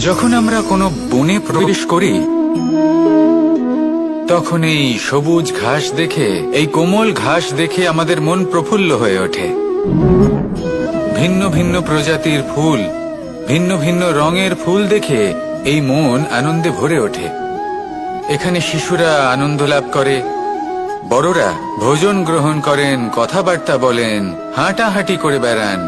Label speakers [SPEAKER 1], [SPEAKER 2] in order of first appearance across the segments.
[SPEAKER 1] যখন আমরা কোনো বনে প্রবেশ করি তখন এই সবুজ ঘাস দেখে, এই কোমল ঘাস দেখে আমাদের মন প্রফুল্ল হয়ে ওঠে। ভিন্ন ভিন্ন প্রজাতির ফুল, ভিন্ন ভিন্ন রঙের ফুল দেখে এই মন আনন্দে ভরে ওঠে। এখানে শিশুরা আনন্দ লাভ করে, বড়রা ভোজন গ্রহণ করেন, কথাবার্তা বলেন, হাঁটাহাঁটি করে বেড়ান।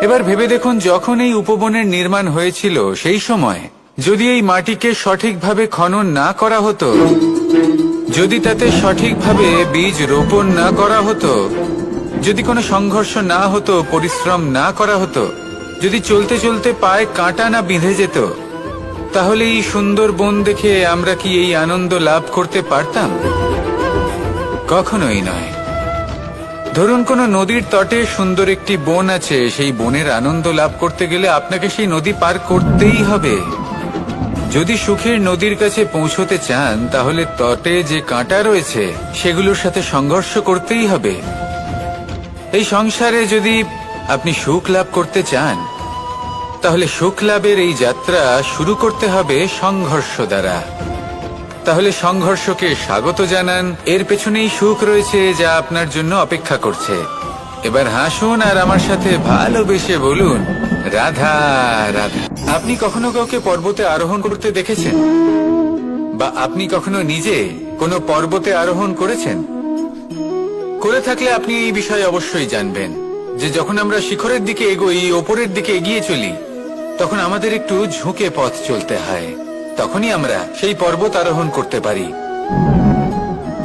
[SPEAKER 1] এবার ভেবে দেখুন, যখন এই উপবনের নির্মাণ হয়েছিল সেই সময় যদি এই মাটিকে সঠিকভাবে খনন না করা হতো, যদি তাতে সঠিকভাবে বীজ রোপণ না করা হতো, যদি কোনো সংঘর্ষ না হতো, পরিশ্রম না করা হতো, যদি চলতে চলতে পায়ে কাঁটা না বিঁধে যেত, তাহলে এই সুন্দর বন দেখে আমরা কি এই আনন্দ লাভ করতে পারতাম? কখনোই নয়। ধরুন কোনো নদীর তটে সুন্দর একটি বন আছে, সেই বনের আনন্দ লাভ করতে গেলে আপনাকে সেই নদী পার করতেই হবে। যদি সুখের নদীর কাছে পৌঁছতে চান, তাহলে তটে যে কাঁটা রয়েছে সেগুলোর সাথে সংঘর্ষ করতেই হবে। এই সংসারে যদি আপনি সুখ লাভ করতে চান, তাহলে সুখ লাভের এই যাত্রা শুরু করতে হবে সংঘর্ষ দ্বারা। তাহলে সংঘর্ষকে স্বাগত জানান, এর পেছনেই সুখ রয়েছে যা আপনার জন্য অপেক্ষা করছে। এবার হাসুন আর আমার সাথে ভালোবেসে বলুন, রাধা রাধা। আপনি কখনো কাউকে পর্বতে আরোহণ করতে দেখেছেন? বা আপনি কখনো নিজে কোনো পর্বতে আরোহণ করেছেন? করে থাকলে আপনি এই বিষয়ে অবশ্যই জানবেন যে যখন আমরা শিখরের দিকে এগোই, ওপরের দিকে এগিয়ে চলি, তখন আমাদের একটু ঝুঁকে পথ চলতে হয়। তখনই আমরা সেই পর্বত আরোহণ করতে পারি।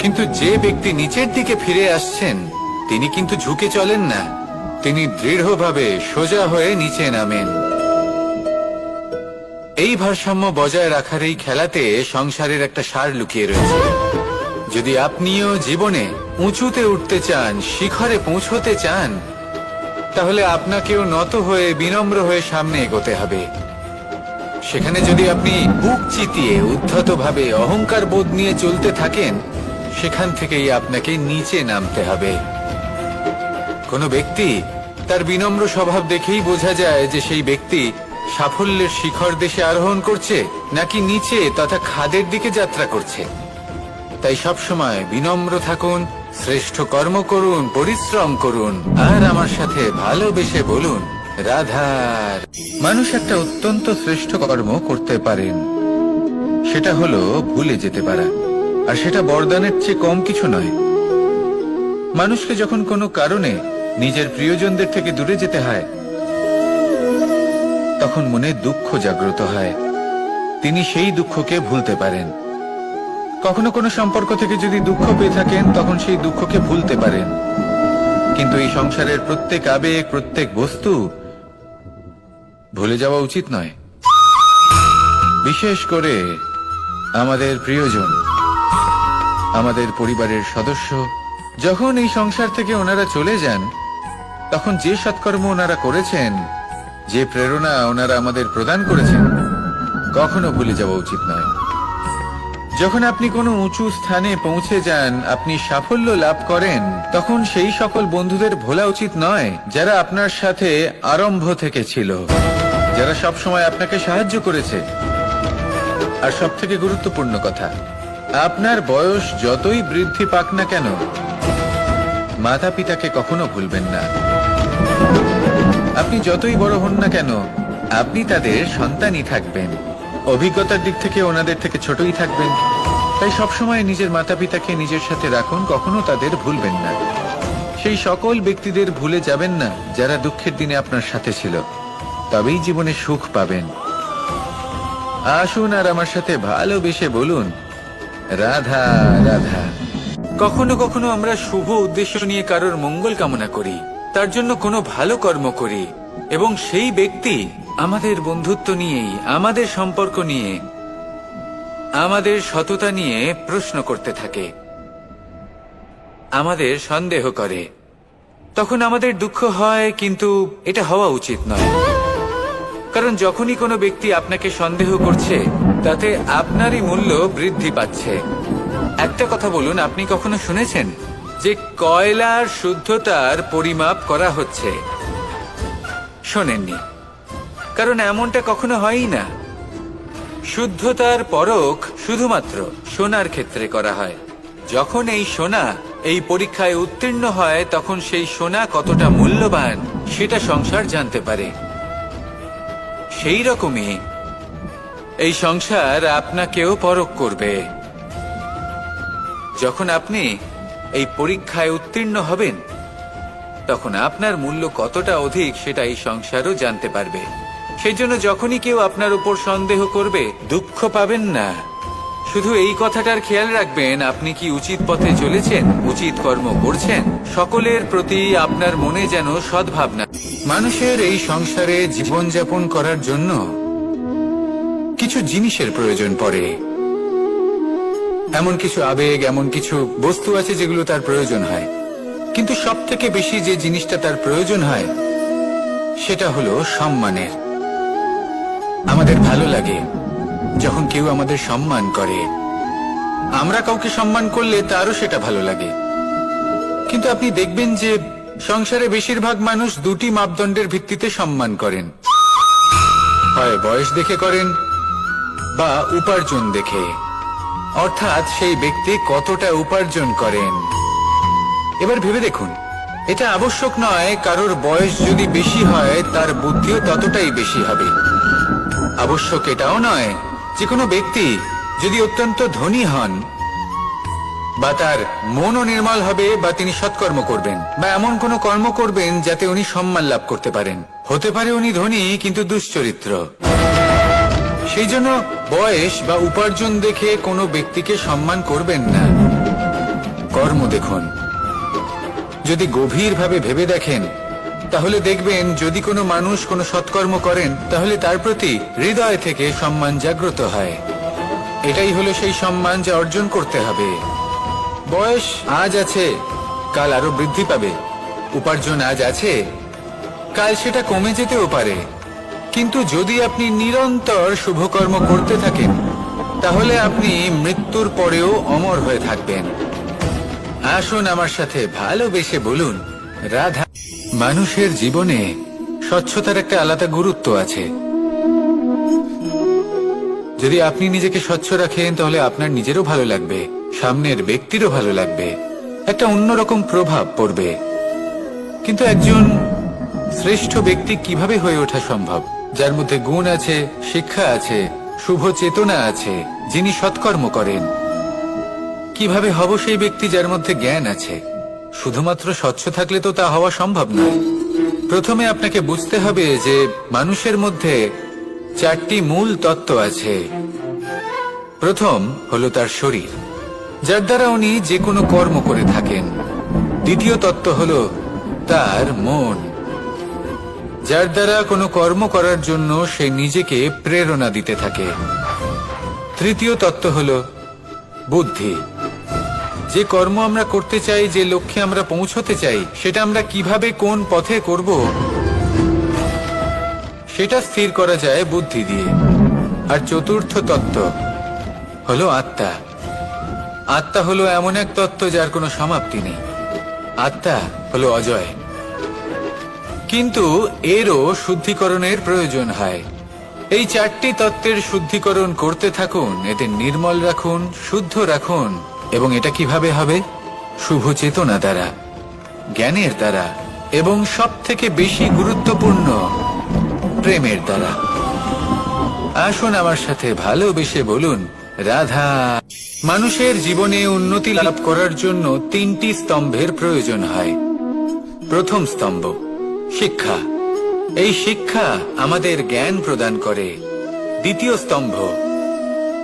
[SPEAKER 1] কিন্তু যে ব্যক্তি নিচের দিকে ফিরে আসছেন, তিনি কিন্তু ঝুঁকে চলেন না, তিনি দৃঢ়ভাবে সোজা হয়ে নিচে নামেন। এই ভারসাম্য বজায় রাখার এই খেলাতে সংসারের একটা সার লুকিয়ে রয়েছে। যদি আপনিও জীবনে উঁচুতে উঠতে চান, শিখরে পৌঁছতে চান, তাহলে আপনাকেও নত হয়ে, বিনম্র হয়ে সামনে এগোতে হবে। সেখানে যদি আপনি বুক চিতিয়ে উদ্ধতভাবে অহংকার বোধ নিয়ে চলতে থাকেন, সেখান থেকেই আপনাকে নিচে নামতে হবে। কোনো ব্যক্তি তার বিনম্র স্বভাব দেখেই বোঝা যায় যে সেই ব্যক্তি সাফল্যের শিখর দেশে আরোহণ করছে নাকি নিচে তথা খাদের দিকে যাত্রা করছে। তাই সবসময় বিনম্র থাকুন, শ্রেষ্ঠ কর্ম করুন, পরিশ্রম করুন, আর আমার সাথে ভালোবেসে বলুন, রাধার। মানুষ একটা অত্যন্ত শ্রেষ্ঠ কর্ম করতে পারেন, সেটা হলো ভুলে যেতে পারা। আর সেটা বরদানের চেয়ে কম কিছু নয়। মানুষকে যখন কোনো কারণে নিজের প্রিয়জনদের থেকে দূরে যেতে হয়, তখন মনে দুঃখ জাগ্রত হয়, তিনি সেই দুঃখকে ভুলতে পারেন। কখনো কোনো সম্পর্ক থেকে যদি দুঃখ পেয়ে থাকেন, তখন সেই দুঃখকে ভুলতে পারেন। কিন্তু এই সংসারের প্রত্যেক আবেগ, প্রত্যেক বস্তু ভুলে যাওয়া উচিত নয়। বিশেষ করে আমাদের প্রিয়জন, আমাদের পরিবারের সদস্য। যখন এই সংসার থেকে ওনারা চলে যান, তখন যে সৎকর্ম ওনারা করেছেন, যে প্রেরণা ওনারা আমাদের প্রদান করেছেন, কখনো ভুলে যাওয়া উচিত নয়। যখন আপনি কোনো উঁচু স্থানে পৌঁছে যান, আপনি সাফল্য লাভ করেন, তখন সেই সকল বন্ধুদের ভোলা উচিত নয় যারা আপনার সাথে আরম্ভ থেকে ছিল, যারা সব সময় আপনাকে সাহায্য করেছে। আর সবথেকে গুরুত্বপূর্ণ কথা, আপনার বয়স যতই বৃদ্ধি পাক না কেন, মাতা পিতাকে কখনো ভুলবেন না। আপনি যতই বড় হন না কেন, আপনি তাদের সন্তানই থাকবেন। অভিজ্ঞতার দিক থেকে ওনাদের থেকে ছোটই থাকবেন। তাই সবসময় নিজের মাতা পিতাকে নিজের সাথে রাখুন, কখনো তাদের ভুলবেন না। সেই সকল ব্যক্তিদের ভুলে যাবেন না যারা দুঃখের দিনে আপনার সাথে ছিল, তবেই জীবনে সুখ পাবেন। আসুন আর আমার সাথে ভালোবেসে বলুন, রাধা রাধা। কখনো কখনো আমরা শুভ উদ্দেশ্য নিয়ে কারোর মঙ্গল কামনা করি, তার জন্য কোনো ভালো কর্ম করি, এবং সেই ব্যক্তি আমাদের বন্ধুত্ব নিয়েই, আমাদের সম্পর্ক নিয়ে, আমাদের সততা নিয়ে প্রশ্ন করতে থাকে, আমাদের সন্দেহ করে। তখন আমাদের দুঃখ হয়, কিন্তু এটা হওয়া উচিত নয়। কারণ যখনই কোনো ব্যক্তি আপনাকে সন্দেহ করছে, তাতে আপনারই মূল্য বৃদ্ধি পাচ্ছে। একটা কথা বলুন, আপনি কখনো শুনেছেন যে কয়লার শুদ্ধতার পরিমাপ করা হচ্ছে? শোনেননি। কারণ এমনটা কখনো হয়ই না। শুদ্ধতার পরখ শুধুমাত্র সোনার ক্ষেত্রে করা হয়। যখন এই সোনা এই পরীক্ষায় উত্তীর্ণ হয়, তখন সেই সোনা কতটা মূল্যবান সেটা সংসার জানতে পারে। সেই রকমই এই সংসার আপনাকেও পরখ করবে। যখন আপনি এই পরীক্ষায় উত্তীর্ণ হবেন, তখন আপনার মূল্য কতটা অধিক সেটা এই সংসারও জানতে পারবে। সেই জন্য যখনই কেউ আপনার উপর সন্দেহ করবে, দুঃখ পাবেন না। শুধু এই কথাটার খেয়াল রাখবেন, আপনি কি উচিত পথে চলেছেন, উচিত কর্ম করছেন। সকলের প্রতি আপনার মনে যেন সদ্ভাবনা। মানুষের এই সংসারে জীবনযাপন করার জন্য কিছু জিনিসের প্রয়োজন পড়ে। এমন কিছু আবেগ, এমন কিছু বস্তু আছে যেগুলো তার প্রয়োজন হয়। কিন্তু সব থেকে বেশি যে জিনিসটা তার প্রয়োজন হয় সেটা হলো সম্মানের। আমাদের ভালো লাগে যখন কেউ আমাদের সম্মান করে। আমরা কাউকে সম্মান করলে তারও সেটা ভালো লাগে। কিন্তু আপনি দেখবেন যে সংসারে বেশিরভাগ মানুষ দুটি মাপদণ্ডের ভিত্তিতে সম্মান করেন। হয় বয়স দেখে করেন বা উপার্জন দেখে, অর্থাৎ সেই ব্যক্তি কতটা উপার্জন করেন। এবার ভেবে দেখুন, এটা আবশ্যক নয় কারোর বয়স যদি বেশি হয় তার বুদ্ধিও ততটাই বেশি হবে। আবশ্যক এটাও নয় যে কোনো ব্যক্তি যদি অত্যন্ত ধনী হন বা তার মনও নির্মল হবে বা তিনি সৎকর্ম করবেন বা এমন কোনো কর্ম করবেন যাতে উনি সম্মান লাভ করতে পারেন। হতে পারে উনি ধনী কিন্তু দুশ্চরিত্র। সেই জন্য বয়স বা উপার্জন দেখে কোনো ব্যক্তিকে সম্মান করবেন না। কর্ম দেখুন। যদি গভীরভাবে ভেবে দেখেন তাহলে দেখবেন যদি কোনো মানুষ কোনো সৎকর্ম করেন তাহলে তার প্রতি হৃদয় থেকে সম্মান জাগ্রত হয়। এটাই হলো সেই সম্মান যা অর্জন করতে হবে। বয়স আজ আছে, কাল আরো বৃদ্ধি পাবে। উপার্জন আজ আছে, কাল সেটা কমে যেতেও পারে। কিন্তু যদি আপনি নিরন্তর শুভকর্ম করতে থাকেন তাহলে আপনি মৃত্যুর পরেও অমর হয়ে থাকবেন। আসুন আমার সাথে ভালোবেসে বলুন, রাধা। মানুষের জীবনে স্বচ্ছতার একটা আলাদা গুরুত্ব আছে। যদি আপনি নিজেকে স্বচ্ছ রাখেন তাহলে আপনার নিজেরও ভালো লাগবে, সামনের ব্যক্তিরও ভালো লাগবে, একটা অন্যরকম প্রভাব পড়বে। কিন্তু একজন শ্রেষ্ঠ ব্যক্তি কিভাবে হয়ে ওঠা সম্ভব? যার মধ্যে গুণ আছে, শিক্ষা আছে, শুভ চেতনা আছে, যিনি সৎকর্ম করেন। কিভাবে হব সেই ব্যক্তি যার মধ্যে জ্ঞান আছে? শুধুমাত্র স্বচ্ছ থাকলে তো তা হওয়া সম্ভব নয়। প্রথমে আপনাকে বুঝতে হবে যে মানুষের মধ্যে চারটি মূল তত্ত্ব আছে। প্রথম হলো তার শরীর, যার দ্বারা উনি যে কোনো কর্ম করে থাকেন। দ্বিতীয় তত্ত্ব হলো তার মন, যার দ্বারা কোনো কর্ম করার জন্য সে নিজেকে প্রেরণা দিতে থাকে। তৃতীয় তত্ত্ব হলো বুদ্ধি, যে কর্ম আমরা করতে চাই, যে লক্ষ্যে আমরা পৌঁছতে চাই, সেটা আমরা কিভাবে কোন পথে করব সেটা স্থির করা যায় বুদ্ধি দিয়ে। আর চতুর্থ তত্ত্ব হলো আত্মা। আত্মা হলো এমন এক তত্ত্ব যার কোনো সমাপ্তি নেই। আত্মা হলো অজয়। কিন্তু এরও শুদ্ধিকরণের প্রয়োজন হয়। এই চারটি তত্ত্বের শুদ্ধিকরণ করতে থাকুন, এতে নির্মল রাখুন, শুদ্ধ রাখুন। এবং এটা কিভাবে হবে? শুভ চেতনা দ্বারা, জ্ঞানের দ্বারা, এবং সব থেকে বেশি গুরুত্বপূর্ণ প্রেমের দ্বারা। আসুন আমার সাথে ভালোবেসে বলুন, রাধা। মানুষের জীবনে উন্নতি লাভ করার জন্য তিনটি স্তম্ভের প্রয়োজন হয়। প্রথম স্তম্ভ শিক্ষা। এই শিক্ষা আমাদের জ্ঞান প্রদান করে। দ্বিতীয় স্তম্ভ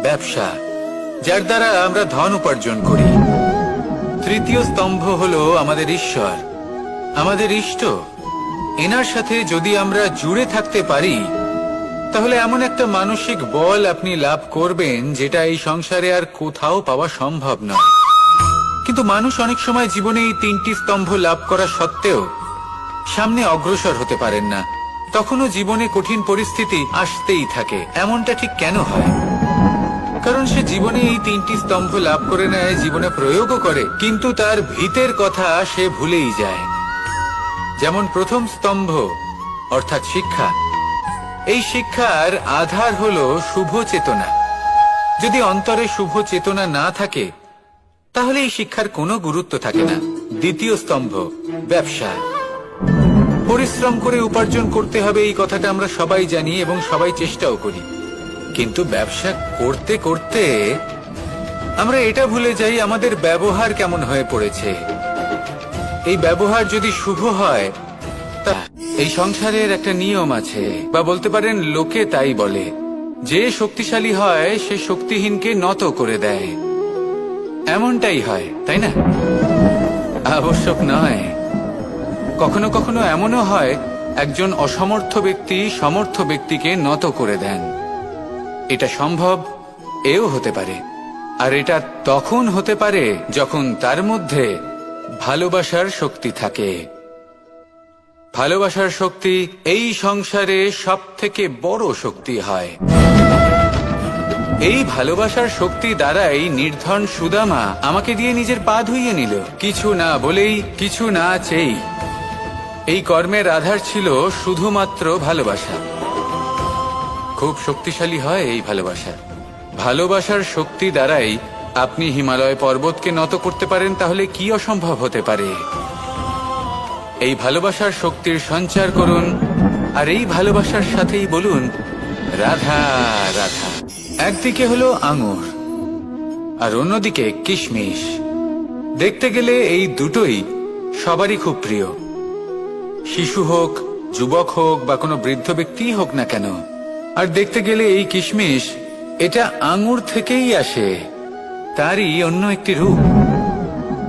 [SPEAKER 1] ব্যবসা, যার দ্বারা আমরা ধন উপার্জন করি। তৃতীয় স্তম্ভ হলো আমাদের ঈশ্বর, আমাদের ইষ্ট। এনার সাথে যদি আমরা জুড়ে থাকতে পারি তাহলে এমন একটা মানসিক বল আপনি লাভ করবেন যেটা এই সংসারে আর কোথাও পাওয়া সম্ভব নয়। কিন্তু মানুষ অনেক সময় জীবনে এই তিনটি স্তম্ভ লাভ করা সত্ত্বেও সামনে অগ্রসর হতে পারেন না। তখনও জীবনে কঠিন পরিস্থিতি আসতেই থাকে। এমনটা ঠিক কেন হয়? কারণ সে জীবনে এই তিনটি স্তম্ভ লাভ করে নেয়, জীবনে প্রয়োগও করে, কিন্তু তার ভিতের কথা সে ভুলেই যায়। যেমন প্রথম স্তম্ভ অর্থাৎ শিক্ষা, এই শিক্ষার আধার হলো শুভ চেতনা। যদি অন্তরে শুভ চেতনা না থাকে তাহলে এই শিক্ষার কোনো গুরুত্ব থাকে না। দ্বিতীয় স্তম্ভ, ব্যবসা। পরিশ্রম করে উপার্জন করতে হবে, এই কথাটা আমরা সবাই জানি এবং সবাই চেষ্টাও করি। কিন্তু ব্যবসা করতে করতে আমরা এটা ভুলে যাই আমাদের ব্যবহার কেমন হয়ে পড়েছে। এই ব্যবহার যদি শুভ হয়, তা এই সংসারের একটা নিয়ম আছে, বা বলতে পারেন লোকে তাই বলে, যে শক্তিশালী হয় সে শক্তিহীনকে নত করে দেয়। এমনটাই হয়, তাই না? আবশ্যক নয়, কখনো কখনো এমনও হয় একজন অসমর্থ ব্যক্তি সমর্থ ব্যক্তিকে নত করে দেন। এটা সম্ভব, এও হতে পারে। আর এটা তখন হতে পারে যখন তার মধ্যে ভালোবাসার শক্তি থাকে। ভালোবাসার শক্তি এই সংসারে সবথেকে বড় শক্তি হয়। এই ভালোবাসার শক্তি দ্বারাই নির্ধন সুদামা আমাকে দিয়ে নিজের পা ধুইয়ে নিল, কিছু না বলেই, কিছু না চেয়েই। এই কর্মের আধার ছিল শুধুমাত্র ভালোবাসা। খুব শক্তিশালী হয় এই ভালোবাসা। ভালোবাসার শক্তি দ্বারাই আপনি হিমালয় পর্বতকে নত করতে পারেন, তাহলে কি অসম্ভব হতে পারে? এই ভালোবাসার শক্তির সঞ্চার করুন, আর এই ভালোবাসার সাথেই বলুন রাধা রাধা। একদিকে হলো আঙুর আর অন্যদিকে কিশমিশ। দেখতে গেলে এই দুটোই সবারই খুব প্রিয়, শিশু হোক, যুবক হোক বা কোনো বৃদ্ধ ব্যক্তি হোক না কেন। আর দেখতে গেলে এই কিশমিশ, এটা আঙুর থেকেই আসে, তারই অন্য একটি রূপ।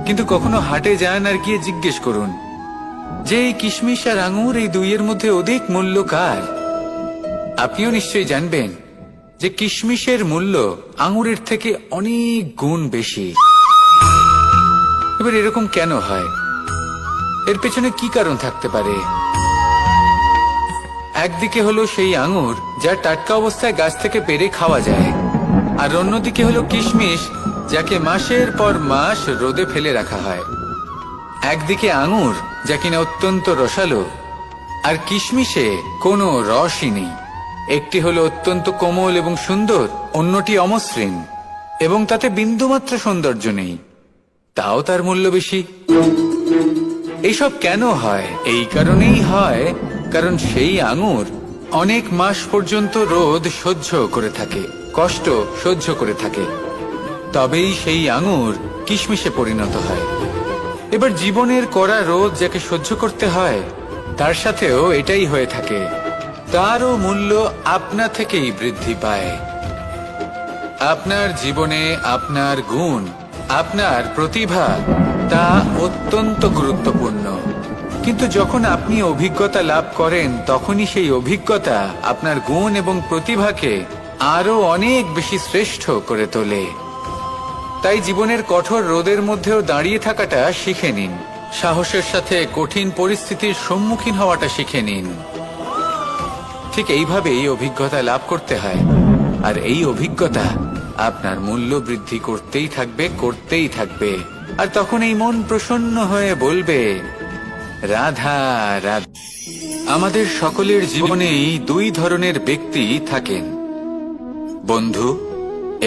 [SPEAKER 1] কিন্তু কখনো হাটে যান আর গিয়ে জিজ্ঞেস করুন যে এই কিশমিশ আর আঙুর, এই দুইয়ের মধ্যে অধিক মূল্য কার? আপনিও নিশ্চয়ই জানবেন যে কিশমিশের মূল্য আঙুরের থেকে অনেক গুণ বেশি। এবার এরকম কেন হয়? এর পেছনে কি কারণ থাকতে পারে? একদিকে হলো সেই আঙুর যা টাটকা অবস্থায় গাছ থেকে পেড়ে খাওয়া যায়, আর অন্যদিকে হলো কিশমিশ যাকে মাসের পর মাস রোদে ফেলে রাখা হয়। একদিকে আঙুর যা কিনা অত্যন্ত রসালো, আর কিশমিশে কোনো রসই নেই। একটি হলো অত্যন্ত কোমল এবং সুন্দর, অন্যটি অমসৃণ এবং তাতে বিন্দুমাত্র সৌন্দর্য নেই, তাও তার মূল্য বেশি। এইসব কেন হয়? এই কারণেই হয় কারণ সেই আঙুর অনেক মাস পর্যন্ত রোদ সহ্য করে থাকে, কষ্ট সহ্য করে থাকে, তবেই সেই আঙুর কিশমিশে পরিণত হয়। এবার জীবনের কড়া রোদ যাকে সহ্য করতে হয়, তার সাথেও এটাই হয়ে থাকে, তারও মূল্য আপনা থেকেই বৃদ্ধি পায়। আপনার জীবনে আপনার গুণ, আপনার প্রতিভা, তা অত্যন্ত গুরুত্বপূর্ণ। কিন্তু যখন আপনি অভিজ্ঞতা লাভ করেন, তখনই সেই অভিজ্ঞতা আপনার গুণ এবং প্রতিভাকে আরো অনেক বেশি শ্রেষ্ঠ করে তোলে। তাই জীবনের কঠোর রোদের মধ্যেও দাঁড়িয়ে থাকাটা শিখে নিন, সাহসের সাথে কঠিন পরিস্থিতির সম্মুখীন হওয়াটা শিখে নিন। ঠিক এইভাবেই অভিজ্ঞতা লাভ করতে হয়, আর এই অভিজ্ঞতা আপনার মূল্য বৃদ্ধি করতেই থাকবে, করতেই থাকবে। আর তখন এই মন প্রসন্ন হয়ে বলবে রাধা রাধা। আমাদের সকলের জীবনেই দুই ধরনের ব্যক্তি থাকেন, বন্ধু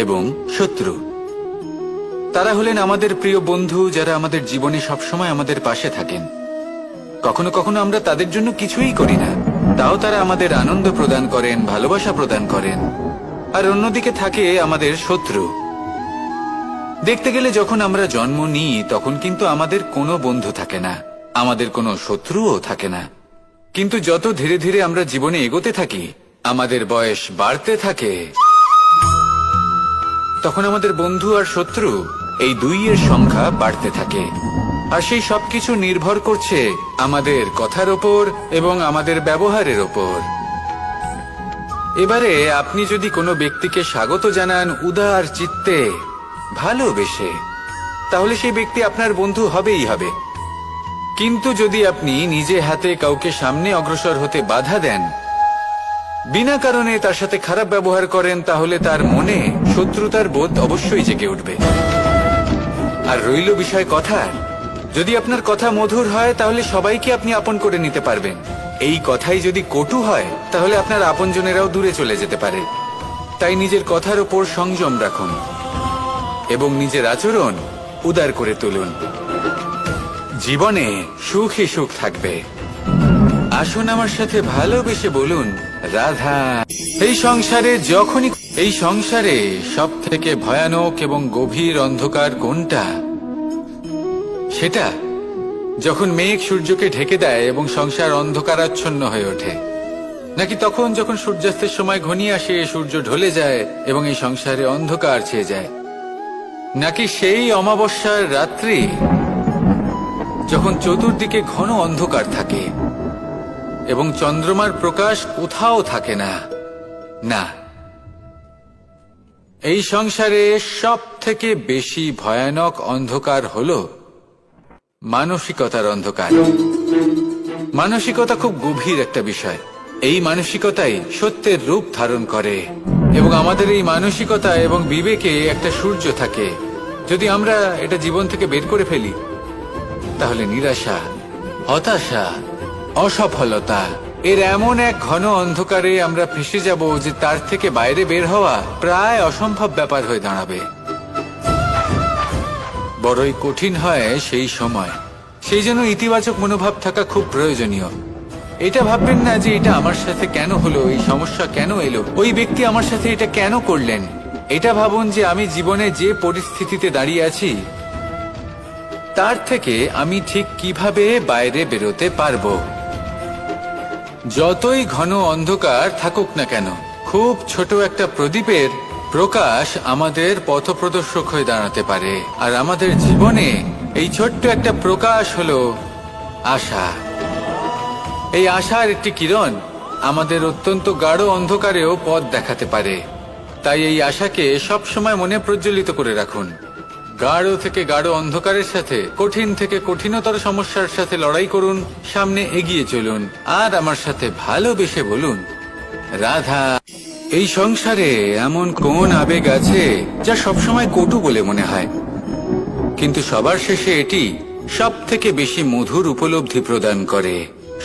[SPEAKER 1] এবং শত্রু। তারা হলেন আমাদের প্রিয় বন্ধু, যারা আমাদের জীবনে সবসময় আমাদের পাশে থাকেন। কখনো কখনো আমরা তাদের জন্য কিছুই করি না, তাও তারা আমাদের আনন্দ প্রদান করেন, ভালোবাসা প্রদান করেন। আর অন্যদিকে থাকে আমাদের শত্রু। দেখতে গেলে যখন আমরা জন্ম নিই, তখন কিন্তু আমাদের কোনো বন্ধু থাকে না, আমাদের কোনো শত্রুও থাকে না। কিন্তু যত ধীরে ধীরে আমরা জীবনে এগোতে থাকি, আমাদের বয়স বাড়তে থাকে, তখন আমাদের বন্ধু আর শত্রু এই দুইয়ের সংখ্যা বাড়তে থাকে। আর সেই সবকিছু নির্ভর করছে আমাদের কথার ওপর এবং আমাদের ব্যবহারের ওপর। এবারে আপনি যদি কোনো ব্যক্তিকে স্বাগত জানান উদার চিত্তে, ভালোবেসে, তাহলে সেই ব্যক্তি আপনার বন্ধু হবেই হবে। কিন্তু যদি আপনি নিজে হাতে কাউকে সামনে অগ্রসর হতে বাধা দেন, বিনা কারণে তার সাথে খারাপ ব্যবহার করেন, তাহলে তার মনে শত্রুতার বোধ অবশ্যই জেগে উঠবে। আর রইল বিষয় কথার, যদি আপনার কথা মধুর হয়, তাহলে সবাইকে আপনি আপন করে নিতে পারবেন। এই কথাই যদি কটু হয় তাহলে আপনার আপনজনেরাও দূরে চলে যেতে পারে। তাই নিজের কথার উপর সংযম রাখুন এবং নিজের আচরণ উদার করে তুলুন। জীবনে সুখই সুখ থাকবে। আসুন আমার সাথে ভালোবেসে বলুন, রাধা। এই সংসারে সব থেকে ভয়ানক এবং গভীর অন্ধকার কোনটা? সেটা যখন মেঘ সূর্যকে ঢেকে দেয় এবং সংসার অন্ধকারাচ্ছন্ন হয়ে ওঠে, নাকি তখন যখন সূর্যাস্তের সময় ঘনিয়ে আসে, সূর্য ঢলে যায় এবং এই সংসারে অন্ধকার ছেয়ে যায়, নাকি সেই অমাবস্যার রাত্রি যখন চতুর্দিকে ঘন অন্ধকার থাকে এবং চন্দ্রমার প্রকাশ কোথাও থাকে না? না, এই সংসারে সব থেকে বেশি ভয়ানক অন্ধকার হলো মানসিকতার অন্ধকার। মানসিকতা খুব গভীর একটা বিষয়। এই মানসিকতাই সত্যের রূপ ধারণ করে এবং আমাদের এই মানসিকতা এবং বিবেকে একটা সূর্য থাকে। যদি আমরা এটা জীবন থেকে বের করে ফেলি তাহলে নিরাশা, হতাশা, অসফলতা এর এমন এক ঘন অন্ধকারে আমরা ফেঁসে যাব যে তার থেকে বাইরে বের হওয়া প্রায় অসম্ভব ব্যাপার হয়ে দাঁড়াবে। বড়ই কঠিন হয় সেই সময়। সেই জন্য ইতিবাচক মনোভাব থাকা খুব প্রয়োজনীয়। এটা ভাববেন না যে এটা আমার সাথে কেন হলো, এই সমস্যা কেন এলো, ওই ব্যক্তি আমার সাথে এটা কেন করলেন। এটা ভাবুন যে আমি জীবনে যে পরিস্থিতিতে দাঁড়িয়ে আছি তার থেকে আমি ঠিক কিভাবে বাইরে বেরোতে পারবো। যতই ঘন অন্ধকার থাকুক না কেন, খুব ছোট একটা প্রদীপের প্রকাশ আমাদের পথপ্রদর্শক হয়ে দাঁড়াতে পারে। আর আমাদের জীবনে এই ছোট্ট একটা প্রকাশ হলো আশা। এই আশার একটি কিরণ আমাদের অত্যন্ত গাঢ় অন্ধকারেও পথ দেখাতে পারে। তাই এই আশাকে সবসময় মনে প্রজ্বলিত করে রাখুন। গাঢ় থেকে গাঢ় অন্ধকারের সাথে, কঠিন থেকে কঠিনতর সমস্যার সাথে লড়াই করুন, সামনে এগিয়ে চলুন আর আমার সাথে ভালোবেসে বলুন, রাধা। এই সংসারে এমন কোন আবেগ আছে যা সবসময় কটু বলে মনে হয়, কিন্তু সবার শেষে এটি সব থেকে বেশি মধুর উপলব্ধি প্রদান করে,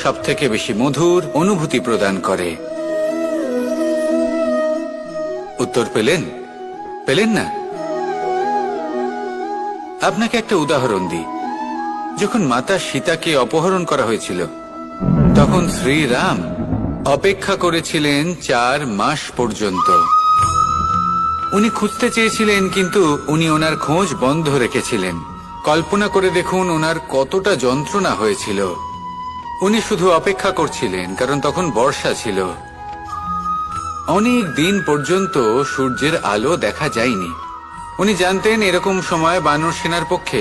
[SPEAKER 1] সব থেকে বেশি মধুর অনুভূতি প্রদান করে। উত্তর পেলেন না? আপনাকে একটা উদাহরণ দিই। যখন মাতা সীতাকে অপহরণ করা হয়েছিল তখন শ্রীরাম অপেক্ষা করেছিলেন 4 মাস পর্যন্ত। উনি খুঁজতে চেয়েছিলেন কিন্তু উনি ওনার খোঁজ বন্ধ রেখেছিলেন। কল্পনা করে দেখুন ওনার কতটা যন্ত্রণা হয়েছিল। উনি শুধু অপেক্ষা করছিলেন কারণ তখন বর্ষা ছিল। অনেক দিন পর্যন্ত সূর্যের আলো দেখা যায়নি। উনি জানতেন এরকম সময় বানর সেনার পক্ষে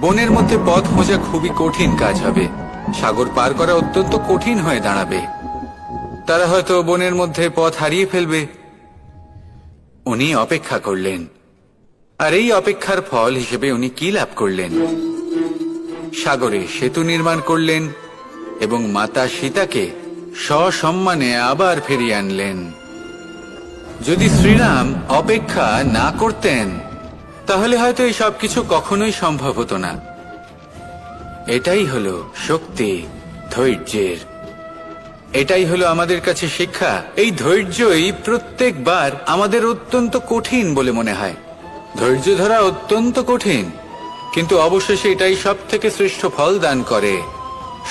[SPEAKER 1] বনের মধ্যে পথ খোঁজা খুবই কঠিন কাজ হবে। সাগর পার করা অত্যন্ত কঠিন হয়ে দাঁড়াবে। তারা হয়তো বনের মধ্যে পথ হারিয়ে ফেলবে। উনি অপেক্ষা করলেন, আর এই অপেক্ষার ফল হিসেবে উনি কি লাভ করলেন? সাগরে সেতু নির্মাণ করলেন এবং মাতা সীতাকে সসম্মানে আবার ফিরিয়ে আনলেন। যদি শ্রীরাম অপেক্ষা না করতেন তাহলে হয়তো এই সবকিছু কখনোই সম্ভব হতো না। এটাই হলো শক্তি ধৈর্যের। এটাই হলো আমাদের কাছে শিক্ষা। এই ধৈর্যই প্রত্যেকবার আমাদের অত্যন্ত কঠিন বলে মনে হয়। ধৈর্য ধরা অত্যন্ত কঠিন, কিন্তু অবশেষে এটাই সব থেকে শ্রেষ্ঠ ফল দান করে,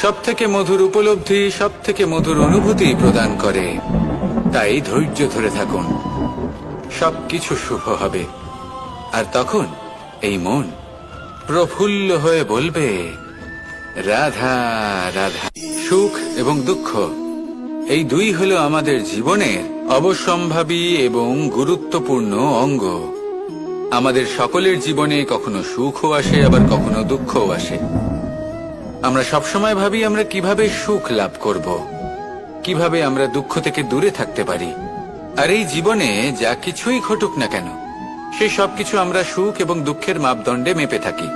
[SPEAKER 1] সব থেকে মধুর উপলব্ধি, সব থেকে মধুর অনুভূতি প্রদান করে। তাই ধৈর্য ধরে থাকুন, সবকিছু শুভ হবে। আর তখন এই মন প্রফুল্ল হয়ে বলবে, রাধা রাধা। সুখ এবং দুঃখ এই দুই হলো আমাদের জীবনের অবশ্যম্ভাবী এবং গুরুত্বপূর্ণ অঙ্গ। আমাদের সকলের জীবনে কখনো সুখও আসে, আবার কখনো দুঃখও আসে। আমরা সবসময় ভাবি আমরা কিভাবে সুখ লাভ করব, কিভাবে আমরা দুঃখ থেকে দূরে থাকতে পারি। আর এই জীবনে যা কিছুই ঘটুক না কেন, সেই সবকিছু আমরা সুখ এবং দুঃখের মাপদণ্ডে মেপে থাকি।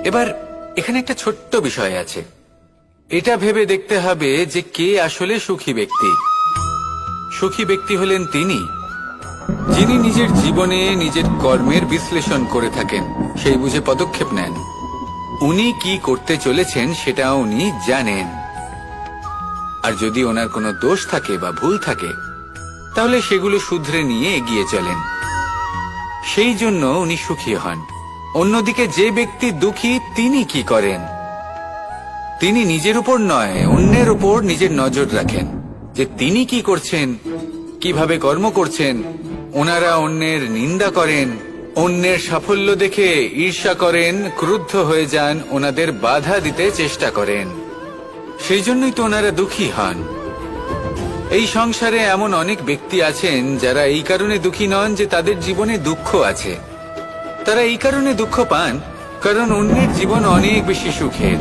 [SPEAKER 1] এবার এখানে একটা ছোট্ট বিষয় আছে। এটা ভেবে দেখতে হবে যে কে আসলে সুখী ব্যক্তি। সুখী ব্যক্তি হলেন তিনি যিনি নিজের জীবনে নিজের কর্মের বিশ্লেষণ করে থাকেন, সেই বুঝে পদক্ষেপ নেন। উনি কি করতে চলেছেন সেটা উনি জানেন। আর যদি ওনার কোনো দোষ থাকে বা ভুল থাকে তাহলে সেগুলো শুধরে নিয়ে এগিয়ে চলেন। সেই জন্য উনি সুখী হন। অন্যদিকে যে ব্যক্তি দুঃখী তিনি কি করেন? তিনি নিজের উপর নয়, অন্যের উপর নিজের নজর রাখেন যে তিনি কি করছেন, কিভাবে কর্ম করছেন। ওনারা অন্যের নিন্দা করেন, অন্যের সাফল্য দেখে ঈর্ষা করেন, ক্রুদ্ধ হয়ে যান, ওনাদের বাধা দিতে চেষ্টা করেন। সেই জন্যই তো ওনারা দুঃখী হন। এই সংসারে এমন অনেক ব্যক্তি আছেন যারা এই কারণে দুঃখী নন যে তাদের জীবনে দুঃখ আছে। তারা এই কারণে দুঃখ পান কারণ অন্যের জীবন অনেক বেশি সুখের।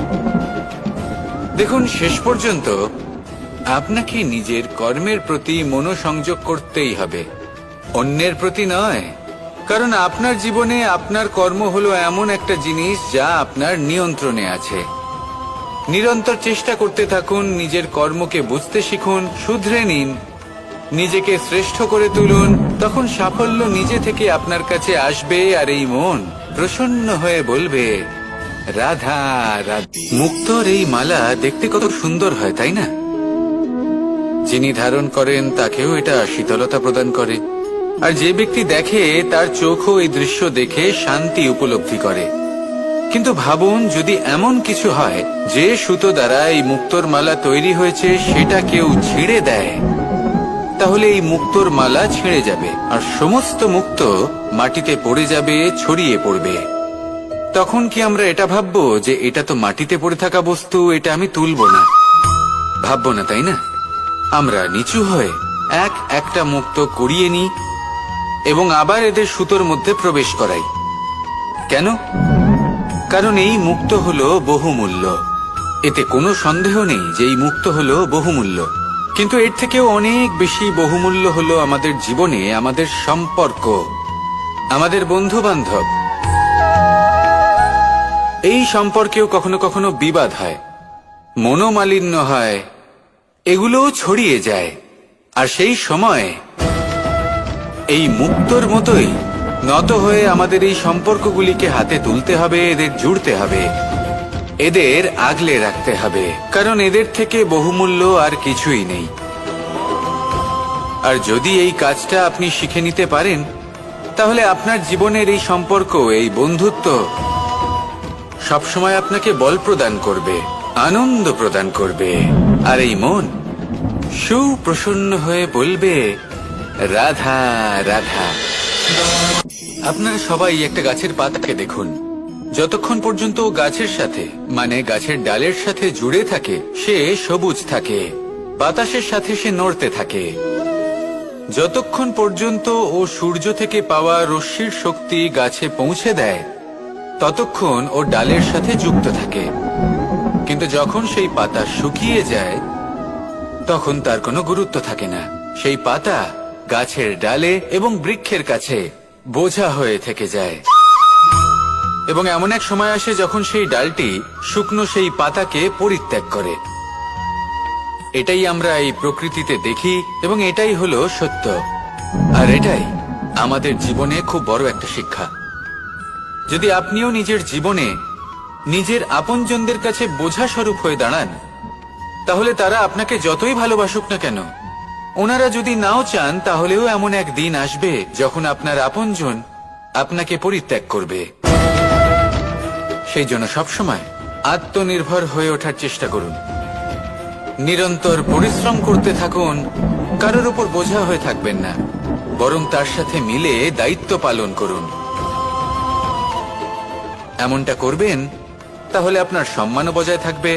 [SPEAKER 1] দেখুন, শেষ পর্যন্ত আপনাকে নিজের কর্মের প্রতি মনোসংযোগ করতেই হবে, অন্যের প্রতি নয়। কারণ আপনার জীবনে আপনার কর্ম হলো এমন একটা জিনিস যা আপনার নিয়ন্ত্রণে আছে। নিরন্তর চেষ্টা করতে থাকুন, নিজের কর্মকে বুঝতে শিখুন, শুধরে নিন, নিজেকে শ্রেষ্ঠ করে তুলুন। তখন সাফল্য নিজে থেকে আপনার কাছে আসবে আর এই মন প্রসন্ন হয়ে বলবে, রাধা রাধা। মুক্তোর এই মালা দেখতে কত সুন্দর হয়, তাই না? যিনি ধারণ করেন তাকেও এটা শীতলতা প্রদান করে, আর যে ব্যক্তি দেখে তার চোখও এই দৃশ্য দেখে শান্তি উপলব্ধি করে। কিন্তু ভাবুন, যদি এমন কিছু হয় যে সুতো দ্বারা এই মুক্তোর মালা তৈরি হয়েছে সেটা কেউ ছিঁড়ে দেয়, তাহলে এই মুক্তোর মালা ছিঁড়ে যাবে আর সমস্ত মুক্তো মাটিতে পড়ে যাবে, ছড়িয়ে পড়বে। তখন কি আমরা এটা ভাববো যে এটা তো মাটিতে পড়ে থাকা বস্তু, এটা আমি তুলবো না? ভাববো না, তাই না? আমরা নিচু হয়ে একটা মুক্তো কুড়িয়ে নিই এবং আবার এদের সুতোর মধ্যে প্রবেশ করাই। কেন? কারণ এই মুক্তো হলো বহুমূল্য। এতে কোনো সন্দেহ নেই যে এই মুক্তো হলো বহুমূল্য। কিন্তু এর থেকেও অনেক বেশি বহুমূল্য হলো আমাদের জীবনে আমাদের সম্পর্ক, আমাদের বন্ধু বান্ধব। এই সম্পর্কেও কখনো কখনো বিবাদ হয়, মনোমালিন্য হয়, এগুলোও ছড়িয়ে যায়। আর সেই সময় এই মুক্তোর মতোই নত হয়ে আমাদের এই সম্পর্কগুলিকে হাতে তুলতে হবে, এদের জুড়তে হবে, এদের আগলে রাখতে হবে, কারণ এদের থেকে বহুমূল্য আর কিছুই নেই। আর যদি এই কাজটা আপনি শিখে নিতে পারেন তাহলে আপনার জীবনের এই সম্পর্ক, এই বন্ধুত্ব সবসময় আপনাকে বল প্রদান করবে, আনন্দ প্রদান করবে। আর এই মন সুপ্রসন্ন হয়ে বলবে, রাধা রাধা। আপনারা সবাই একটা গাছের পাতাকে দেখুন, যতক্ষণ পর্যন্ত গাছের সাথে মানে গাছের ডালের সাথে জুড়ে থাকে সে সবুজ থাকে, বাতাসের সাথে সে নড়তে থাকে। যতক্ষণ পর্যন্ত ও সূর্য থেকে পাওয়া রশ্মির শক্তি গাছে পৌঁছে দেয় ততক্ষণ ও ডালের সাথে যুক্ত থাকে। কিন্তু যখন সেই পাতা শুকিয়ে যায় তখন তার কোনো গুরুত্ব থাকে না। সেই পাতা গাছের ডালে এবং বৃক্ষের কাছে বোঝা হয়ে থেকে যায়। এবং এমন এক সময় আসে যখন সেই ডালটি শুকনো সেই পাতাকে পরিত্যাগ করে। এটাই আমরা এই প্রকৃতিতে দেখি এবং এটাই হলো সত্য। আর এটাই আমাদের জীবনে খুব বড় একটা শিক্ষা। যদি আপনিও নিজের জীবনে নিজের আপনজনদের কাছে বোঝা স্বরূপ হয়ে দাঁড়ান তাহলে তারা আপনাকে যতই ভালোবাসুক না কেন, ওনারা যদি নাও চান তাহলেও এমন এক দিন আসবে যখন আপনার আপনজন আপনাকে পরিত্যাগ করবে। সেই জন্য সবসময় আত্মনির্ভর হয়ে ওঠার চেষ্টা করুন, নিরন্তর পরিশ্রম করতে থাকুন, কারোর উপর বোঝা হয়ে থাকবেন না, বরং তার সাথে মিলে দায়িত্ব পালন করুন। এমনটা করবেন তাহলে আপনার সম্মানও বজায় থাকবে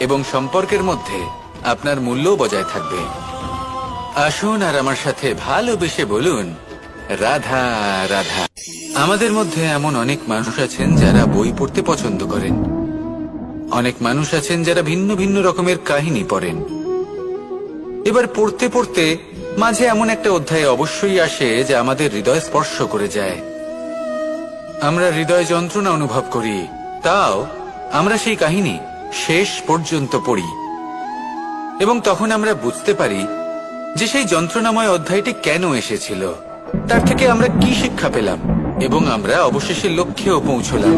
[SPEAKER 1] এবং সম্পর্কের মধ্যে আপনার মূল্যও বজায় থাকবে। আসুন আর আমার সাথে ভালোবেসে বলুন, রাধা রাধা। আমাদের মধ্যে এমন অনেক মানুষ আছেন যারা বই পড়তে পছন্দ করেন, অনেক মানুষ আছেন যারা ভিন্ন ভিন্ন রকমের কাহিনী পড়েন। এবার পড়তে পড়তে মাঝে এমন একটা অধ্যায় অবশ্যই আসে যা আমাদের হৃদয় স্পর্শ করে যায়। আমরা হৃদয় যন্ত্রণা অনুভব করি, তাও আমরা সেই কাহিনী শেষ পর্যন্ত পড়ি এবং তখন আমরা বুঝতে পারি যে সেই যন্ত্রণাময় অধ্যায়টি কেন এসেছিল, তার থেকে আমরা কি শিক্ষা পেলাম এবং আমরা অবশেষে লক্ষ্যেও পৌঁছলাম।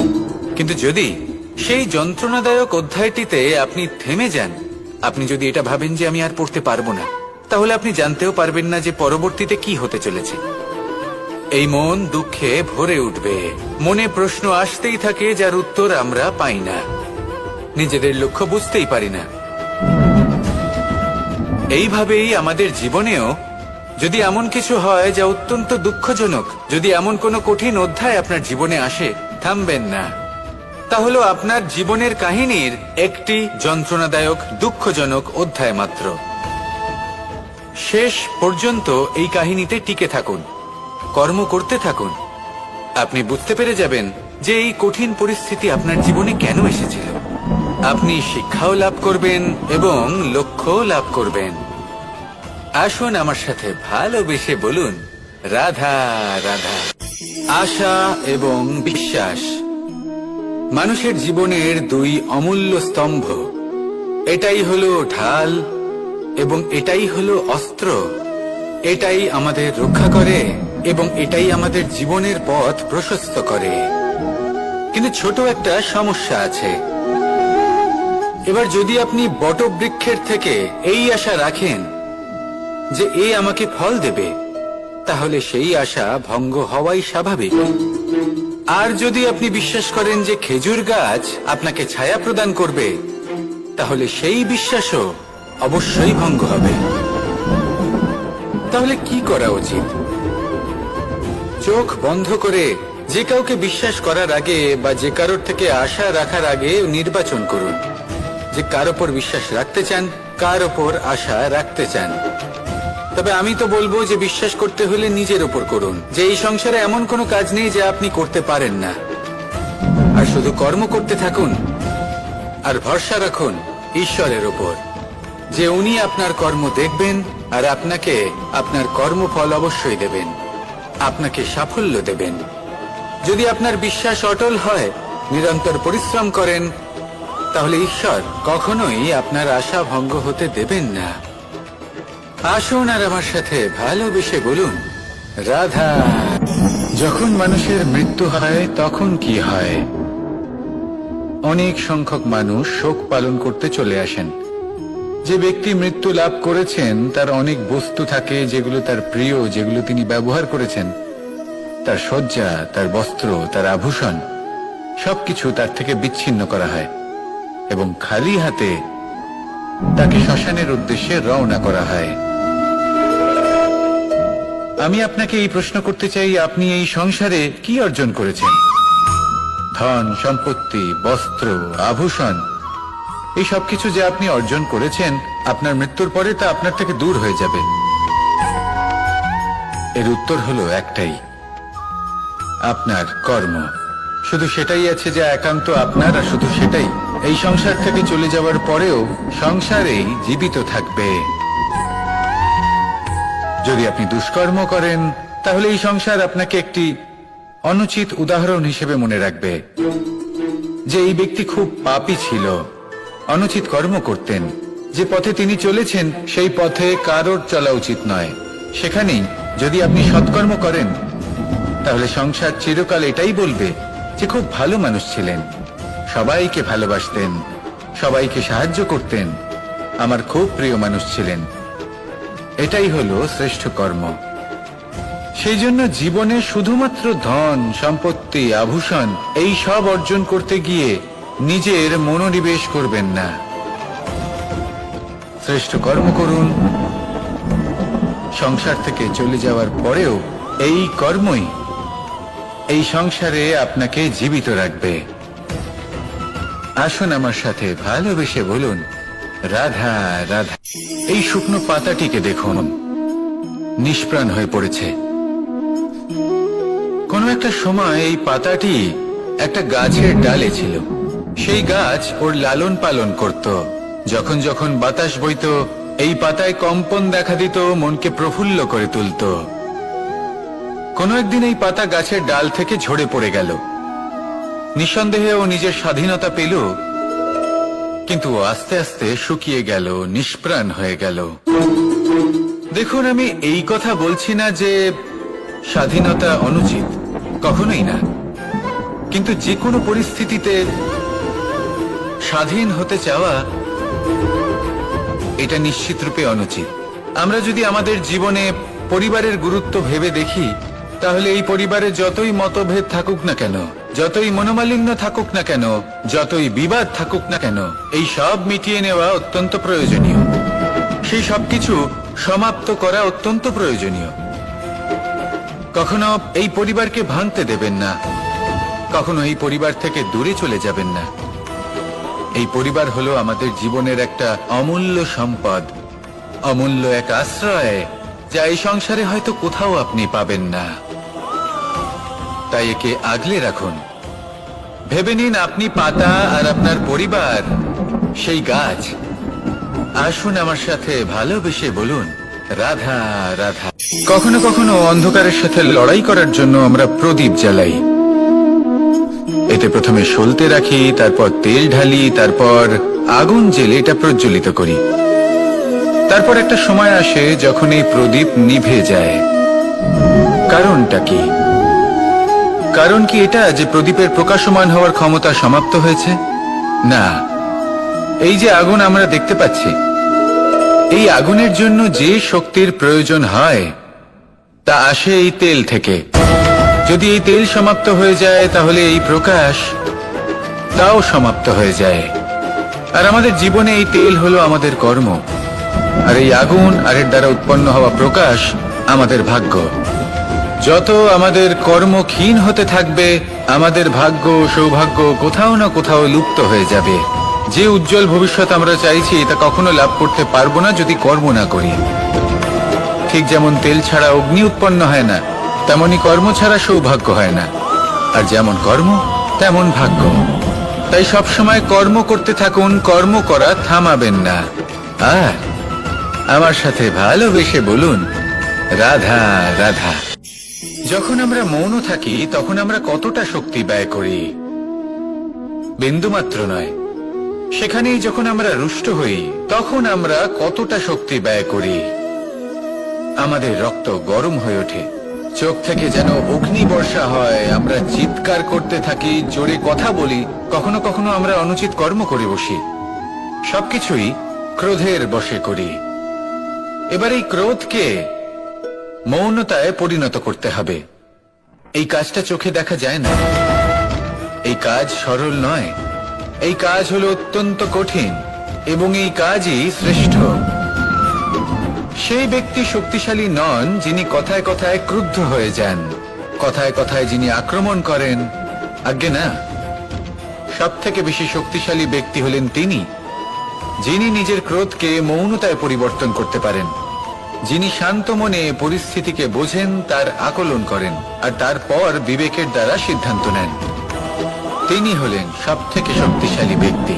[SPEAKER 1] কিন্তু যদি সেই যন্ত্রণাদায়ক অধ্যায়টিতে আপনি থেমে যান আপনি যদি এটা ভাবেন যে আমি আর পড়তে পারবো না, তাহলে আপনি জানতেও পারবেন না যে পরবর্তীতে কি হতে চলেছে। এই মন দুঃখে ভরে উঠবে, মনে প্রশ্ন আসতেই থাকে যার উত্তর আমরা পাই না, নিজেদের লক্ষ্য বুঝতেই পারি না। এইভাবেই আমাদের জীবনেও যদি এমন কিছু হয় যা অত্যন্ত দুঃখজনক, যদি এমন কোনো কঠিন অধ্যায় আপনার জীবনে আসে, থামবেন না। তাহলে আপনার জীবনের কাহিনীর একটি যন্ত্রণাদায়ক দুঃখজনক অধ্যায় মাত্র। শেষ পর্যন্ত এই কাহিনীতে টিকে থাকুন, কর্ম করতে থাকুন। আপনি বুঝতে পেরে যাবেন যে এই কঠিন পরিস্থিতি আপনার জীবনে কেন এসেছিল। আপনি শিক্ষাও লাভ করবেন এবং লক্ষ্যও লাভ করবেন। আসুন আমার সাথে ভালোবেসে বলুন, রাধা রাধা। আশা এবং বিশ্বাস মানুষের জীবনের দুই অমূল্য স্তম্ভ। এটাই হলো ঢাল এবং এটাই হলো অস্ত্র। এটাই আমাদের রক্ষা করে এবং এটাই আমাদের জীবনের পথ প্রশস্ত করে। কিন্তু ছোট একটা সমস্যা আছে। এবার যদি আপনি বটবৃক্ষের থেকে এই আশা রাখেন যে এ আমাকে ফল দেবে, তাহলে সেই আশা ভঙ্গ হওয়াই স্বাভাবিক। আর যদি আপনি বিশ্বাস করেন যে খেজুর গাছ আপনাকে ছায়া প্রদান করবে, তাহলে সেই বিশ্বাসও অবশ্যই ভঙ্গ হবে। তাহলে কি করা উচিত? চোখ বন্ধ করে যে কাউকে বিশ্বাস করার আগে বা যে কারোর থেকে আশা রাখার আগে নির্বাচন করুন যে কার ওপর বিশ্বাস রাখতে চান, কার ওপর আশা রাখতে চান। তবে আমি তো বলবো যে বিশ্বাস করতে হলে নিজের ওপর করুন, যে এই সংসারে এমন কোনো কাজ নেই যা আপনি করতে পারেন না। আর শুধু কর্ম করতে থাকুন আর ভরসা রাখুন ঈশ্বরের ওপর, যে উনি আপনার কর্ম দেখবেন আর আপনাকে আপনার কর্মফল অবশ্যই দেবেন, আপনাকে সাফল্য দেবেন। যদি আপনার বিশ্বাস অটল হয়, নিরন্তর পরিশ্রম করেন, তাহলে ঈশ্বর কখনোই আপনার আশা ভঙ্গ হতে দেবেন না। আসুন আর আমার সাথে ভালোবেসে বলুন, রাধা। যখন মানুষের মৃত্যু হয় তখন কি হয়? অনেক সংখ্যক মানুষ শোক পালন করতে চলে আসেন। যে ব্যক্তি মৃত্যু লাভ করেছেন তার অনেক বস্তু থাকে যেগুলো তার প্রিয়, যেগুলো তিনি ব্যবহার করেছেন। তার শয্যা, তার বস্ত্র, তার আভূষণ সবকিছু তার থেকে বিচ্ছিন্ন করা হয় এবং খালি হাতে তাকে শ্মশানের উদ্দেশ্যে রওনা করা হয়। আমি আপনাকে এই প্রশ্ন করতে চাই, আপনি এই সংসারে কি অর্জন করেছেন? ধন সম্পত্তি, বস্ত্র, আভূষণ, এই সবকিছু যে আপনি অর্জন করেছেন, আপনার মৃত্যুর পরে তা আপনার থেকে দূর হয়ে যাবে। এর উত্তর হলো একটাই, আপনার কর্ম। শুধু সেটাই আছে যা একান্ত আপনার, আর শুধু সেটাই এই সংসার থেকে চলে যাওয়ার পরেও সংসারেই জীবিত থাকবে। যদি আপনি দুষ্কর্ম করেন, তাহলে এই সংসার আপনাকে একটি অনুচিত উদাহরণ হিসেবে মনে রাখবে যে এই ব্যক্তি খুব পাপী ছিল, অনুচিত কর্ম করতেন। যে পথে তিনি চলেছেন সেই পথে কারোর চলা উচিত নয়। সেখানেই যদি আপনি সৎকর্ম করেন, তাহলে সংসার চিরকাল এটাই বলবে যে খুব ভালো মানুষ ছিলেন, সবাইকে ভালোবাসতেন, সবাইকে সাহায্য করতেন, আমার খুব প্রিয় মানুষ ছিলেন। এটাই হলো শ্রেষ্ঠ কর্ম। সেই জন্য জীবনে শুধুমাত্র ধন সম্পত্তি, আভূষণ এই সব অর্জন করতে গিয়ে নিজের মনোনিবেশ করবেন না। শ্রেষ্ঠ কর্ম করুন। সংসার থেকে চলে যাওয়ার পরেও এই কর্মই এই সংসারে আপনাকে জীবিত রাখবে। আসুন আমার সাথে ভালোবেসে বলুন, রাধা রাধা। এই শুকনো পাতাটিকে দেখুন, নিষ্প্রাণ হয়ে পড়েছে। কোন একটা সময় এই পাতাটি একটা গাছের ডালে ছিল। সেই গাছ ওর লালন পালন করত। যখন যখন বাতাস বইত, এই পাতায় কম্পন দেখা দিত, মনকে প্রফুল্ল করে তুলত। কোনো একদিন এই পাতা গাছের ডাল থেকে ঝরে পড়ে গেল। নিঃসন্দেহে ও নিজের স্বাধীনতা পেল, কিন্তু আস্তে আস্তে শুকিয়ে গেল, নিষ্প্রাণ হয়ে গেল। দেখুন, আমি এই কথা বলছি না যে স্বাধীনতা অনুচিত, কখনোই না। কিন্তু যে কোনো পরিস্থিতিতে স্বাধীন হতে চাওয়া এটা নিশ্চিত রূপে অনুচিত। আমরা যদি আমাদের জীবনে পরিবারের গুরুত্ব ভেবে দেখি, তাহলে এই পরিবারে যতই মতভেদ থাকুক না কেন, যতই মনোমালিন্য থাকুক না কেন, যতই বিবাদ থাকুক না কেন, এই সব মিটিয়ে নেওয়া অত্যন্ত প্রয়োজনীয়। সেই সবকিছু সমাপ্ত করা অত্যন্ত প্রয়োজনীয়। কখনো এই পরিবারকে ভাঙতে দেবেন না, কখনো এই পরিবার থেকে দূরে চলে যাবেন না। এই পরিবার হলো আমাদের জীবনের একটা অমূল্য সম্পদ, অমূল্য এক আশ্রয়, যা এই সংসারে হয়তো কোথাও আপনি পাবেন না। তাই একে আগলে রাখুন। ভেবে নিন আপনি পাতা আর আপনার পরিবার সেই গাছ। আসুন আমার সাথে ভালোবেসে বলুন, রাধা রাধা। কখনো কখনো অন্ধকারের সাথে লড়াই করার জন্য আমরা প্রদীপ জ্বালাই। এতে প্রথমে সলতে রাখি, তারপর তেল ঢালি, তারপর আগুন জেলে এটা প্রজ্বলিত করি। তারপর একটা সময় আসে যখন এই প্রদীপ নিভে যায়। কারণটা কি? কারণ কি এটা যে প্রদীপের প্রকাশমান হওয়ার ক্ষমতা সমাপ্ত হয়েছে? না, এই যে আগুন আমরা দেখতে পাচ্ছি, এই আগুনের জন্য যে শক্তির প্রয়োজন হয় তা আসে এই তেল থেকে। যদি এই তেল সমাপ্ত হয়ে যায় তাহলে এই প্রকাশ তাও সমাপ্ত হয়ে যায়। আর আমাদের জীবনে এই তেল হলো আমাদের কর্ম, আর এই আগুন আর এর দ্বারা উৎপন্ন হওয়া প্রকাশ আমাদের ভাগ্য। যত আমাদের কর্ম ক্ষীণ হতে থাকবে, আমাদের ভাগ্য সৌভাগ্য কোথাও না কোথাও লুপ্ত হয়ে যাবে। যে উজ্জ্বল ভবিষ্যৎ আমরা চাইছি তা কখনো লাভ করতে পারবো না যদি কর্ম না করি। ঠিক যেমন তেল ছাড়া অগ্নি উৎপন্ন হয় না, তেমনি কর্ম ছাড়া সৌভাগ্য হয় না। আর যেমন কর্ম তেমন ভাগ্য। তাই সবসময় কর্ম করতে থাকুন, কর্ম করা থামাবেন না। আর আমার সাথে ভালোবেসে বলুন, রাধা রাধা। যখন আমরা মৌন থাকি তখন আমরা কতটা শক্তি ব্যয় করি, বিন্দুমাত্র নয়। সেখানেই যখন আমরা রুষ্ট হই তখন আমরা কতটা শক্তি ব্যয় করি। আমাদের রক্ত গরম হয়ে ওঠে, চোখ থেকে যেন অগ্নি বর্ষা হয়, আমরা চিৎকার করতে থাকি, জোরে কথা বলি, কখনো কখনো আমরা অনুচিত কর্ম করে বসি। সবকিছুই ক্রোধের বশে করি। এবার এই ক্রোধকে মৌনতায় পরিণত করতে হবে। এই কাজটা চোখে দেখা যায় না, এই কাজ সরল নয়, এই কাজ হলো অত্যন্ত কঠিন এবং এই কাজই শ্রেষ্ঠ। সেই ব্যক্তি শক্তিশালী নন যিনি কথায় কথায় ক্রুদ্ধ হয়ে যান, কথায় কথায় যিনি আক্রমণ করেন। আজ্ঞে না, সব থেকে বেশি শক্তিশালী ব্যক্তি হলেন তিনি যিনি নিজের ক্রোধকে মৌনতায় পরিবর্তন করতে পারেন, যিনি শান্ত মনে পরিস্থিতিকে বোঝেন, তার আকলন করেন আর তারপর বিবেকের দ্বারা সিদ্ধান্ত নেন। তিনি হলেন সব থেকে শক্তিশালী ব্যক্তি।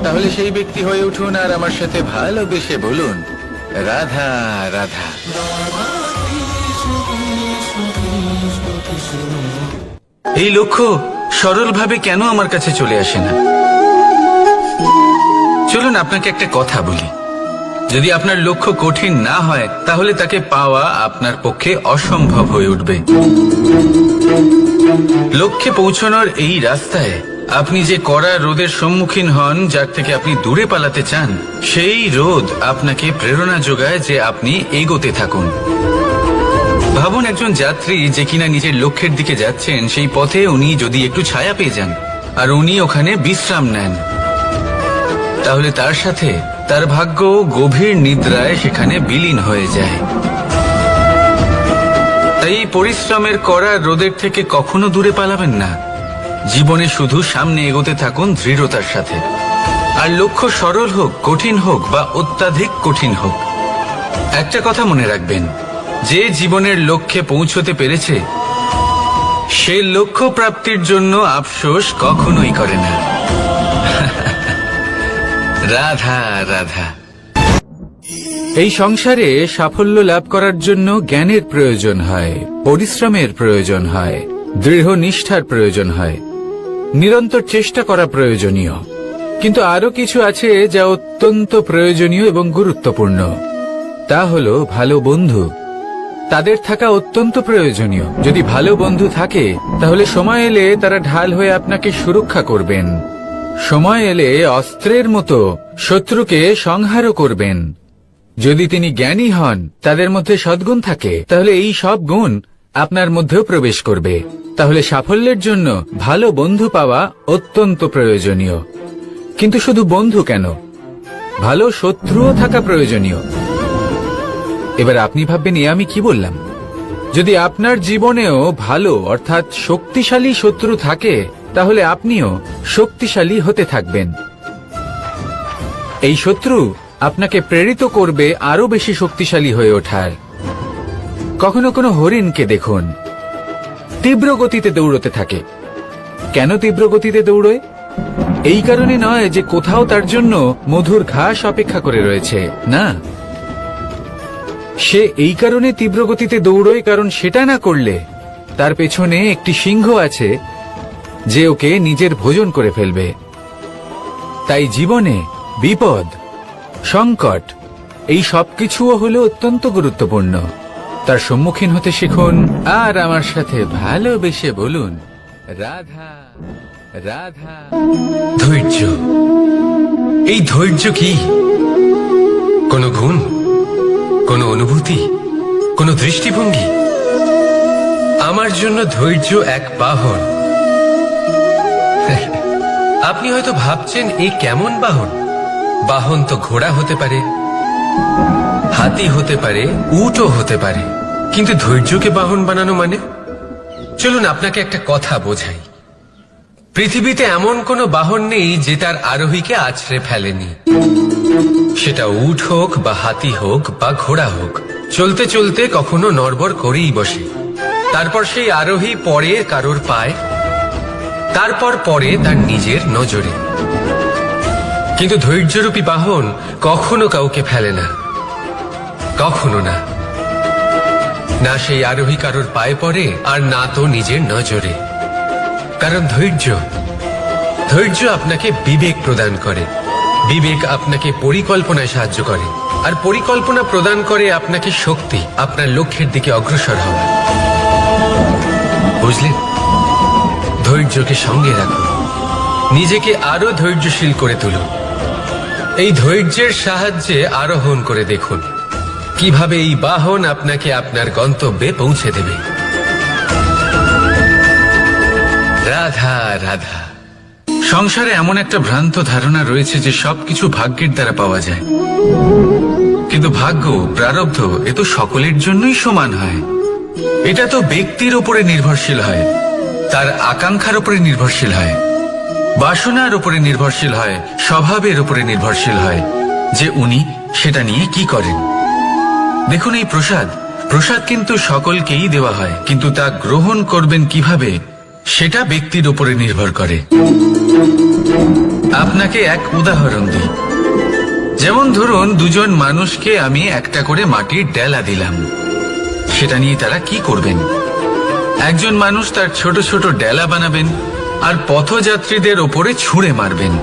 [SPEAKER 1] তাহলে সেই ব্যক্তি হয়ে উঠুন আর আমার সাথে ভালোবেসে বলুন, রাধা রাধা। এই লক্ষ্য সরলভাবে কেন আমার কাছে চলে আসে না? চলুন আপনাকে একটা কথা বলি, যদি আপনার লক্ষ্য কঠিন না হয় তাহলে তাকে পাওয়া আপনার পক্ষে অসম্ভব হয়ে উঠবে। লক্ষ্যে পৌঁছানোর এই রাস্তায় আপনি যে কড়া রোদের সম্মুখীন হন, যার থেকে আপনি দূরে পালাতে চান, সেই রোদ আপনাকে প্রেরণা যোগায় যে আপনি এগোতে থাকুন। ভাবুন একজন যাত্রী যে কিনা নিজের লক্ষ্যের দিকে যাচ্ছেন, সেই পথে উনি যদি একটু ছায়া পেয়ে যান আর উনি ওখানে বিশ্রাম নেন, তাহলে তার সাথে তার ভাগ্য গভীর নিদ্রায় সেখানে বিলীন হয়ে যায়। তাই পরিশ্রমের করা রোদের থেকে কখনো দূরে পালাবেন না। জীবনে শুধু সামনে এগোতে থাকুন দৃঢ়তার সাথে। আর লক্ষ্য সরল হোক, কঠিন হোক বা অত্যাধিক কঠিন হোক, একটা কথা মনে রাখবেন, যে জীবনের লক্ষ্যে পৌঁছতে পেরেছে সে লক্ষ্য প্রাপ্তির জন্য আফসোস কখনোই করে না। রাধা রাধা। এই সংসারে সাফল্য লাভ করার জন্য জ্ঞানের প্রয়োজন হয়, পরিশ্রমের প্রয়োজন হয়, দৃঢ় নিষ্ঠার প্রয়োজন হয়, নিরন্তর চেষ্টা করা প্রয়োজনীয়। কিন্তু আরো কিছু আছে যা অত্যন্ত প্রয়োজনীয় এবং গুরুত্বপূর্ণ। তা হলো ভালো বন্ধু। তাদের থাকা অত্যন্ত প্রয়োজনীয়। যদি ভালো বন্ধু থাকে তাহলে সময় এলে তারা ঢাল হয়ে আপনাকে সুরক্ষা করবেন। সময় এলে অস্ত্রের মতো শত্রুকে সংহারও করবেন। যদি তিনি জ্ঞানী হন, তাদের মধ্যে সদ্গুণ থাকে, তাহলে এই সব গুণ আপনার মধ্যেও প্রবেশ করবে। তাহলে সাফল্যের জন্য ভালো বন্ধু পাওয়া অত্যন্ত প্রয়োজনীয়। কিন্তু শুধু বন্ধু কেন, ভালো শত্রুও থাকা প্রয়োজনীয়। এবার আপনি ভাববেন, এ আমি কি বললাম? যদি আপনার জীবনেও ভালো অর্থাৎ শক্তিশালী শত্রু থাকে, তাহলে আপনিও শক্তিশালী হতে থাকবেন। এই শত্রু আপনাকে প্রেরিত করবে আরো বেশি শক্তিশালী হয়ে ওঠার। কখনো কোনো হরিণকে দেখুন, তীব্র গতিতে দৌড়তে থাকে। কেন তীব্র গতিতে দৌড়য়? এই কারণে নয় যে কোথাও তার জন্য মধুর ঘাস অপেক্ষা করে রয়েছে, না। সে এই কারণে তীব্র গতিতে দৌড়য় কারণ সেটা না করলে তার পেছনে একটি সিংহ আছে যে ওকে নিজের ভোজন করে ফেলবে। তাই জীবনে বিপদ, সংকট, এই সবকিছুও হলো অত্যন্ত গুরুত্বপূর্ণ। তার সম্মুখীন হতে শিখুন আর আমার সাথে ভালোবেসে বলুন, রাধা রাধা।
[SPEAKER 2] ধৈর্য, এই ধৈর্য কি কোনো গুণ, কোনো অনুভূতি, কোনো দৃষ্টিভঙ্গি? আমার জন্য ধৈর্য এক বাহন। আপনি হয়তো ভাবছেন, এই কেমন বাহন? বাহন তো ঘোড়া হতে পারে, হাতি হতে পারে, উটও হতে পারে, কিন্তু ধৈর্যকে বাহন বানানো মানে? চলুন আপনাকে একটা কথা বোঝাই। পৃথিবীতে এমন কোনো বাহন নেই যে তার আরোহীকে আছড়ে ফেলেনি। সেটা উট হোক বা হাতি হোক বা ঘোড়া হোক, চলতে চলতে কখনো নড়বড় করেই বসে। তারপর সেই আরোহী পড়ে কারোর পায়, তারপর পড়ে তার নিজের নজরে। কিন্তু ধৈর্যরূপী বাহন কখনো কাউকে ফেলে না, কখনো না। না সেই আরোহী কারোর পায়ে পড়ে, আর না তো নিজের নজরে। কারণ ধৈর্য আপনাকে বিবেক প্রদান করে, বিবেক আপনাকে পরিকল্পনায় সাহায্য করে, আর পরিকল্পনা প্রদান করে আপনাকে শক্তি, আপনার লক্ষ্যের দিকে অগ্রসর হওয়া। বুঝলেন? ধৈর্যকে সঙ্গে রাখুন, নিজেকে আরো ধৈর্যশীল করে তুলুন। এই ধৈর্যের সাহায্যে আরোহণ করে দেখুন কিভাবে এই বাহন আপনাকে আপনার গন্তব্যে পৌঁছে দেবে। রাধা রাধা।
[SPEAKER 1] সংসারে এমন একটা ভ্রান্ত ধারণা রয়েছে যে সবকিছু ভাগ্যের দ্বারা পাওয়া যায়, কিন্তু ভাগ্য, প্রারব্ধ, এ তো সকলের জন্যই সমান হয়। এটা তো ব্যক্তির উপরে নির্ভরশীল হয়, তার আকাঙ্ক্ষার উপরে নির্ভরশীল হয়, বাসনার উপরে নির্ভরশীল হয়, স্বভাবের উপরে নির্ভরশীল হয় যে উনি সেটা নিয়ে কি করেন। দেখুন, এই প্রসাদ কিন্তু সকলকেই দেওয়া হয়, কিন্তু তা গ্রহণ করবেন কিভাবে সেটা ব্যক্তির উপরে নির্ভর করে। আপনাকে এক উদাহরণ দিই। যেমন ধরুন, দুজন মানুষকে আমি একটা করে মাটির ডেলা দিলাম, সেটা নিয়ে তারা কি করবেন? একজন মানুষ তার ছোট ছোট ডেলা বানাবেন আর পথযাত্রীদের ওপরে ছুঁড়ে মারবেন,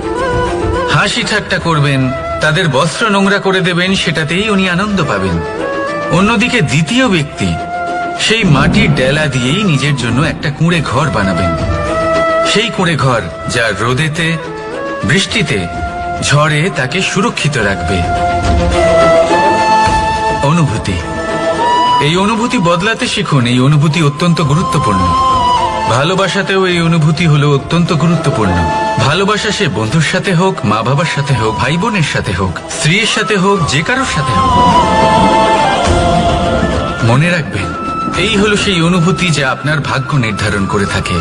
[SPEAKER 1] হাসি ঠাট্টা করবেন, তাদের বস্ত্র নোংরা করে দেবেন, সেটাতেই উনি আনন্দ পাবেন। অন্যদিকে দ্বিতীয় ব্যক্তি সেই মাটির ডেলা দিয়েই নিজের জন্য একটা কুঁড়ে ঘর বানাবেন। সেই কুঁড়ে ঘর যা রোদেতে, বৃষ্টিতে, ঝড়ে তাকে সুরক্ষিত রাখবে। অনুভূতি, এই অনুভূতি বদলাতে শিখুন। এই অনুভূতি অত্যন্ত গুরুত্বপূর্ণ। ভালোবাসাতেও এই অনুভূতি হলো অত্যন্ত গুরুত্বপূর্ণ। ভালোবাসা সে বন্ধুর সাথে হোক, মা বাবার সাথে হোক, ভাই বোনের সাথে হোক, স্ত্রীর সাথে হোক, যে কারোর সাথে হোক। মনে রাখবেন, এই হলো সেই অনুভূতি যা আপনার ভাগ্য নির্ধারণ করে থাকে।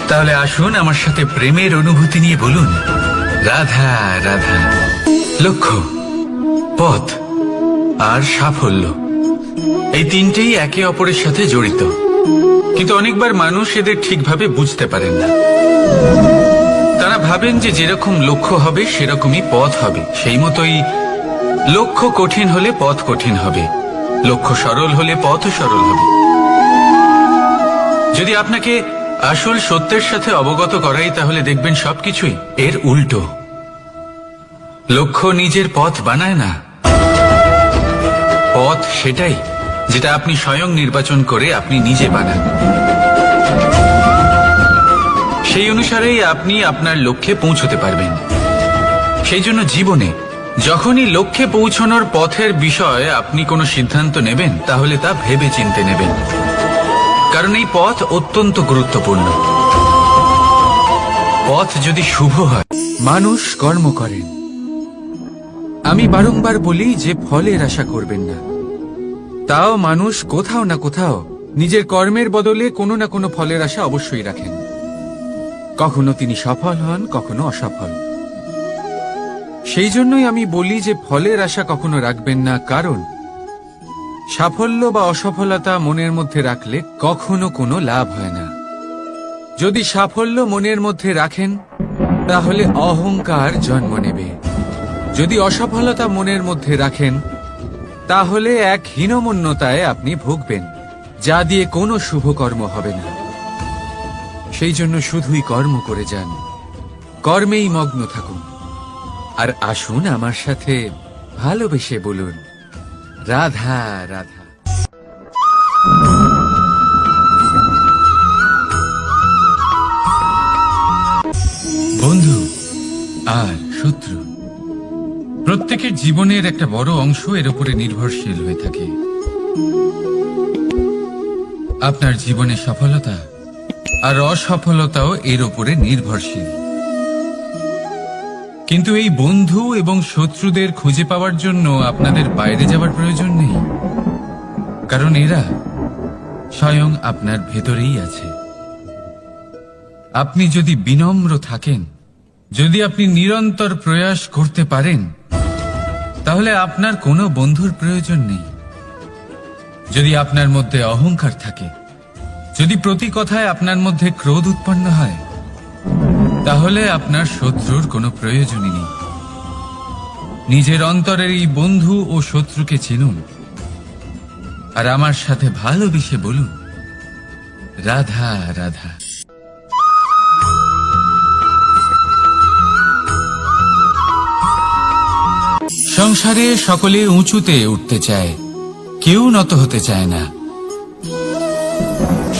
[SPEAKER 1] তাহলে আসুন আমার সাথে প্রেমের অনুভূতি নিয়ে বলুন, রাধা রাধা। লক্ষ্য, পথ আর সাফল্য, এই তিনটেই একে অপরের সাথে জড়িত, কিন্তু অনেকবার মানুষ এদের ঠিকভাবে বুঝতে পারেন না। তারা ভাবেন যে যেরকম লক্ষ্য হবে সেরকমই পথ হবে, সেই মতোই লক্ষ্য কঠিন হলে পথ কঠিন হবে, লক্ষ্য সরল হলে পথও সরল হবে। যদি আপনাকে আসল সত্যের সাথে অবগত করাই, তাহলে দেখবেন সবকিছুই এর উল্টো। লক্ষ্য নিজের পথ বানায় না, পথ সেটাই যেটা আপনি স্বয়ং নির্বাচন করে আপনি নিজে বানান। সেই অনুসারেই আপনি আপনার লক্ষ্যে পৌঁছতে পারবেন। সেই জন্য জীবনে যখনই লক্ষ্যে পৌঁছানোর পথের বিষয়ে আপনি কোনো সিদ্ধান্ত নেবেন তাহলে তা ভেবে চিন্তে নেবেন, কারণ এই পথ অত্যন্ত গুরুত্বপূর্ণ। পথ যদি শুভ হয়, মানুষ কর্ম করেন। আমি বারংবার বলি যে ফলের আশা করবেন না। তাও মানুষ কোথাও না কোথাও নিজের কর্মের বদলে কোনো না কোনো ফলের আশা অবশ্যই রাখেন। কখনো তিনি সফল হন, কখনো অসফল। সেই জন্যই আমি বলি যে ফলের আশা কখনো রাখবেন না, কারণ সাফল্য বা অসফলতা মনের মধ্যে রাখলে কখনো কোনো লাভ হয় না। যদি সাফল্য মনের মধ্যে রাখেন তাহলে অহংকার জন্ম নেবে। যদি অসফলতা মনের মধ্যে রাখেন তাহলে এক হীনমন্যতায় আপনি ভুগবেন, যা দিয়ে কোনো শুভকর্ম হবে না। সেই জন্য শুধুই কর্ম করে যান, কর্মেই মগ্ন থাকুন। আর আসুন আমার সাথে ভালোবেসে বলুন, রাধা রাধা। বন্ধু আর শত্রু প্রত্যেকের জীবনের একটা বড় অংশ এর উপরে নির্ভরশীল হয়ে থাকে। আপনার জীবনে সফলতা আর অসফলতাও এর উপরে নির্ভরশীল। কিন্তু এই বন্ধু এবং শত্রুদের খুঁজে পাওয়ার জন্য আপনাদের বাইরে যাওয়ার প্রয়োজন নেই, কারণ এরা স্বয়ং আপনার ভেতরেই আছে। আপনি যদি বিনম্র থাকেন, যদি আপনি নিরন্তর প্রয়াস করতে পারেন, তাহলে আপনার কোনো বন্ধুর প্রয়োজন নেই। যদি আপনার মধ্যে অহংকার থাকে, যদি প্রতি কথায় আপনার মধ্যে ক্রোধ উৎপন্ন হয়, তাহলে আপনার শত্রুর কোনো প্রয়োজনই নেই। নিজের অন্তরের এই বন্ধু ও শত্রুকে চিনুন আর আমার সাথে ভালোবেসে বলুন, রাধা রাধা। সংসারে সকলে উঁচুতে উঠতে চায়, কেউ নত হতে চায় না।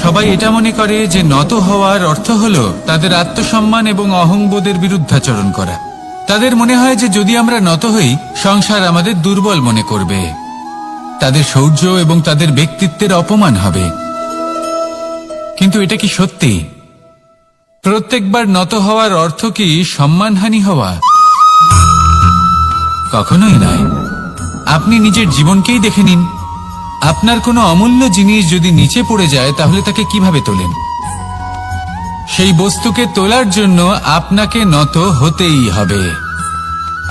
[SPEAKER 1] সবাই এটা মনে করে যে নত হওয়ার অর্থ হলো তাদের আত্মসম্মান এবং অহংবোধের বিরুদ্ধাচরণ করা। তাদের মনে হয় যে যদি আমরা নত হই, সংসার আমাদের দুর্বল মনে করবে, তাদের শৌর্য এবং তাদের ব্যক্তিত্বের অপমান হবে। কিন্তু এটা কি সত্যি? প্রত্যেকবার নত হওয়ার অর্থ কি সম্মানহানি হওয়া? কখনোই নয়। আপনি নিজের জীবনকেই দেখে নিন। আপনার কোনো অমূল্য জিনিস যদি নিচে পড়ে যায় তাহলে তাকে কিভাবে তোলেন? সেই বস্তুকে তোলার জন্য আপনাকে নত হতেই হবে।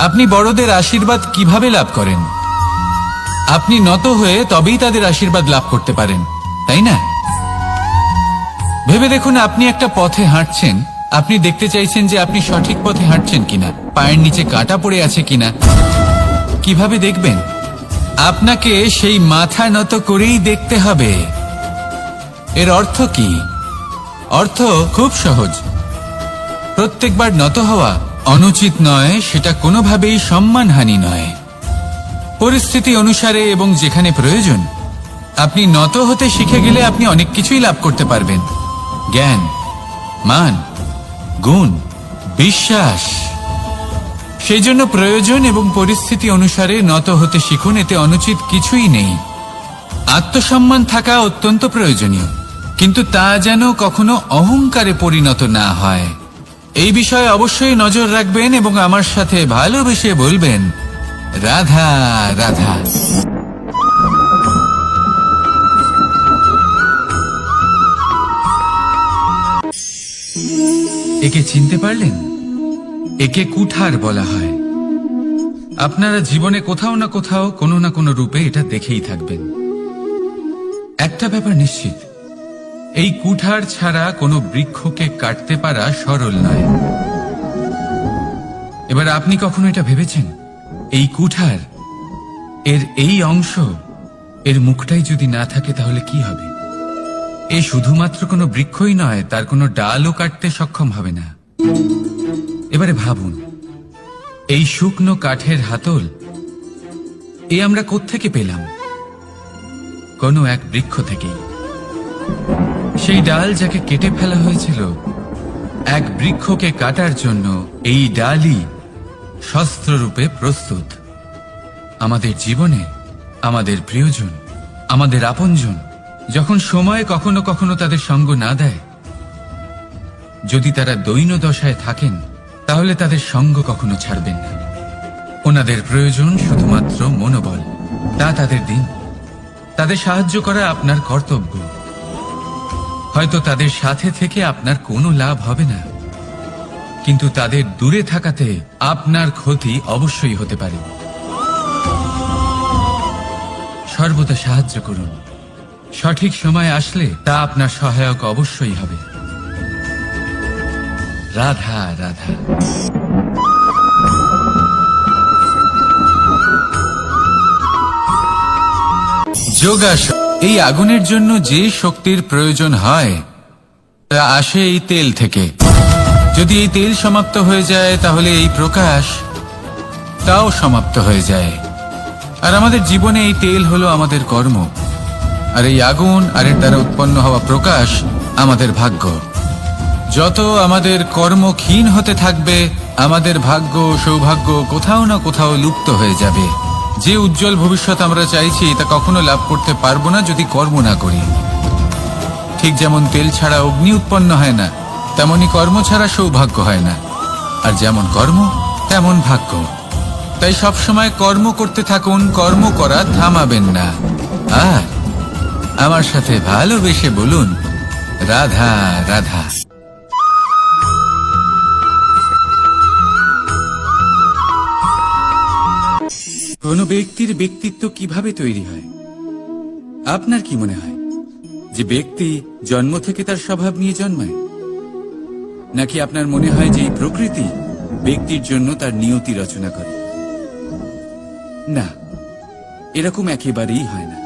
[SPEAKER 1] আপনি বড়দের আশীর্বাদ কিভাবে লাভ করেন? আপনি নত হয়ে তবেই তাদের আশীর্বাদ লাভ করতে পারেন, তাই না? ভেবে দেখুন, আপনি একটা পথে হাঁটছেন, আপনি দেখতে চাইছেন যে আপনি সঠিক পথে হাঁটছেন কিনা, পায়ের নিচে কাঁটা পড়ে আছে কিনা। কিভাবে দেখবেন? আপনাকে সেই মাথা নত করেই দেখতে হবে। এর অর্থ কি? অর্থ খুব সহজ। প্রত্যেকবার নত হওয়া অনুচিত নয়, সেটা কোনোভাবেই সম্মানহানি নয়। পরিস্থিতি অনুসারে এবং যেখানে প্রয়োজন আপনি নত হতে শিখে গেলে আপনি অনেক কিছুই লাভ করতে পারবেন। জ্ঞান, মান, গুণ, বিশ্বাস। সেই জন্য প্রয়োজন এবং পরিস্থিতি অনুসারে নত হতে শিখুন, এতে অনুচিত কিছুই নেই। আত্মসম্মান থাকা অত্যন্ত প্রয়োজনীয়, কিন্তু তা যেন কখনো অহংকারে পরিণত না হয়। এই বিষয়ে অবশ্যই নজর রাখবেন এবং আমার সাথে ভালোবেসে বলবেন, রাধা রাধা। একে চিনতে পারলেন? একে কুঠার বলা হয়। আপনারা জীবনে কোথাও না কোথাও কোনো না কোনো রূপে এটা দেখেই থাকবেন। একটা ব্যাপার নিশ্চিত, এই কুঠার ছাড়া কোনো বৃক্ষকে কাটতে পারা সরল নয়। এবার আপনি কখনো এটা ভেবেছেন, এই কুঠার, এর এই অংশ, এর মুখটাই যদি না থাকে তাহলে কি হবে? এ শুধুমাত্র কোনো বৃক্ষই নয়, তার কোনো ডালও কাটতে সক্ষম হবে না। এবারে ভাবুন, এই শুকনো কাঠের হাতল এ আমরা কোত্থেকে পেলাম? কোনো এক বৃক্ষ থেকেই। সেই ডাল যাকে কেটে ফেলা হয়েছিল এক বৃক্ষকে কাটার জন্য, এই ডালই শস্ত্ররূপে প্রস্তুত। আমাদের জীবনে আমাদের প্রিয়জন, আমাদের আপনজন যখন সময় কখনো কখনো তাদের সঙ্গ না দেয়, যদি তারা দৈন দশায় থাকেন, তাহলে তাদের সঙ্গ কখনো ছাড়বেন না। ওনাদের প্রয়োজন শুধুমাত্র মনোবল। তা তাদের দিন। তাদের সাহায্য করা আপনার কর্তব্য। হয়তো তাদের সাথে থেকে আপনার কোনো লাভ হবে না, কিন্তু তাদের দূরে থাকাতে আপনার ক্ষতি অবশ্যই হতে পারে। সর্বদা সাহায্য করুন। সঠিক সময় আসলে তা আপনার সহায়ক অবশ্যই হবে। রাধা রাধা। যোগাসন। এই আগুনের জন্য যে শক্তির প্রয়োজন হয় তা আসে এই তেল থেকে। যদি এই তেল সমাপ্ত হয়ে যায়, তাহলে এই প্রকাশ তাও সমাপ্ত হয়ে যায়। আর আমাদের জীবনে এই তেল হলো আমাদের কর্ম, আর এই আগুন আর এর দ্বারা উৎপন্ন হওয়া প্রকাশ আমাদের ভাগ্য। যত আমাদের কর্ম ক্ষীণ হতে থাকবে, আমাদের ভাগ্য সৌভাগ্য কোথাও না কোথাও লুপ্ত হয়ে যাবে। যে উজ্জ্বল ভবিষ্যৎ আমরা চাইছি তা কখনো লাভ করতে পারবো না যদি কর্ম না করি। ঠিক যেমন তেল ছাড়া অগ্নি উৎপন্ন হয় না, তেমনি কর্ম ছাড়া সৌভাগ্য হয় না। আর যেমন কর্ম তেমন ভাগ্য। তাই সবসময় কর্ম করতে থাকুন, কর্ম করা থামাবেন না। আর আমার সাথে ভালোবেসে বলুন, রাধা রাধা। কোন ব্যক্তির ব্যক্তিত্ব কিভাবে তৈরি হয়? আপনার কি মনে হয় যে ব্যক্তি জন্ম থেকে তার স্বভাব নিয়ে জন্মায়, নাকি আপনার মনে হয় যে এই প্রকৃতি ব্যক্তির জন্য তার নিয়তি রচনা করে? না, এরকম একেবারেই হয় না।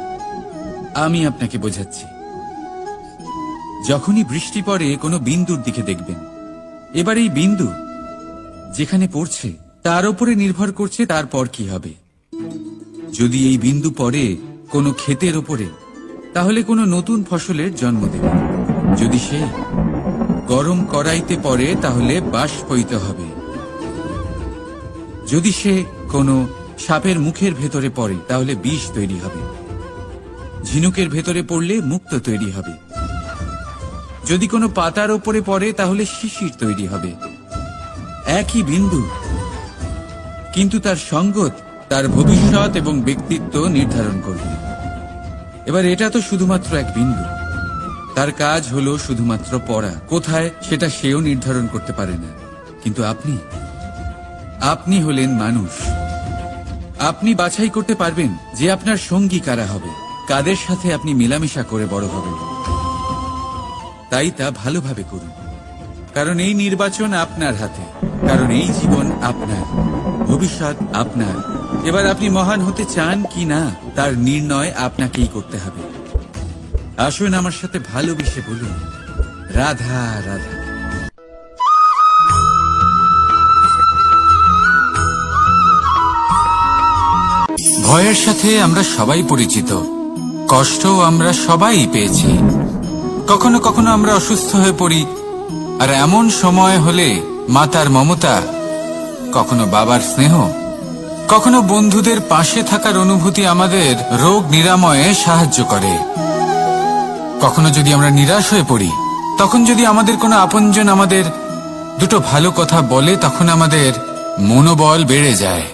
[SPEAKER 1] আমি আপনাকে বোঝাচ্ছি। যখনই বৃষ্টি পড়ে কোনো বিন্দুর দিকে দেখবেন। এবার এই বিন্দু যেখানে পড়ছে তার উপরে নির্ভর করছে তারপর কি হবে। যদি এই বিন্দু পড়ে কোনো ক্ষেতের ওপরে, তাহলে কোনো নতুন ফসলের জন্ম দেবে। যদি সে গরম কড়াইতে পড়ে, তাহলে বাষ্পীত হবে। যদি সে কোনো সাপের মুখের ভেতরে পড়ে, তাহলে বিষ তৈরি হবে। ঝিনুকের ভেতরে পড়লে মুক্ত তৈরি হবে। যদি কোনো পাতার ওপরে পড়ে, তাহলে শিশির তৈরি হবে। একই বিন্দু, কিন্তু তার সঙ্গত তার ভবিষ্যৎ এবং ব্যক্তিত্ব নির্ধারণ করবে। এবার এটা তো শুধুমাত্র এক বিন্দু। তার কাজ হলো শুধুমাত্র পড়া। কোথায় সেটা সেও নির্ধারণ করতে পারে না। কিন্তু আপনি হলেন মানুষ। আপনি বাছাই করতে পারবেন যে আপনার সঙ্গী কারা হবে, কাদের সাথে আপনি মেলামেশা করে বড় হবেন। তাই তা ভালোভাবে করুন, কারণ এই নির্বাচন আপনার হাতে। কারণ এই জীবন আপনার, ভবিষ্যৎ আপনার। এবার আপনি মহান হতে চান কি না, তার নির্ণয় আপনাকেই করতে হবে। আসুন আমার সাথে ভালোবেসে বলুন, রাধা রাধা। ভয়ের সাথে আমরা সবাই পরিচিত। কষ্টও আমরা সবাই পেয়েছি। কখনো কখনো আমরা অসুস্থ হয়ে পড়ি, আর এমন সময় হলে মাতার মমতা, কখনো বাবার স্নেহ, কখনো বন্ধুদের পাশে থাকার অনুভূতি আমাদের রোগ নিরাময়ে সাহায্য করে। কখনো যদি আমরা নিরাশ হয়ে পড়ি, তখন যদি আমাদের কোনো আপনজন আমাদের দুটো ভালো কথা বলে, তখন আমাদের মনোবল বেড়ে যায়।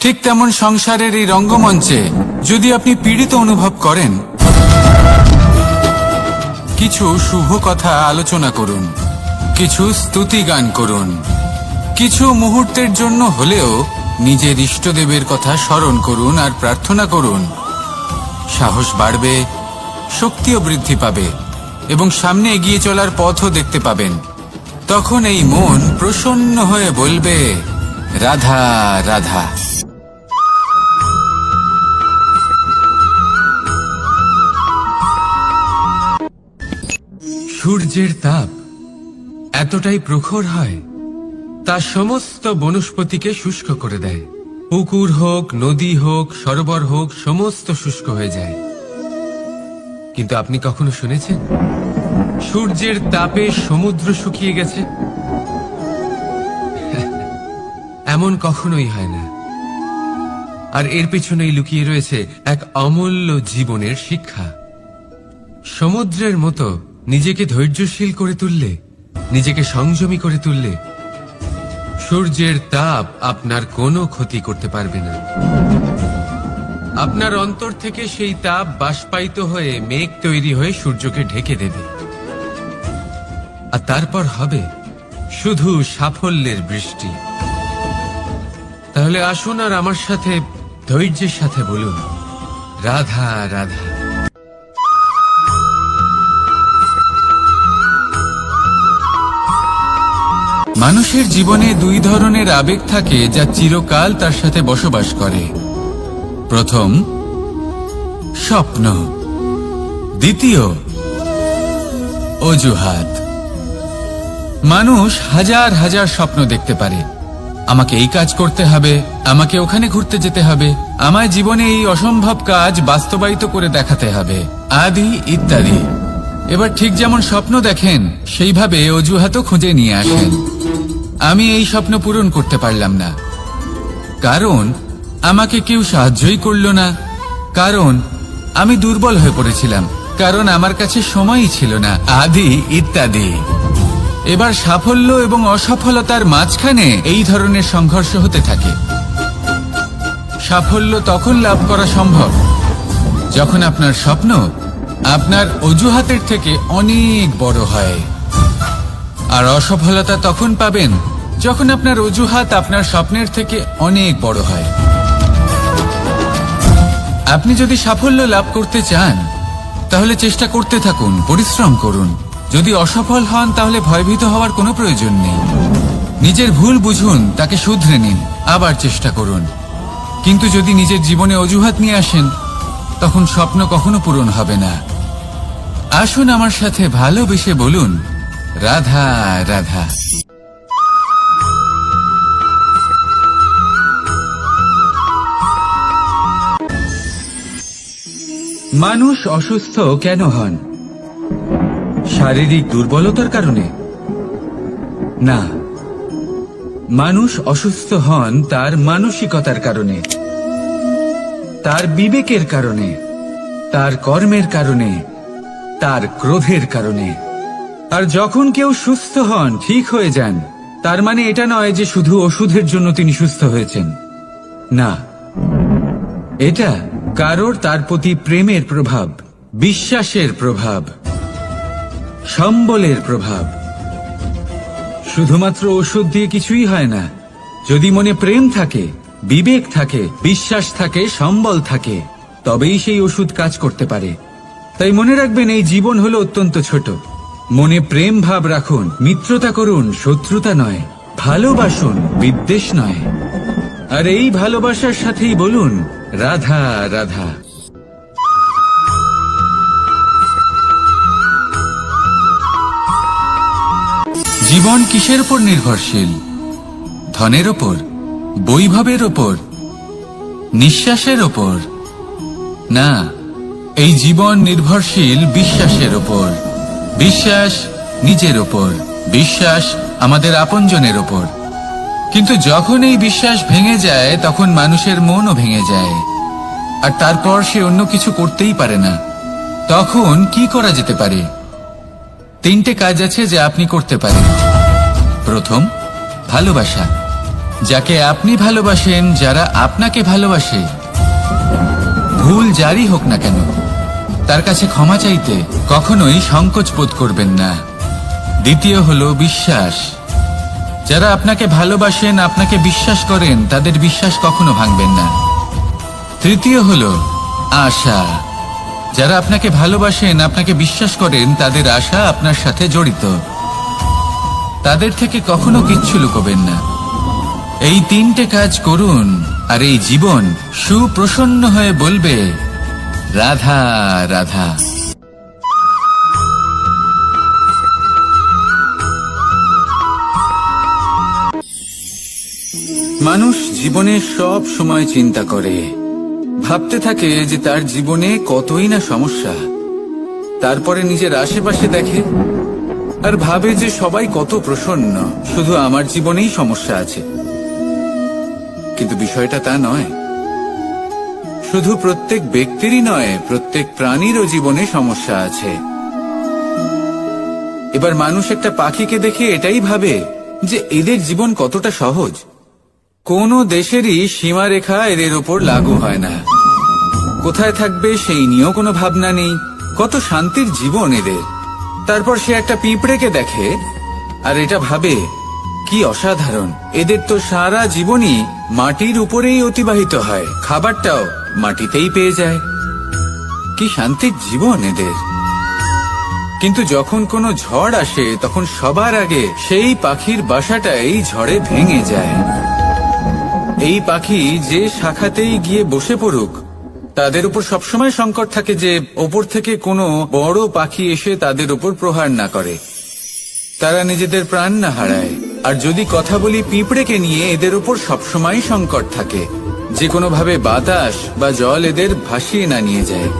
[SPEAKER 1] ঠিক তেমন সংসারের এই রঙ্গমঞ্চে যদি আপনি পীড়িত অনুভব করেন, কিছু শুভ কথা আলোচনা করুন, কিছু স্তুতি গান করুন, কিছু মুহূর্তের জন্য হলেও নিজের ইষ্টদেবের কথা স্মরণ করুন আর প্রার্থনা করুন। সাহস বাড়বে, শক্তিও বৃদ্ধি পাবে এবং সামনে এগিয়ে চলার পথও দেখতে পাবেন। তখন এই মন প্রসন্ন হয়ে বলবে, রাধা রাধা। সূর্যের তাপ এতটাই প্রখর হয়, তা সমস্ত বনস্পতিকে শুষ্ক করে দেয়। পুকুর হোক, নদী হোক, সরোবর হোক, সমস্ত শুষ্ক হয়ে যায়। কিন্তু আপনি কখনো শুনেছেন সূর্যের তাপে সমুদ্র শুকিয়ে গেছে?
[SPEAKER 2] এমন কখনোই হয় না। আর এর পেছনেই লুকিয়ে রয়েছে এক অমূল্য জীবনের শিক্ষা। সমুদ্রের মতো নিজেকে ধৈর্যশীল করে তুললে, নিজেকে সংযমী করে তুললে, সূর্যের তাপ আপনার কোনো ক্ষতি করতে পারবে না। আপনার অন্তর থেকে সেই তাপ বাষ্পায়িত হয়ে মেঘ তৈরি হয়ে সূর্যকে ঢেকে দেবে, আর তারপর হবে শুধু সাফল্যের বৃষ্টি। তাহলে আসুন আর আমার সাথে ধৈর্যের সাথে বলুন, রাধা রাধা।
[SPEAKER 1] মানুষের জীবনে দুই ধরনের আবেগ থাকে যা চিরকাল তার সাথে বসবাস করে। প্রথম, স্বপ্ন। দ্বিতীয়, অজুহাত। মানুষ হাজার হাজার স্বপ্ন দেখতে পারে। আমাকে এই কাজ করতে হবে, আমাকে ওখানে ঘুরতে যেতে হবে, আমায় জীবনে এই অসম্ভব কাজ বাস্তবায়িত করে দেখাতে হবে, আদি ইত্যাদি। এবার ঠিক যেমন স্বপ্ন দেখেন সেইভাবে অজুহাতও খুঁজে নিয়ে আসেন। আমি এই স্বপ্ন পূরণ করতে পারলাম না, কারণ আমাকে কেউ সাহায্যই করল না, কারণ আমি দুর্বল হয়ে পড়েছিলাম, কারণ আমার কাছে সময়ই ছিল না, আদি ইত্যাদি। এবার সাফল্য এবং অসফলতার মাঝখানে এই ধরনের সংঘর্ষ হতে থাকে। সাফল্য তখন লাভ করা সম্ভব যখন আপনার স্বপ্ন আপনার অজুহাতের থেকে অনেক বড় হয়, আর অসফলতা তখন পাবেন যখন আপনার অজুহাত আপনার স্বপ্নের থেকে অনেক বড় হয়। আপনি যদি সাফল্য লাভ করতে চান তাহলে চেষ্টা করতে থাকুন, পরিশ্রম করুন। যদি অসফল হন তাহলে ভয়ভীত হওয়ার কোনো প্রয়োজন নেই। নিজের ভুল বুঝুন, তাকে শুধরে নিন, আবার চেষ্টা করুন। কিন্তু যদি নিজের জীবনে অজুহাত নিয়ে আসেন তখন স্বপ্ন কখনো পূরণ হবে না। আসুন আমার সাথে ভালোবেসে বলুন, রাধা রাধা। মানুষ অসুস্থ কেন হন? শারীরিক দুর্বলতার কারণে? না, মানুষ অসুস্থ হন তার মানসিকতার কারণে, তার বিবেকের কারণে, তার কর্মের কারণে, তার ক্রোধের কারণে। আর যখন কেউ সুস্থ হন, ঠিক হয়ে যান, তার মানে এটা নয় যে শুধু ওষুধের জন্য তিনি সুস্থ হয়েছেন। না, এটা কারোর তার প্রতি প্রেমের প্রভাব, বিশ্বাসের প্রভাব, সম্বলের প্রভাব। শুধুমাত্র ওষুধ দিয়ে কিছুই হয় না। যদি মনে প্রেম থাকে, বিবেক থাকে, বিশ্বাস থাকে, সম্বল থাকে, তবেই সেই ওষুধ কাজ করতে পারে। তাই মনে রাখবেন, এই জীবন হলো অত্যন্ত ছোট। মনে প্রেম ভাব রাখুন, মিত্রতা করুন, শত্রুতা নয়। ভালোবাসুন, বিদ্বেষ নয়। আর এই ভালোবাসার সাথেই বলুন, রাধা রাধা। জীবন কিসের উপর নির্ভরশীল? ধনের ওপর, বৈভবের ওপর, নিঃশ্বাসের ওপর? না, এই জীবন নির্ভরশীল বিশ্বাসের ওপর। বিশ্বাস নিজের ওপর, বিশ্বাস আমাদের আপনজনের ওপর। কিন্তু যখন এই বিশ্বাস ভেঙে যায় তখন মানুষের মনও ভেঙে যায়, আর তারপর সে অন্য কিছু করতেই পারে না। তখন কি করা যেতে পারে? 3টে কাজ আছে যা আপনি করতে পারেন। প্রথম, ভালোবাসা। যাকে আপনি ভালোবাসেন, যারা আপনাকে ভালোবাসে, ভুল যারই হোক না কেন, তার কাছে ক্ষমা চাইতে কখনোই সংকোচ বোধ করবেন না। দ্বিতীয় হলো বিশ্বাস। যারা আপনাকে ভালোবাসেন, আপনাকে বিশ্বাস করেন, তাদের বিশ্বাস কখনো ভাঙবেন না। তৃতীয় হলো আশা। যারা আপনাকে ভালোবাসেন, আপনাকে বিশ্বাস করেন, তাদের আশা আপনার সাথে জড়িত। তাদের থেকে কখনো কিচ্ছু লুকোবেন না। এই 3টে কাজ করুন, আর এই জীবন সুপ্রসন্ন হয়ে বলবে, রাধা রাধা। মানুষ জীবনে সব সময় চিন্তা করে, ভাবতে থাকে যে তার জীবনে কতই না সমস্যা। তারপরে নিজের আশেপাশে দেখে আর ভাবে যে সবাই কত প্রসন্ন, শুধু আমার জীবনেই সমস্যা আছে। কিন্তু বিষয়টা তা নয়। শুধু প্রত্যেক ব্যক্তিরই নয়, প্রত্যেক প্রাণীরও জীবনে সমস্যা আছে। এবার মানুষ একটা পাখিকে দেখে এটাই ভাবে যে এদের জীবন কতটা সহজ। কোনো দেশেরই সীমারেখা এদের ওপর লাগু হয় না। কোথায় থাকবে সেই নিয়েও কোনো ভাবনা নেই। কত শান্তির জীবন এদের। তারপর সে একটা পিঁপড়েকে দেখে আর এটা ভাবে কি অসাধারণ, এদের তো সারা জীবনই মাটির উপরেই অতিবাহিত হয়, খাবারটাও মাটিতেই পেয়ে যায়। কি শান্তির জীবন এদের। কিন্তু যখন কোনো ঝড় আসে তখন সবার আগে সেই পাখির বাসাটাই ঝড়ে ভেঙে যায়। এই পাখি যে শাখাতেই গিয়ে বসে পড়ুক, তাদের উপর সবসময় সংকট থাকে যে ওপর থেকে কোনো বড় পাখি এসে তাদের উপর প্রহার না করে, তারা নিজেদের প্রাণ না হারায়। আর যদি কথা বলি পিঁপড়েকে নিয়ে, এদের উপর সবসময় সংকট থাকে যে কোনোভাবে বাতাস বা জল এদের ভাসিয়ে না নিয়ে যায়,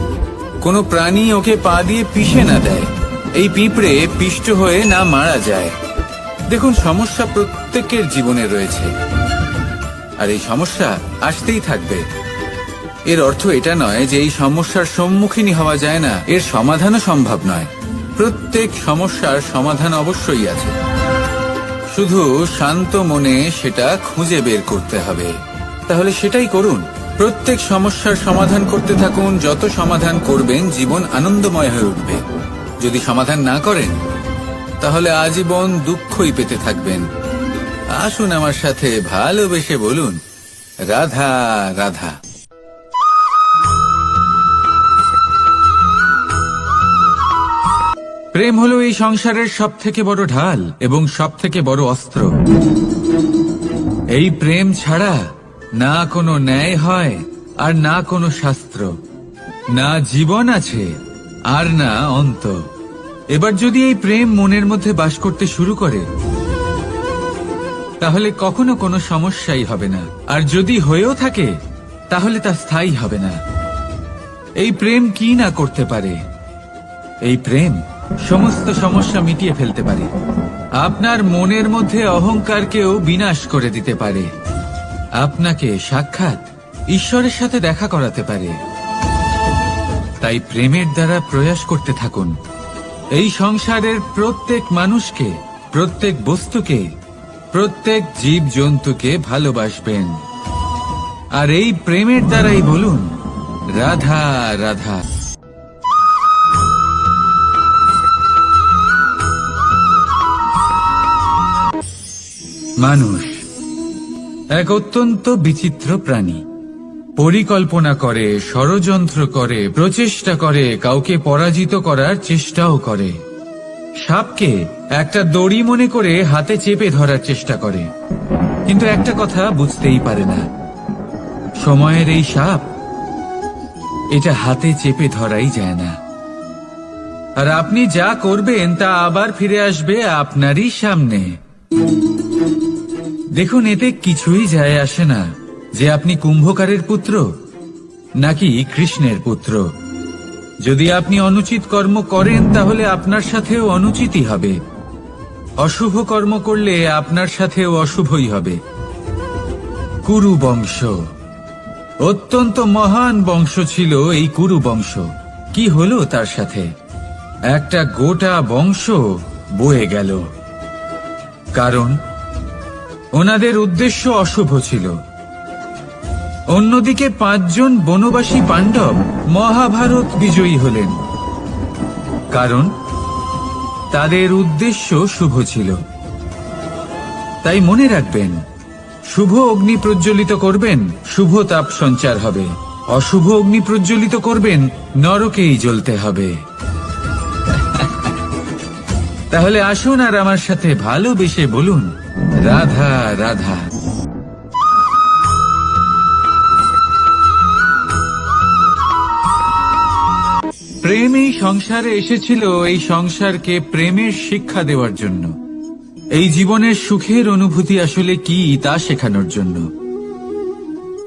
[SPEAKER 1] কোনো প্রাণী ওকে পা দিয়ে পিষে না দেয়, এই পিঁপড়ে পিষ্ট হয়ে না মারা যায়। দেখুন, সমস্যা প্রত্যেকের জীবনে রয়েছে আর এই সমস্যা আসতেই থাকবে। এর অর্থ এটা নয় যে এই সমস্যার সম্মুখীন হওয়া যায় না, এর সমাধানও সম্ভব নয়। প্রত্যেক সমস্যার সমাধান অবশ্যই আছে, শুধু শান্ত মনে সেটা খুঁজে বের করতে হবে। তাহলে সেটাই করুন, প্রত্যেক সমস্যার সমাধান করতে থাকুন। যত সমাধান করবেন জীবন আনন্দময় হয়ে উঠবে। যদি সমাধান না করেন তাহলে আজীবন দুঃখই পেতে থাকবেন। আসুন আমার সাথে ভালোবেসে বলুন, রাধা রাধা। প্রেম হলো এই সংসারের সব থেকে বড় ঢাল এবং সব থেকে বড় অস্ত্র। এই প্রেম ছাড়া না কোনো ন্যায় হয় আর না কোনো শাস্ত্র, না জীবন আছে আর না অন্ত। এবার যদি এই প্রেম মনের মধ্যে বাস করতে শুরু করে তাহলে কখনো কোনো সমস্যাই হবে না, আর যদি হয়েও থাকে তাহলে তা স্থায়ী হবে না। এই প্রেম কি না করতে পারে? এই প্রেম সমস্ত সমস্যা মিটিয়ে ফেলতে পারে। আপনার মনের মধ্যে অহংকারকেও বিনাশ করে দিতে পারে। আপনাকে সাক্ষাৎ ঈশ্বরের সাথে দেখা করাতে পারে। তাই প্রেমের দ্বারা প্রয়াস করতে থাকুন। এই সংসারের প্রত্যেক মানুষকে, প্রত্যেক বস্তুকে, প্রত্যেক জীব জন্তুকে ভালোবাসবেন। আর এই প্রেমের দ্বারাই বলুন, রাধা রাধা। মানুষ এক অত্যন্ত বিচিত্র প্রাণী। পরিকল্পনা করে, ষড়যন্ত্র করে, প্রচেষ্টা করে, কাউকে পরাজিত করার চেষ্টাও করে। সাপকে একটা দড়ি মনে করে হাতে চেপে ধরার চেষ্টা করে, কিন্তু একটা কথা বুঝতেই পারে না, সময়ের এই সাপ এটা হাতে চেপে ধরাই যায় না। আর আপনি যা করবেন তা আবার ফিরে আসবে আপনারই সামনে। দেখুন, এতে কিছুই যায় আসে না যে আপনি কুম্ভকারের পুত্র নাকি কৃষ্ণের পুত্র। যদি আপনি অনুচিত কর্ম করেন তাহলে আপনার সাথেও অনুচিতই হবে। অশুভ কর্ম করলে আপনার সাথেও অশুভই হবে। কুরু বংশ অত্যন্ত মহান বংশ ছিল। এই কুরু বংশ কি হলো তার সাথে? একটা গোটা বংশ বয়ে গেল, কারণ ওনাদের উদ্দেশ্য অশুভ ছিল। অন্যদিকে 5 জন বনবাসী পাণ্ডব মহাভারত বিজয়ী হলেন, কারণ তাদের উদ্দেশ্য শুভ ছিল। তাই মনে রাখবেন, শুভ অগ্নি প্রজ্বলিত করবেন, শুভ তাপ সঞ্চার হবে। অশুভ অগ্নি প্রজ্বলিত করবেন, নরকেই জ্বলতে হবে। তাহলে আসুন আর আমার সাথে ভালোবেসে বলুন, রাধা রাধা। প্রেম এই সংসারে এসেছিল এই সংসারকে প্রেমের শিক্ষা দেওয়ার জন্য, এই জীবনের সুখের অনুভূতি আসলে কি তা শেখানোর জন্য।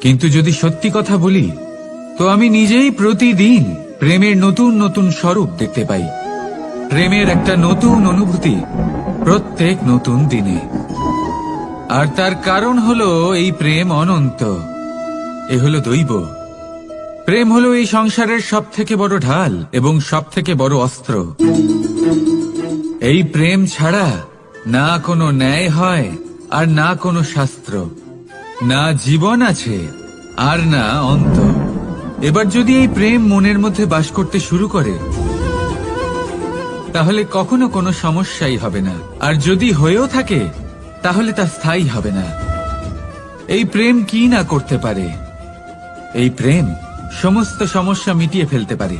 [SPEAKER 1] কিন্তু যদি সত্যি কথা বলি তো আমি নিজেই প্রতিদিন প্রেমের নতুন নতুন স্বরূপ দেখতে পাই। প্রেমের একটা নতুন অনুভূতি প্রত্যেক নতুন দিনে। আর তার কারণ হলো এই প্রেম অনন্ত। এ হলো দৈব। প্রেম হলো এই সংসারের সব থেকে বড় ঢাল এবং সব থেকে বড় অস্ত্র। এই প্রেম ছাড়া না কোনো ন্যায় হয় আর না কোনো শাস্ত্র, না জীবন আছে আর না অন্ত। এবার যদি এই প্রেম মনের মধ্যে বাস করতে শুরু করে, তাহলে কখনো কোনো সমস্যাই হবে না, আর যদি হয়েও থাকে তাহলে তা স্থায়ী হবে না। এই প্রেম কি না করতে পারে? এই প্রেম সমস্ত সমস্যা মিটিয়ে ফেলতে পারে।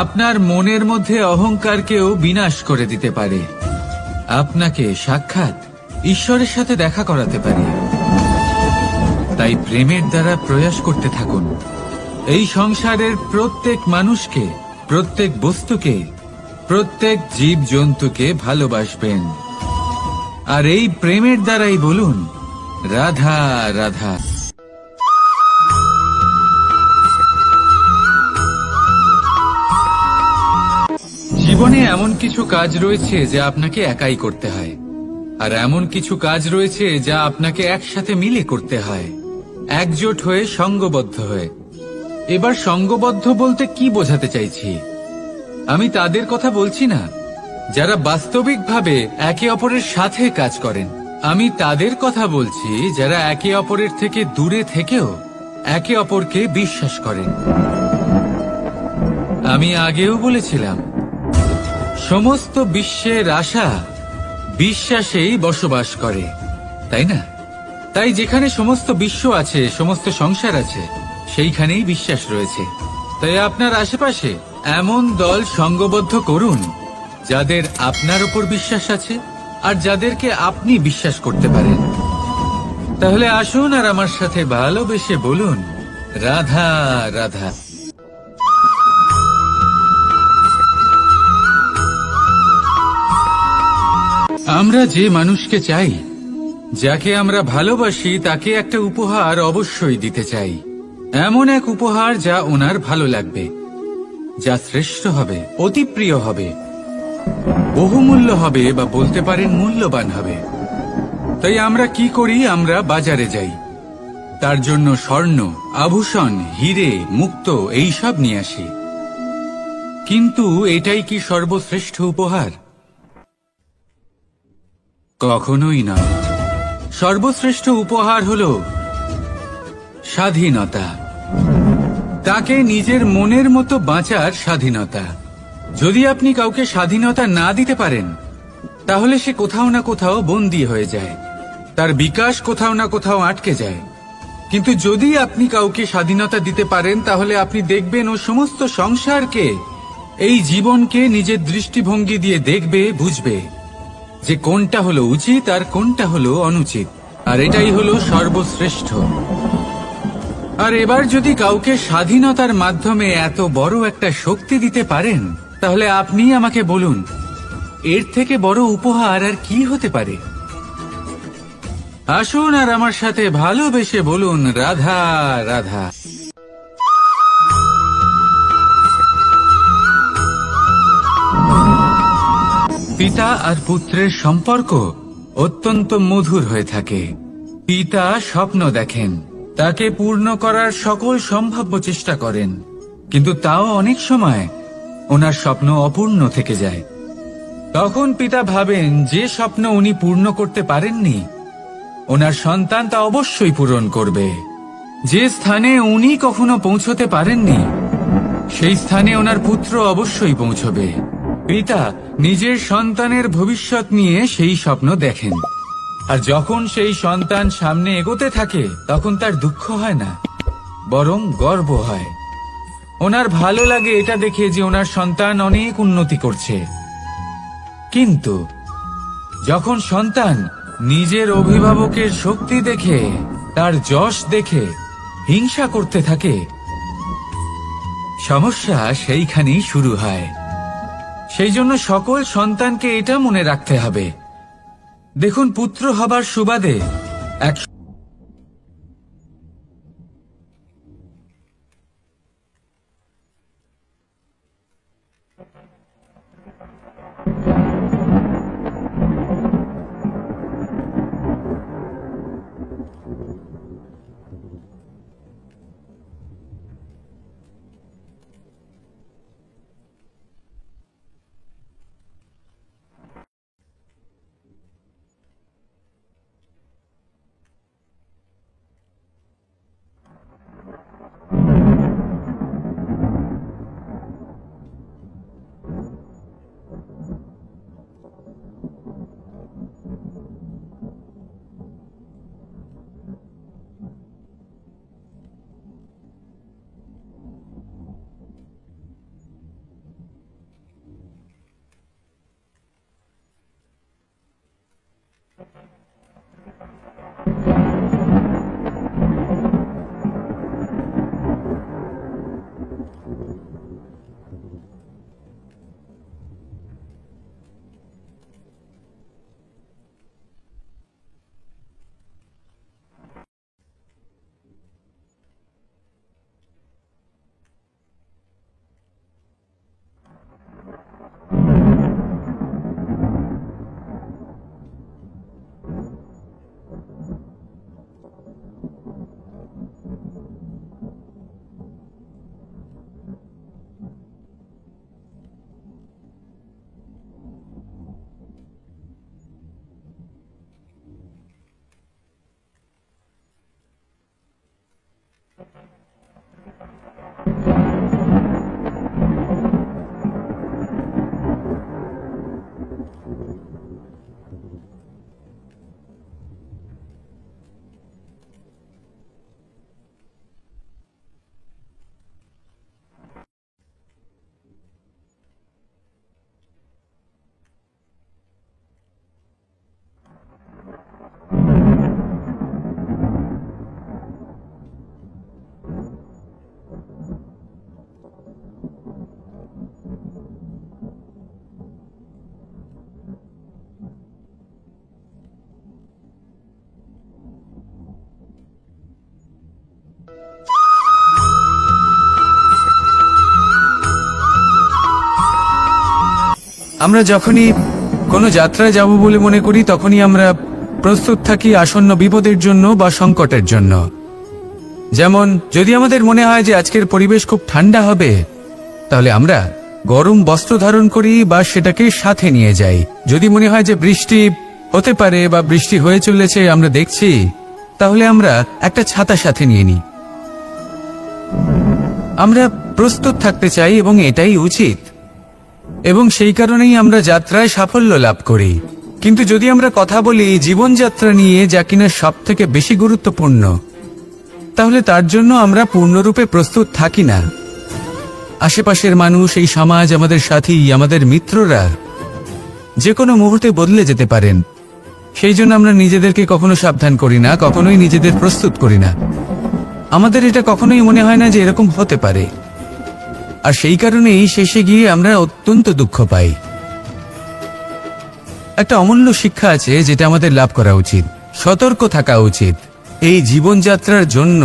[SPEAKER 1] আপনার মনের মধ্যে অহংকারকেও বিনাশ করে দিতে পারে। আপনাকে সাক্ষাৎ ঈশ্বরের সাথে দেখা করাতে পারে। তাই প্রেমের দ্বারা প্রয়াস করতে থাকুন। এই সংসারের প্রত্যেক মানুষকে, প্রত্যেক বস্তুকে, প্রত্যেক জীব জন্তুকে ভালোবাসবেন। আর এই প্রেমের দ্বারাই বলুন রাধা রাধা। জীবনে এমন কিছু কাজ রয়েছে যা আপনাকে একাই করতে হয়, আর এমন কিছু কাজ রয়েছে যা আপনাকে একসাথে মিলে করতে হয়, একজোট হয়ে, সঙ্গবদ্ধ হয়ে। এবার সঙ্গবদ্ধ বলতে কি বোঝাতে চাইছি? আমি তাদের কথা বলছি না যারা বাস্তবিকভাবে একে অপরের সাথে কাজ করেন। আমি তাদের কথা বলছি যারা একে অপরের থেকে দূরে থেকেও একে অপরকে বিশ্বাস করেন। আমি আগেও বলেছিলাম, সমস্ত বিশ্বের আশা বিশ্বাসেই বসবাস করে, তাই না? তাই যেখানে সমস্ত বিশ্ব আছে, সমস্ত সংসার আছে, সেইখানেই বিশ্বাস রয়েছে। তাই আপনার আশেপাশে এমন দল সঙ্গবদ্ধ করুন যাদের আপনার উপর বিশ্বাস আছে আর যাদেরকে আপনি বিশ্বাস করতে পারেন। তাহলে আসুন আর আমার সাথে ভালোবেসে বলুন রাধা রাধা। আমরা যে মানুষকে চাই, যাকে আমরা ভালোবাসি, তাকে একটা উপহার অবশ্যই দিতে চাই। এমন এক উপহার যা ওনার ভালো লাগবে, যা শ্রেষ্ঠ হবে, অতি প্রিয় হবে, বহুমূল্য হবে, বা বলতে পারেন মূল্যবান হবে। তাই আমরা কি করি? আমরা বাজারে যাই, তার জন্য স্বর্ণ, আভূষণ, হিরে, মুক্ত এইসব নিয়ে আসি। কিন্তু এটাই কি সর্বশ্রেষ্ঠ উপহার? কখনোই নয়। সর্বশ্রেষ্ঠ উপহার হল স্বাধীনতা। তাকে নিজের মনের মতো বাঁচার স্বাধীনতা। যদি আপনি কাউকে স্বাধীনতা না দিতে পারেন, তাহলে সে কোথাও না কোথাও বন্দী হয়ে যায়, তার বিকাশ কোথাও না কোথাও আটকে যায়। কিন্তু যদি আপনি কাউকে স্বাধীনতা দিতে পারেন, তাহলে আপনি দেখবেন ও সমস্ত সংসারকে, এই জীবনকে নিজের দৃষ্টিভঙ্গি দিয়ে দেখবে, বুঝবে যে কোনটা হলো উচিত আর কোনটা হলো অনুচিত। আর এটাই হলো সর্বশ্রেষ্ঠ। আর এবার যদি কাউকে স্বাধীনতার মাধ্যমে এত বড় একটা শক্তি দিতে পারেন, তাহলে আপনি আমাকে বলুন, এর থেকে বড় উপহার আর কি হতে পারে? আসুন আর আমার সাথে ভালোবেসে বলুন রাধা রাধা। পিতা আর পুত্রের সম্পর্ক অত্যন্ত মধুর হয়ে থাকে। পিতা স্বপ্ন দেখেন, তাকে পূর্ণ করার সকল সম্ভাব্য চেষ্টা করেন, কিন্তু তাও অনেক সময় ওনার স্বপ্ন অপূর্ণ থেকে যায়। তখন পিতা ভাবেন যে স্বপ্ন উনি পূর্ণ করতে পারেননি, ওনার সন্তান তা অবশ্যই পূরণ করবে। যে স্থানে উনি কখনো পৌঁছতে পারেননি, সেই স্থানে ওনার পুত্র অবশ্যই পৌঁছবে। পিতা নিজের সন্তানের ভবিষ্যৎ নিয়ে সেই স্বপ্ন দেখেন, আর যখন সেই সন্তান সামনে এগোতে থাকে, তখন তার দুঃখ হয় না, বরং গর্ব হয়। ওনার ভালো লাগে এটা দেখে যে ওনার সন্তান অনেক উন্নতি করছে। কিন্তু যখন সন্তান নিজের অভিভাবকের শক্তি দেখে, তার যশ দেখে হিংসা করতে থাকে, সমস্যা সেইখানেই শুরু হয়। সেই জন্য সকল সন্তানকে এটা মনে রাখতে হবে, দেখুন, পুত্র হবার সুবাদে এক আমরা যখনই কোনো যাত্রায় যাব বলে মনে করি তখনই আমরা প্রস্তুত থাকি আসন্ন বিপদের জন্য বা সংকটের জন্য। যেমন যদি আমাদের মনে হয় যে আজকের পরিবেশ খুব ঠান্ডা হবে, তাহলে আমরা গরম বস্ত্র ধারণ করি বা সেটাকে সাথে নিয়ে যাই। যদি মনে হয় যে বৃষ্টি হতে পারে বা বৃষ্টি হয়ে চলেছে আমরা দেখছি, তাহলে আমরা একটা ছাতা সাথে নিয়ে নিই। আমরা প্রস্তুত থাকতে চাই এবং এটাই উচিত, এবং সেই কারণেই আমরা যাত্রায় সাফল্য লাভ করি। কিন্তু যদি আমরা কথা বলি জীবনযাত্রা নিয়ে, যা কিনা সব থেকে বেশি গুরুত্বপূর্ণ, তাহলে তার জন্য আমরা পূর্ণরূপে প্রস্তুত থাকি না। আশেপাশের মানুষ, এই সমাজ, আমাদের সাথী, আমাদের মিত্ররা যে কোনো মুহূর্তে বদলে যেতে পারেন। সেই জন্য আমরা নিজেদেরকে কখনো সাবধান করি না, কখনোই নিজেদের প্রস্তুত করি না। আমাদের এটা কখনোই মনে হয় না যে এরকম হতে পারে, আর সেই কারণেই শেষে গিয়ে আমরা অত্যন্ত দুঃখ পাই। একটা অমূল্য শিক্ষা আছে যেটা আমাদের লাভ করা উচিত। সতর্ক থাকা উচিত। এই জীবনযাত্রার জন্য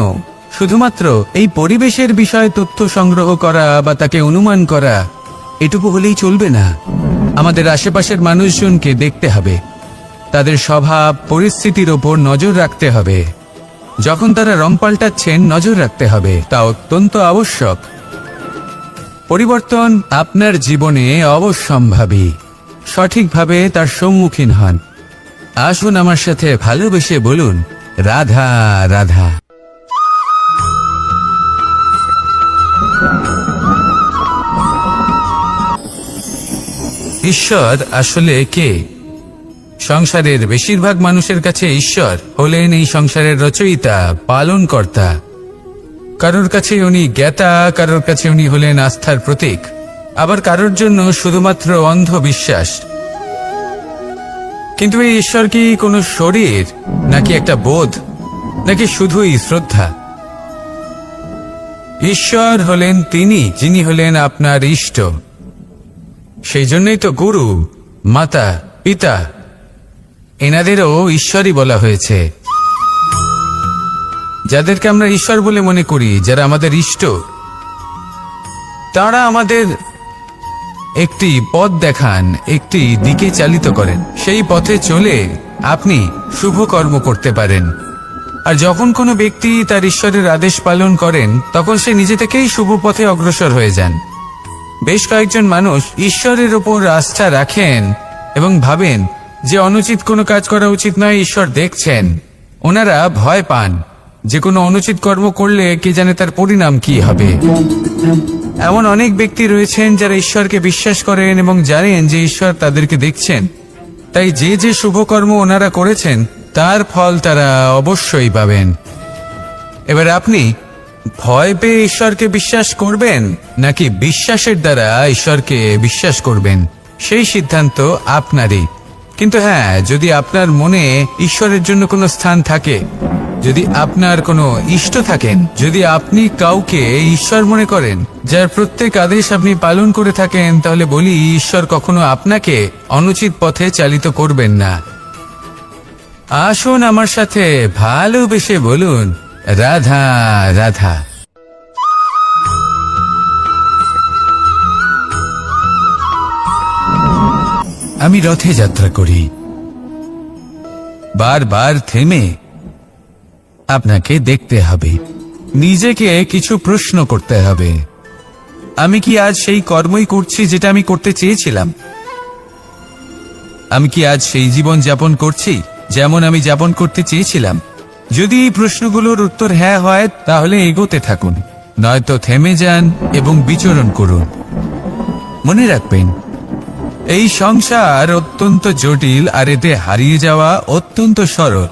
[SPEAKER 1] শুধুমাত্র এই পরিবেশের বিষয়ে তথ্য সংগ্রহ করা বা তাকে অনুমান করা এটুকু হলেই চলবে না। আমাদের আশেপাশের মানুষজনকে দেখতে হবে, তাদের স্বভাব পরিস্থিতির ওপর নজর রাখতে হবে। যখন তারা রং পাল্টাচ্ছেন নজর রাখতে হবে, তা অত্যন্ত আবশ্যক। পরিবর্তন আপনার জীবনে অবশ্যম্ভাবী। সঠিকভাবে তার সম্মুখীন হন। আসুন আমার সাথে ভালোবেসে বলুন, রাধা রাধা। ঈশ্বর আসলে কে? সংসারের বেশিরভাগ মানুষের কাছে ঈশ্বর হলেন এই সংসারের রচয়িতা, পালনকর্তা। কারোর কাছে উনি জ্ঞাতা, কারোর কাছে উনি হলেন আস্থার প্রতীক, আবার কারোর জন্য শুধুমাত্র অন্ধ বিশ্বাস। কিন্তু এই ঈশ্বর কি কোনো শরীর, নাকি একটা বোধ, নাকি শুধুই শ্রদ্ধা? ঈশ্বর হলেন তিনি যিনি হলেন আপনার ইষ্ট। সেই জন্যই তো গুরু, মাতা, পিতা এনাদেরও ঈশ্বরই বলা হয়েছে। যাদেরকে আমরা ঈশ্বর বলে মনে করি, যারা আমাদের ইষ্ট, তারা আমাদের একটি পথ দেখান, একটি দিকে চালিত করেন। সেই পথে চলে আপনি শুভ কর্ম করতে পারেন। আর যখন কোনো ব্যক্তি তার ঈশ্বরের আদেশ পালন করেন, তখন সে নিজে থেকেই শুভ পথে অগ্রসর হয়ে যান। বেশ কয়েকজন মানুষ ঈশ্বরের ওপর আস্থা রাখেন এবং ভাবেন যে অনুচিত কোনো কাজ করা উচিত নয়, ঈশ্বর দেখছেন। ওনারা ভয় পান যে কোনো অনুচিত কর্ম করলে কে জানে তার পরিণাম কি হবে। এমন অনেক ব্যক্তি রয়েছেন যারা ঈশ্বরকে বিশ্বাস করেন এবং জানেন যে ঈশ্বর তাদেরকে দেখছেন। তাই যে যে শুভ কর্ম ওনারা করেছেন তার ফল তারা অবশ্যই পাবেন। এবার আপনি ভয় পেয়ে ঈশ্বরকে বিশ্বাস করবেন, নাকি বিশ্বাসের দ্বারা ঈশ্বরকে বিশ্বাস করবেন, সেই সিদ্ধান্ত আপনারই। কিন্তু হ্যাঁ, যদি আপনার মনে ঈশ্বরের জন্য কোনো স্থান থাকে, যদি আপনার কোনো ইষ্ট থাকেন, যদি আপনি কাউকে ঈশ্বর মনে করেন, যার প্রত্যেক আদেশ আপনি পালন করে থাকেন, তাহলে বলি ঈশ্বর কখনো আপনাকে অনুচিত পথে চালিত করবেন না। আসুন আমার সাথে ভালোবেসে বলুন, রাধা রাধা। আমি রথে যাত্রা করি। বারবার থেমে আপনাকে দেখতে হবে, নিজেকে কিছু প্রশ্ন করতে হবে। আমি কি আজ সেই কর্মই করছি যেটা আমি করতে চেয়েছিলাম? আমি কি আজ সেই জীবন যাপন করছি যেমন আমি যাপন করতে চেয়েছিলাম? যদি এই প্রশ্নগুলোর উত্তর হ্যাঁ হয় তাহলে এগোতে থাকুন, নয়তো থেমে যান এবং বিচরণ করুন। মনে রাখবেন, এই সংসার অত্যন্ত জটিল আর এতে হারিয়ে যাওয়া অত্যন্ত সরল।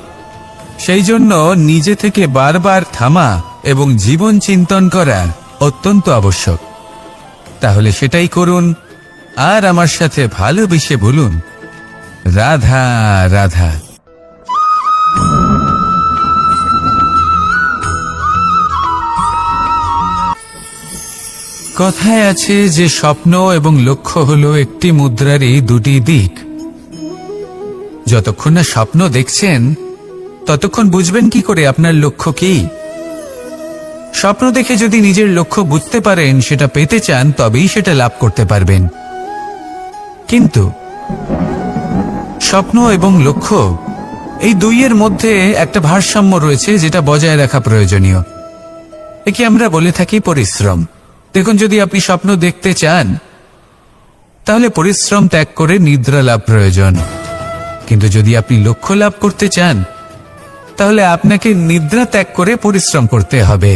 [SPEAKER 1] সেই জন্য নিজে থেকে বারবার থামা এবং জীবন চিন্তন করা অত্যন্ত আবশ্যক। তাহলে সেটাই করুন আর আমার সাথে ভালোবেসে বলুন, রাধা রাধা। কথায় আছে যে স্বপ্ন এবং লক্ষ্য হলো একটি মুদ্রারই দুটি দিক। যতক্ষণ না স্বপ্ন দেখছেন ততক্ষণ বুঝবেন কি করে আপনার লক্ষ্য কি। স্বপ্ন দেখে যদি নিজের লক্ষ্য বুঝতে পারেন, সেটা পেতে চান, তবেই সেটা লাভ করতে পারবেন। কিন্তু স্বপ্ন এবং লক্ষ্য এই দুইয়ের মধ্যে একটা ভারসাম্য রয়েছে, যেটা বজায় রাখা প্রয়োজনীয়। একে আমরা বলে থাকি পরিশ্রম। দেখুন, যদি আপনি স্বপ্ন দেখতে চান তাহলে পরিশ্রম ত্যাগ করে নিদ্রা লাভ প্রয়োজন। কিন্তু যদি আপনি লক্ষ্য লাভ করতে চান তাহলে আপনাকে নিদ্রা ত্যাগ করে পরিশ্রম করতে হবে।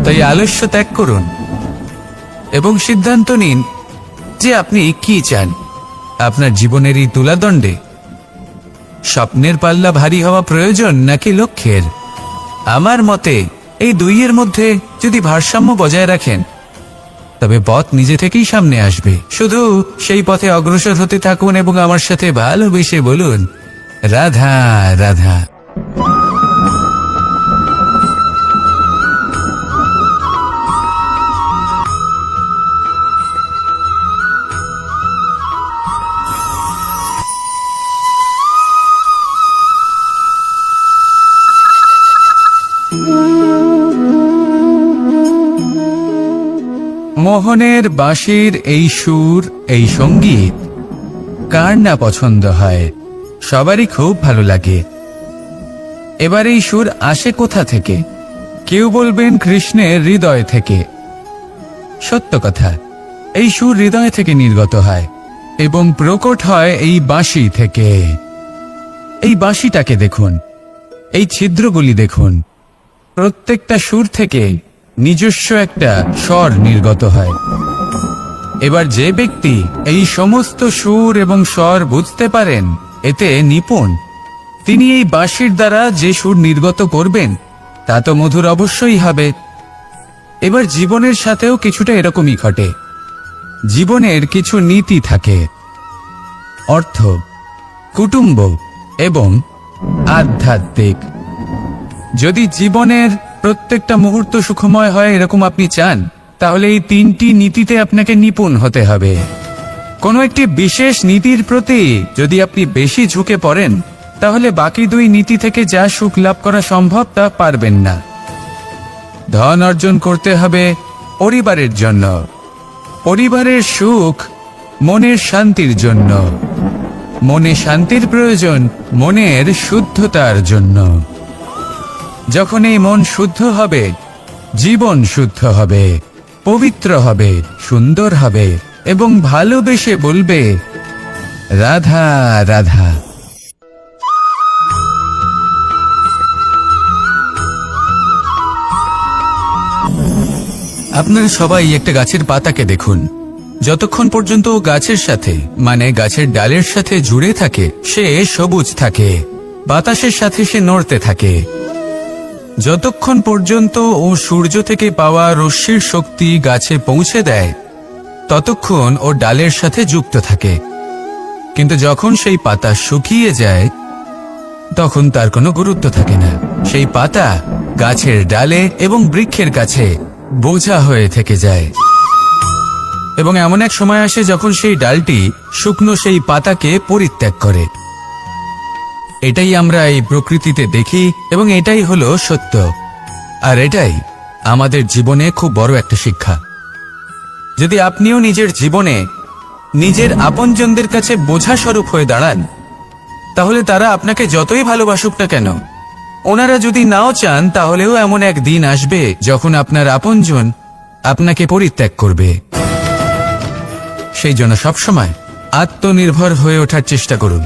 [SPEAKER 1] তাই আলস্য ত্যাগ করুন এবং সিদ্ধান্ত নিন যে আপনি কি চান। আপনার জীবনের এই তুলাদণ্ডে স্বপ্নের পাল্লা ভারী হওয়া প্রয়োজন নাকি লক্ষ্যের? আমার মতে এই দুইয়ের মধ্যে যদি ভারসাম্য বজায় রাখেন তবে পথ নিজে থেকেই সামনে আসবে। শুধু সেই পথে অগ্রসর হতে থাকুন এবং আমার সাথে ভালোবেসে বলুন, রাধা রাধা। মোহনের বাঁশির এই সুর, এই সঙ্গীত কার না পছন্দ হয়? সবারই খুব ভালো লাগে। এবার এই সুর আসে কোথা থেকে? কেউ বলবেন কৃষ্ণের হৃদয় থেকে। সত্য কথা, এই সুর হৃদয় থেকে নির্গত হয় এবং প্রকট হয় এই বাঁশি থেকে। এই বাঁশিটাকে দেখুন, এই ছিদ্রগুলি দেখুন, প্রত্যেকটা সুর থেকে নিজস্ব একটা স্বর নির্গত হয়। এবার যে ব্যক্তি এই সমস্ত সুর এবং স্বর বুঝতে পারেন, এতে নিপুণ, তিনি এই বাঁশির দ্বারা যে সুর নির্গত করবেন তা তো মধুর অবশ্যই হবে। এবার জীবনের সাথেও কিছুটা এরকমই ঘটে। জীবনের কিছু নীতি থাকে, অর্থ, কুটুম্ব এবং আধ্যাত্মিক। যদি জীবনের প্রত্যেকটা মুহূর্ত সুখময় হয় এরকম আপনি চান, তাহলে এই তিনটি নীতিতে আপনাকে নিপুণ হতে হবে। কোনো একটি বিশেষ নীতির প্রতি যদি আপনি বেশি ঝুঁকে পড়েন তাহলে বাকি দুই নীতি থেকে যা সুখ লাভ করা সম্ভব তা পারবেন না। ধন অর্জন করতে হবে পরিবারের জন্য, পরিবারের সুখ মনের শান্তির জন্য, মনে শান্তির প্রয়োজন মনের শুদ্ধতার জন্য। যখন এই মন শুদ্ধ হবে, জীবন শুদ্ধ হবে, পবিত্র হবে, সুন্দর হবে এবং ভালোবেসে বলবে, রাধা রাধা। আপনারা সবাই একটা গাছের পাতাকে দেখুন। যতক্ষণ পর্যন্ত ও গাছের সাথে, মানে গাছের ডালের সাথে জুড়ে থাকে, সে সবুজ থাকে, বাতাসের সাথে সে নড়তে থাকে। যতক্ষণ পর্যন্ত ও সূর্য থেকে পাওয়া রশ্মির শক্তি গাছে পৌঁছে দেয় ততক্ষণ ও ডালের সাথে যুক্ত থাকে। কিন্তু যখন সেই পাতা শুকিয়ে যায় তখন তার কোনো গুরুত্ব থাকে না। সেই পাতা গাছের ডালে এবং বৃক্ষের কাছে বোঝা হয়ে থেকে যায়। এবং এমন এক সময় আসে যখন সেই ডালটি শুকনো সেই পাতাকে পরিত্যাগ করে। এটাই আমরা এই প্রকৃতিতে দেখি এবং এটাই হলো সত্য। আর এটাই আমাদের জীবনে খুব বড় একটা শিক্ষা। যদি আপনিও নিজের জীবনে নিজের আপনজনদের কাছে বোঝা স্বরূপ হয়ে দাঁড়ান, তাহলে তারা আপনাকে যতই ভালোবাসুক না কেন, ওনারা যদি নাও চান তাহলেও এমন এক দিন আসবে যখন আপনার আপনজন আপনাকে পরিত্যাগ করবে। সেই জন্য সবসময় আত্মনির্ভর হয়ে ওঠার চেষ্টা করুন,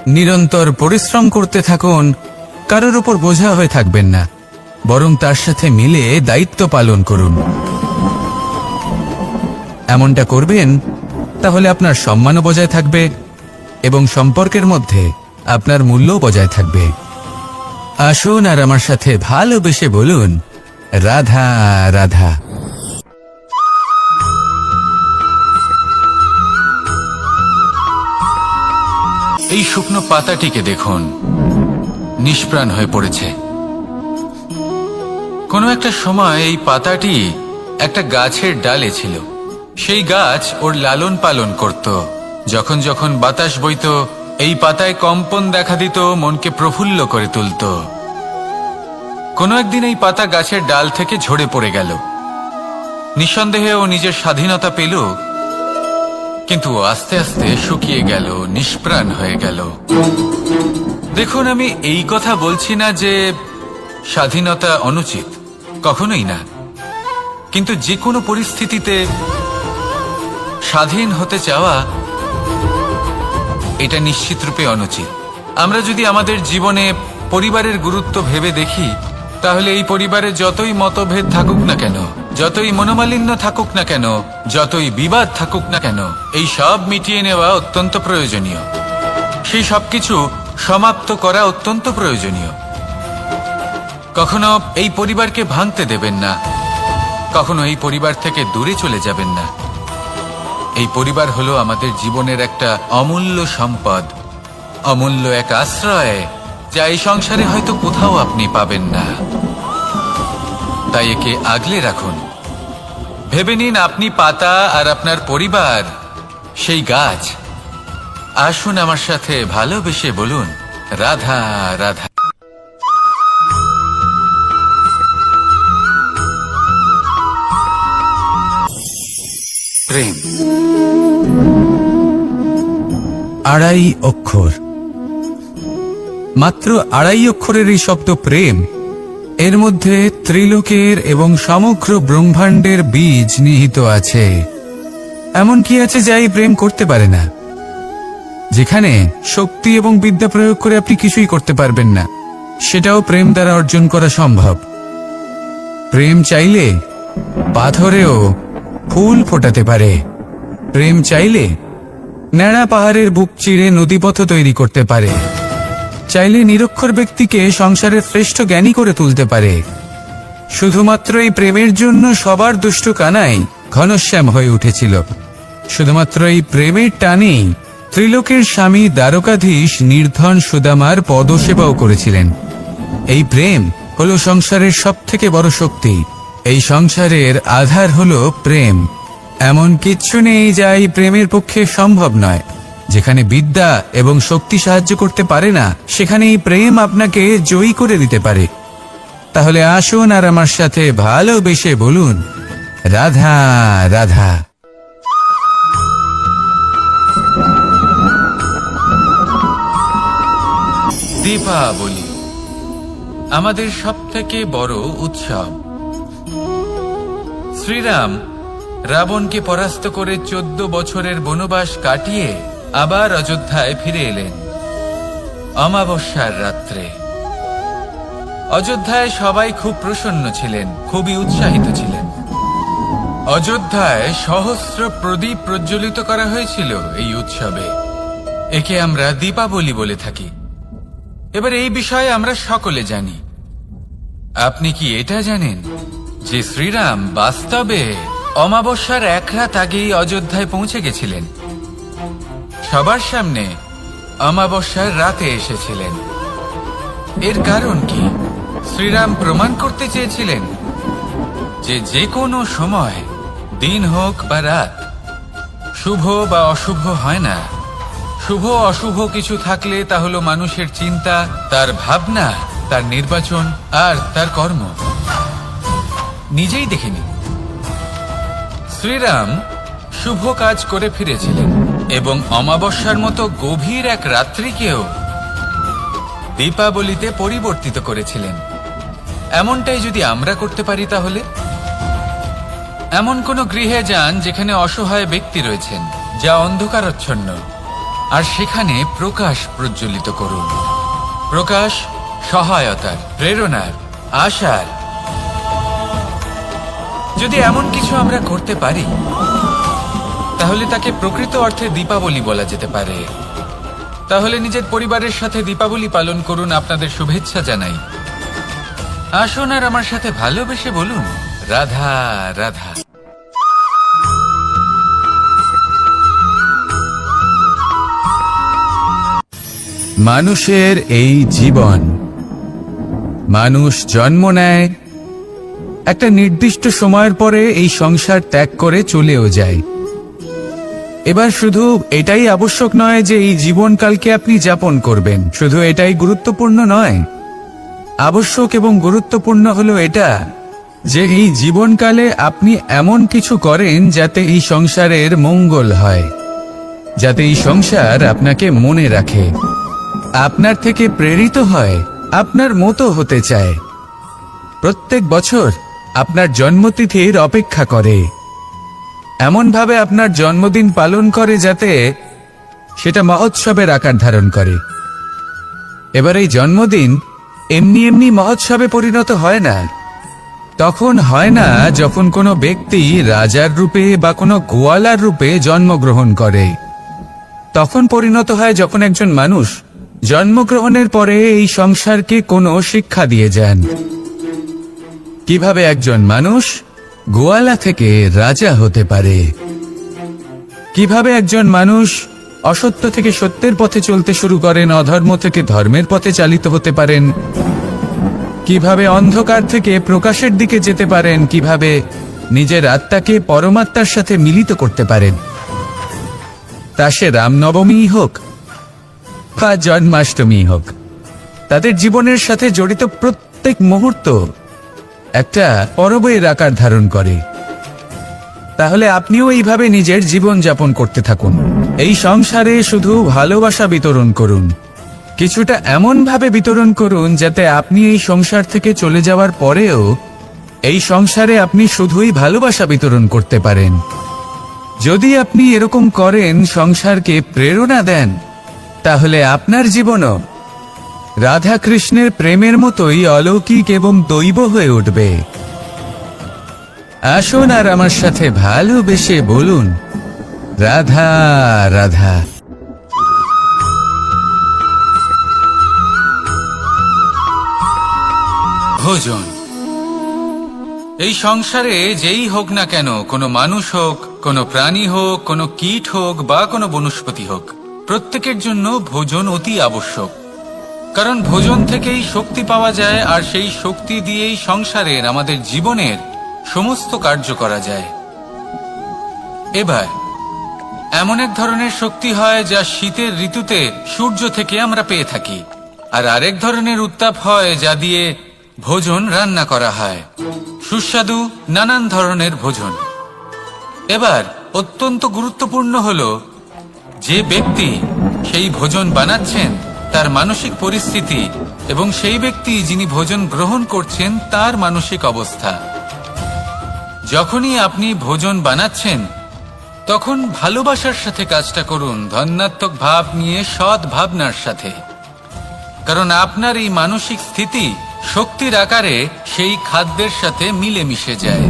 [SPEAKER 1] নিরন্তর পরিশ্রম করতে থাকুন কারোর উপর বোঝা হয়ে থাকবেন না, বরং তার সাথে মিলে দায়িত্ব পালন করুন। এমনটা করবেন তাহলে আপনার সম্মানও বজায় থাকবে এবং সম্পর্কের মধ্যে আপনার মূল্যও বজায় থাকবে। আসুন আর আমার সাথে ভালোবেসে বলুন, রাধা রাধা। এই শুকনো পাতাটিকে দেখুন, নিষ্প্রাণ হয়ে পড়েছে। কোনো একটা সময় এই পাতাটি একটা গাছের ডালে ছিল। সেই গাছ ওর লালন পালন করত। যখন যখন বাতাস বইত, এই পাতায় কম্পন দেখা দিত, মনকে প্রফুল্ল করে তুলত। কোনো একদিন এই পাতা গাছের ডাল থেকে ঝরে পড়ে গেল। নিঃসন্দেহে ও নিজের স্বাধীনতা পেল, কিন্তু আস্তে আস্তে শুকিয়ে গেল, নিষ্প্রাণ হয়ে গেল। দেখুন, আমি এই কথা বলছি না যে স্বাধীনতা অনুচিত, কখনোই না। কিন্তু যে কোনো পরিস্থিতিতে স্বাধীন হতে চাওয়া এটা নিশ্চিতরূপে অনুচিত। আমরা যদি আমাদের জীবনে পরিবারের গুরুত্ব ভেবে দেখি, তাহলে এই পরিবারে যতই মতভেদ থাকুক না কেন, যতই মনোমালিন্য থাকুক না কেন, যতই বিবাদ থাকুক না কেন, এই সব মিটিয়ে নেওয়া অত্যন্ত প্রয়োজনীয়। সেই সবকিছু সমাপ্ত করা অত্যন্ত প্রয়োজনীয়। কখনো এই পরিবারকে ভাঙতে দেবেন না, কখনো এই পরিবার থেকে দূরে চলে যাবেন না। এই পরিবার হলো আমাদের জীবনের একটা অমূল্য সম্পদ, অমূল্য এক আশ্রয়, যা এই সংসারে হয়তো কোথাও আপনি পাবেন না। তাই একে আগলে রাখুন। ভেবে নিন আপনি পাতা আর আপনার পরিবার সেই গাছ। আসুন আমার সাথে ভালোবেসে বলুন, রাধা রাধা। প্রেম আড়াই অক্ষর, মাত্র আড়াই অক্ষরের এই শব্দ প্রেম, এর মধ্যে ত্রিলোকের এবং সমগ্র ব্রহ্মাণ্ডের বীজ নিহিত আছে। এমন কি আছে যা এই প্রেম করতে পারে না? যেখানে শক্তি এবং বিদ্যা প্রয়োগ করে আপনি কিছুই করতে পারবেন না, সেটাও প্রেম দ্বারা অর্জন করা সম্ভব। প্রেম চাইলে পাথরেও ফুল ফোটাতে পারে। প্রেম চাইলে ন্যাড়া পাহাড়ের বুক চিরে নদীপথ তৈরি করতে পারে। চাইলে নিরক্ষর ব্যক্তিকে সংসারের শ্রেষ্ঠ জ্ঞানী করে তুলতে পারে। শুধুমাত্র এই প্রেমের জন্য সবার দুষ্ট কানাই ঘনশ্যাম হয়ে উঠেছিল। শুধুমাত্র এই প্রেমের টানেই ত্রিলোকের স্বামী দ্বারকাধীশ নির্ধন সুদামার পদসেবাও করেছিলেন। এই প্রেম হলো সংসারের সবথেকে বড় শক্তি। এই সংসারের আধার হলো প্রেম। এমন কিচ্ছু নেই যা এই প্রেমের পক্ষে সম্ভব নয়। যেখানে বিদ্যা এবং শক্তি সাহায্য করতে পারে না, সেখানে এই প্রেম আপনাকে জয়ী করে দিতে পারে। তাহলে আসুন আর আমার সাথে ভালোবেসে বলুন, রাধা রাধা। দীপাবলি আমাদের সবথেকে বড় উৎসব। শ্রীরাম রাবণকে পরাস্ত করে 14 বছরের বনবাস কাটিয়ে আবার অযোধ্যায় ফিরে এলেন অমাবস্যার রাত্রে। অযোধ্যায় সবাই খুব প্রসন্ন ছিলেন, খুবই উৎসাহিত ছিলেন। অযোধ্যায় সহস্র প্রদীপ প্রজ্বলিত করা হয়েছিল এই উৎসবে। একে আমরা দীপাবলি বলে থাকি। এবার এই বিষয়ে আমরা সকলে জানি। আপনি কি এটা জানেন যে শ্রীরাম বাস্তবে অমাবস্যার এক রাত আগেই অযোধ্যায় পৌঁছে গেছিলেন? সবার সামনে অমাবস্যার রাতে এসেছিলেন। এর কারণ কি? শ্রীরাম প্রমাণ করতে চেয়েছিলেন যে যে কোনো সময়, দিন হোক বা রাত, শুভ বা অশুভ হয় না। শুভ অশুভ কিছু থাকলে তা হলো মানুষের চিন্তা, তার ভাবনা, তার নির্বাচন আর তার কর্ম। নিজেই দেখে নিন, শ্রীরাম শুভ কাজ করে ফিরেছিলেন এবং অমাবস্যার মতো গভীর এক রাত্রিকেও দীপাবলিতে পরিবর্তিত করেছিলেন। এমনটাই যদি আমরা করতে পারি, তাহলে এমন কোন গৃহে যান যেখানে অসহায় ব্যক্তি রয়েছেন, যা অন্ধকারাচ্ছন্ন, আর সেখানে প্রকাশ প্রজ্বলিত করুন। প্রকাশ সহায়তার, প্রেরণার, আশার। যদি এমন কিছু আমরা করতে পারি তাহলে তাকে প্রকৃত অর্থে দীপাবলি বলা যেতে পারে। তাহলে নিজের পরিবারের সাথে দীপাবলি পালন করুন। আপনাদের শুভেচ্ছা জানাই। আসুন আর আমার সাথে ভালোবেসে বলুন, রাধা রাধা। মানুষের এই জীবন, মানুষ জন্ম নেয়, একটা নির্দিষ্ট সময়ের পরে এই সংসার ত্যাগ করে চলেও যায়। এবার শুধু এটাই আবশ্যক নয় যে এই জীবনকালকে আপনি যাপন করবেন, শুধু এটাই গুরুত্বপূর্ণ নয়। আবশ্যক এবং গুরুত্বপূর্ণ হলো এটা যে এই জীবনকালে আপনি এমন কিছু করেন যাতে এই সংসারের মঙ্গল হয়, যাতে এই সংসার আপনাকে মনে রাখে, আপনার থেকে প্রেরিত হয়, আপনার মতো হতে চায়, প্রত্যেক বছর আপনার জন্মতিথির অপেক্ষা করে, এমনভাবে আপনার জন্মদিন পালন করে যাতে সেটা মহোৎসবের আকার ধারণ করে। এবার এই জন্মদিন এমনি এমনি মহোৎসবে পরিণত হয় না। তখন হয় না যখন কোনো ব্যক্তি রাজার রূপে বা কোনো গোয়ালার রূপে জন্মগ্রহণ করে। তখন পরিণত হয় যখন একজন মানুষ জন্মগ্রহণের পরে এই সংসারকে কোনো শিক্ষা দিয়ে যান। কিভাবে একজন মানুষ গোয়ালা থেকে রাজা হতে পারে, কিভাবে একজন মানুষ অসত্য থেকে সত্যের পথে চলতে শুরু করেন, অধর্ম থেকে ধর্মের পথে চালিত হতে পারেন, কিভাবে অন্ধকার থেকে প্রকাশের দিকে যেতে পারেন, কিভাবে নিজের আত্মাকে পরমাত্মার সাথে মিলিত করতে পারেন। তা সে রামনবমী হোক বা জন্মাষ্টমী হোক, তাদের জীবনের সাথে জড়িত প্রত্যেক মুহূর্ত একটা পরবের আকার ধারণ করে। তাহলে আপনিও এইভাবে নিজের জীবন যাপন করতে থাকুন। এই সংসারে শুধু ভালোবাসা বিতরণ করুন, কিছুটা এমন ভাবে বিতরণ করুন যাতে আপনি এই সংসার থেকে চলে যাওয়ার পরেও এই সংসারে আপনি শুধুই ভালোবাসা বিতরণ করতে পারেন। যদি আপনি এরকম করেন, সংসারকে প্রেরণা দেন, তাহলে আপনার জীবনও রাধা কৃষ্ণের প্রেমের মতোই অলৌকিক এবং দৈব হয়ে উঠবে। আসুন আর আমার সাথে ভালোবেসে বলুন, রাধা রাধা। ভোজন। এই সংসারে যেই হোক না কেন, কোনো মানুষ হোক, কোনো প্রাণী হোক, কোনো কীট হোক বা কোনো বনস্পতি হোক, প্রত্যেকের জন্য ভোজন অতি আবশ্যক। কারণ ভোজন থেকেই শক্তি পাওয়া যায়, আর সেই শক্তি দিয়েই সংসারের, আমাদের জীবনের সমস্ত কার্য করা যায়। এবার এমন এক ধরনের শক্তি হয় যা শীতের ঋতুতে সূর্য থেকে আমরা পেয়ে থাকি, আর আরেক ধরনের উত্তাপ হয় যা দিয়ে ভোজন রান্না করা হয়, সুস্বাদু নানান ধরনের ভোজন। এবার অত্যন্ত গুরুত্বপূর্ণ হলো যে ব্যক্তি সেই ভোজন বানাচ্ছেন তার মানসিক পরিস্থিতি এবং সেই ব্যক্তি যিনি ভোজন গ্রহণ করছেন তার মানসিক অবস্থা। যখনই আপনি ভোজন বানাচ্ছেন তখন ভালোবাসার সাথে কাজটা করুন, ধন্যাত্মক ভাব নিয়ে, সৎ ভাবনার সাথে। কারণ আপনার এই মানসিক স্থিতি শক্তির আকারে সেই খাদ্যের সাথে মিলেমিশে যায়।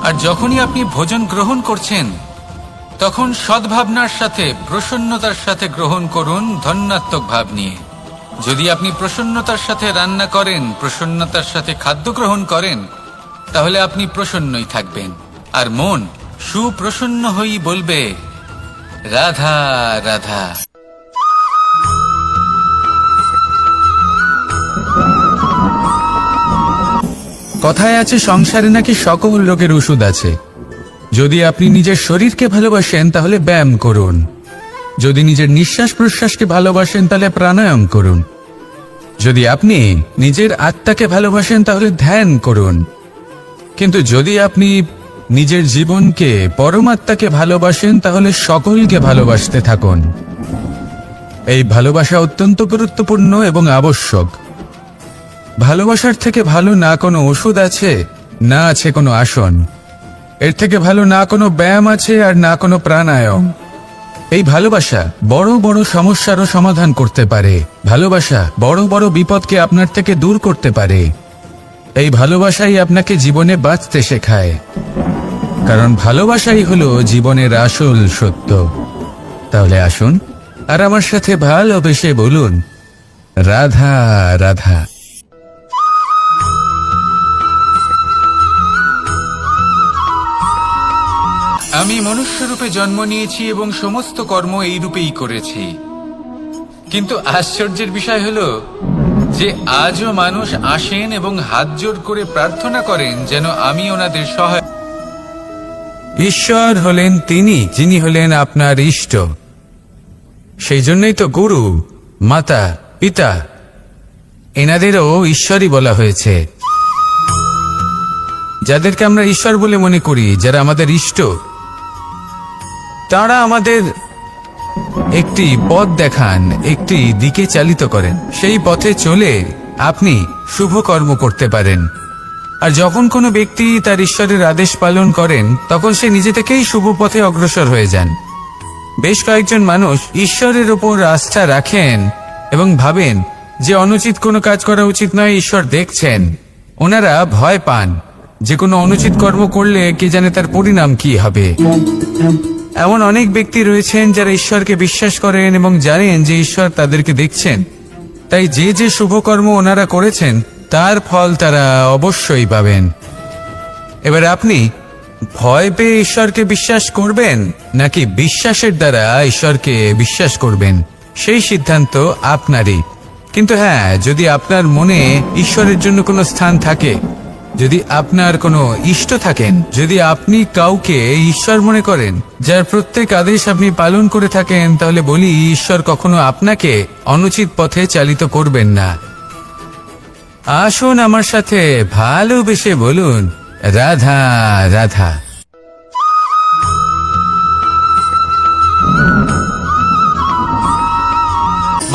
[SPEAKER 1] আর যখনই আপনি ভোজন গ্রহণ করছেন তখন সদ্ভাবনার সাথে, প্রসন্নতার সাথে গ্রহণ করুন, ধন্যাত্মক ভাব নিয়ে। যদি আপনি প্রসন্নতার সাথে রান্না করেন, প্রসন্নতার সাথে খাদ্য গ্রহণ করেন, তাহলে আপনি প্রসন্নই থাকবেন, আর মন সুপ্রসন্ন হয়েই বলবে, রাধা রাধা। কথায় আছে সংসারে নাকি সকল রোগের ওষুধ আছে। যদি আপনি নিজের শরীরকে ভালোবাসেন তাহলে ব্যায়াম করুন, যদি নিজের নিঃশ্বাস প্রশ্বাসকে ভালোবাসেন তাহলে প্রাণায়াম করুন, যদি আপনি নিজের আত্মাকে ভালোবাসেন তাহলে ধ্যান করুন, কিন্তু যদি আপনি নিজের জীবনকে, পরমাত্মাকে ভালোবাসেন তাহলে সকলকে ভালোবাসতে থাকুন। এই ভালোবাসা অত্যন্ত গুরুত্বপূর্ণ এবং আবশ্যক। ভালোবাসার থেকে ভালো না কোনো ওষুধ আছে, না আছে কোনো আসন। এর থেকে ভালো না কোনো ব্যায়াম আছে আর না কোনো প্রাণায়াম। এই ভালোবাসা বড় বড় সমস্যারও সমাধান করতে পারে। ভালোবাসা বড় বড় বিপদকে আপনার থেকে দূর করতে পারে। এই ভালোবাসাই আপনাকে জীবনে বাঁচতে শেখায়, কারণ ভালোবাসাই হলো জীবনের আসল সত্য। তাহলে আসুন আর আমার সাথে ভালোবেসে বলুন, রাধা রাধা। আমি মনুষ্যরূপে জন্ম নিয়েছি এবং সমস্ত কর্ম এই রূপেই করেছি, কিন্তু আশ্চর্যের বিষয় হলো যে আজও মানুষ আসেন এবং হাত জোড় করে প্রার্থনা করেন যেন আমি ওনাদের সহায়। ঈশ্বর হলেন তিনি যিনি হলেন আপনার ইষ্ট। সেই জন্যই তো গুরু, মাতা, পিতা এনাদেরও ঈশ্বরই বলা হয়েছে। যাদেরকে আমরা ঈশ্বর বলে মনে করি, যারা আমাদের ইষ্ট, তারা আমাদের একটি পথ দেখান, একটি দিকে চালিত করেন। সেই পথে চলে আপনি শুভ কর্ম করতে পারেন। আর যখন কোনো ব্যক্তি তার ঈশ্বরের আদেশ পালন করেন, তখন সে নিজে থেকেই শুভ পথে অগ্রসর হয়ে যান। বেশ কয়েকজন মানুষ ঈশ্বরের উপর আস্থা রাখেন এবং ভাবেন যে অনুচিত কোনো কাজ করা উচিত নয়, ঈশ্বর দেখছেন। ওনারা ভয় পান যে কোনো অনুচিত কর্ম করলে কে জানে তার পরিণাম কি হবে। এমন অনেক ব্যক্তি রয়েছেন যারা ঈশ্বরকে বিশ্বাস করেন এবং জানেন যে ঈশ্বর তাদেরকে দেখছেন, তাই যে যে শুভকর্ম ওনারা করেছেন তার ফল তারা অবশ্যই পাবেন। এবার আপনি ভয় পেয়ে ঈশ্বরকে বিশ্বাস করবেন নাকি বিশ্বাসের দ্বারা ঈশ্বরকে বিশ্বাস করবেন, সেই সিদ্ধান্ত আপনারই। কিন্তু হ্যাঁ, যদি আপনার মনে ঈশ্বরের জন্য কোনো স্থান থাকে, যদি আপনার কোনো ইষ্ট থাকেন, যদি আপনি কাউকে ঈশ্বর মনে করেন, যার প্রত্যেক আদেশ আপনি পালন করে থাকেন, তাহলে বলি ঈশ্বর কখনো আপনাকে অনুচিত পথে চালিত করবেন না। আসুন আমার সাথে ভালোবেসে বলুন, রাধা রাধা।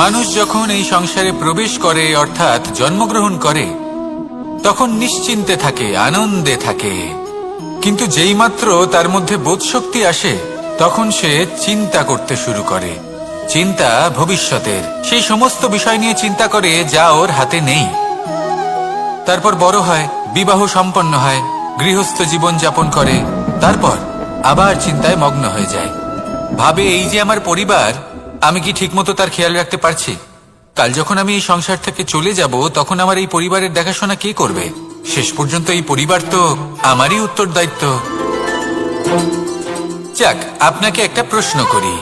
[SPEAKER 1] মানুষ যখন এই সংসারে প্রবেশ করে, অর্থাৎ জন্মগ্রহণ করে, তখন নিশ্চিন্তে থাকে, আনন্দে থাকে। কিন্তু যেইমাত্র তার মধ্যে বোধশক্তি আসে, তখন সে চিন্তা করতে শুরু করে। চিন্তা ভবিষ্যতের, সেই সমস্ত বিষয় নিয়ে চিন্তা করে যা ওর হাতে নেই। তারপর বড় হয়, বিবাহ সম্পন্ন হয়, গৃহস্থ জীবন যাপন করে, তারপর আবার চিন্তায় মগ্ন হয়ে যায়। ভাবে, এই যে আমার পরিবার, আমি কি ঠিকমতো তার খেয়াল রাখতে পারছি? কাল যখন আমি এই সংসার থেকে চলে যাব, তখন আমার এই পরিবারের দেখাশোনা কে করবে? শেষ পর্যন্ত এই পরিবার তো আমারই উত্তরদায়িত্ব। যাক, আপনাকে একটা প্রশ্ন করি।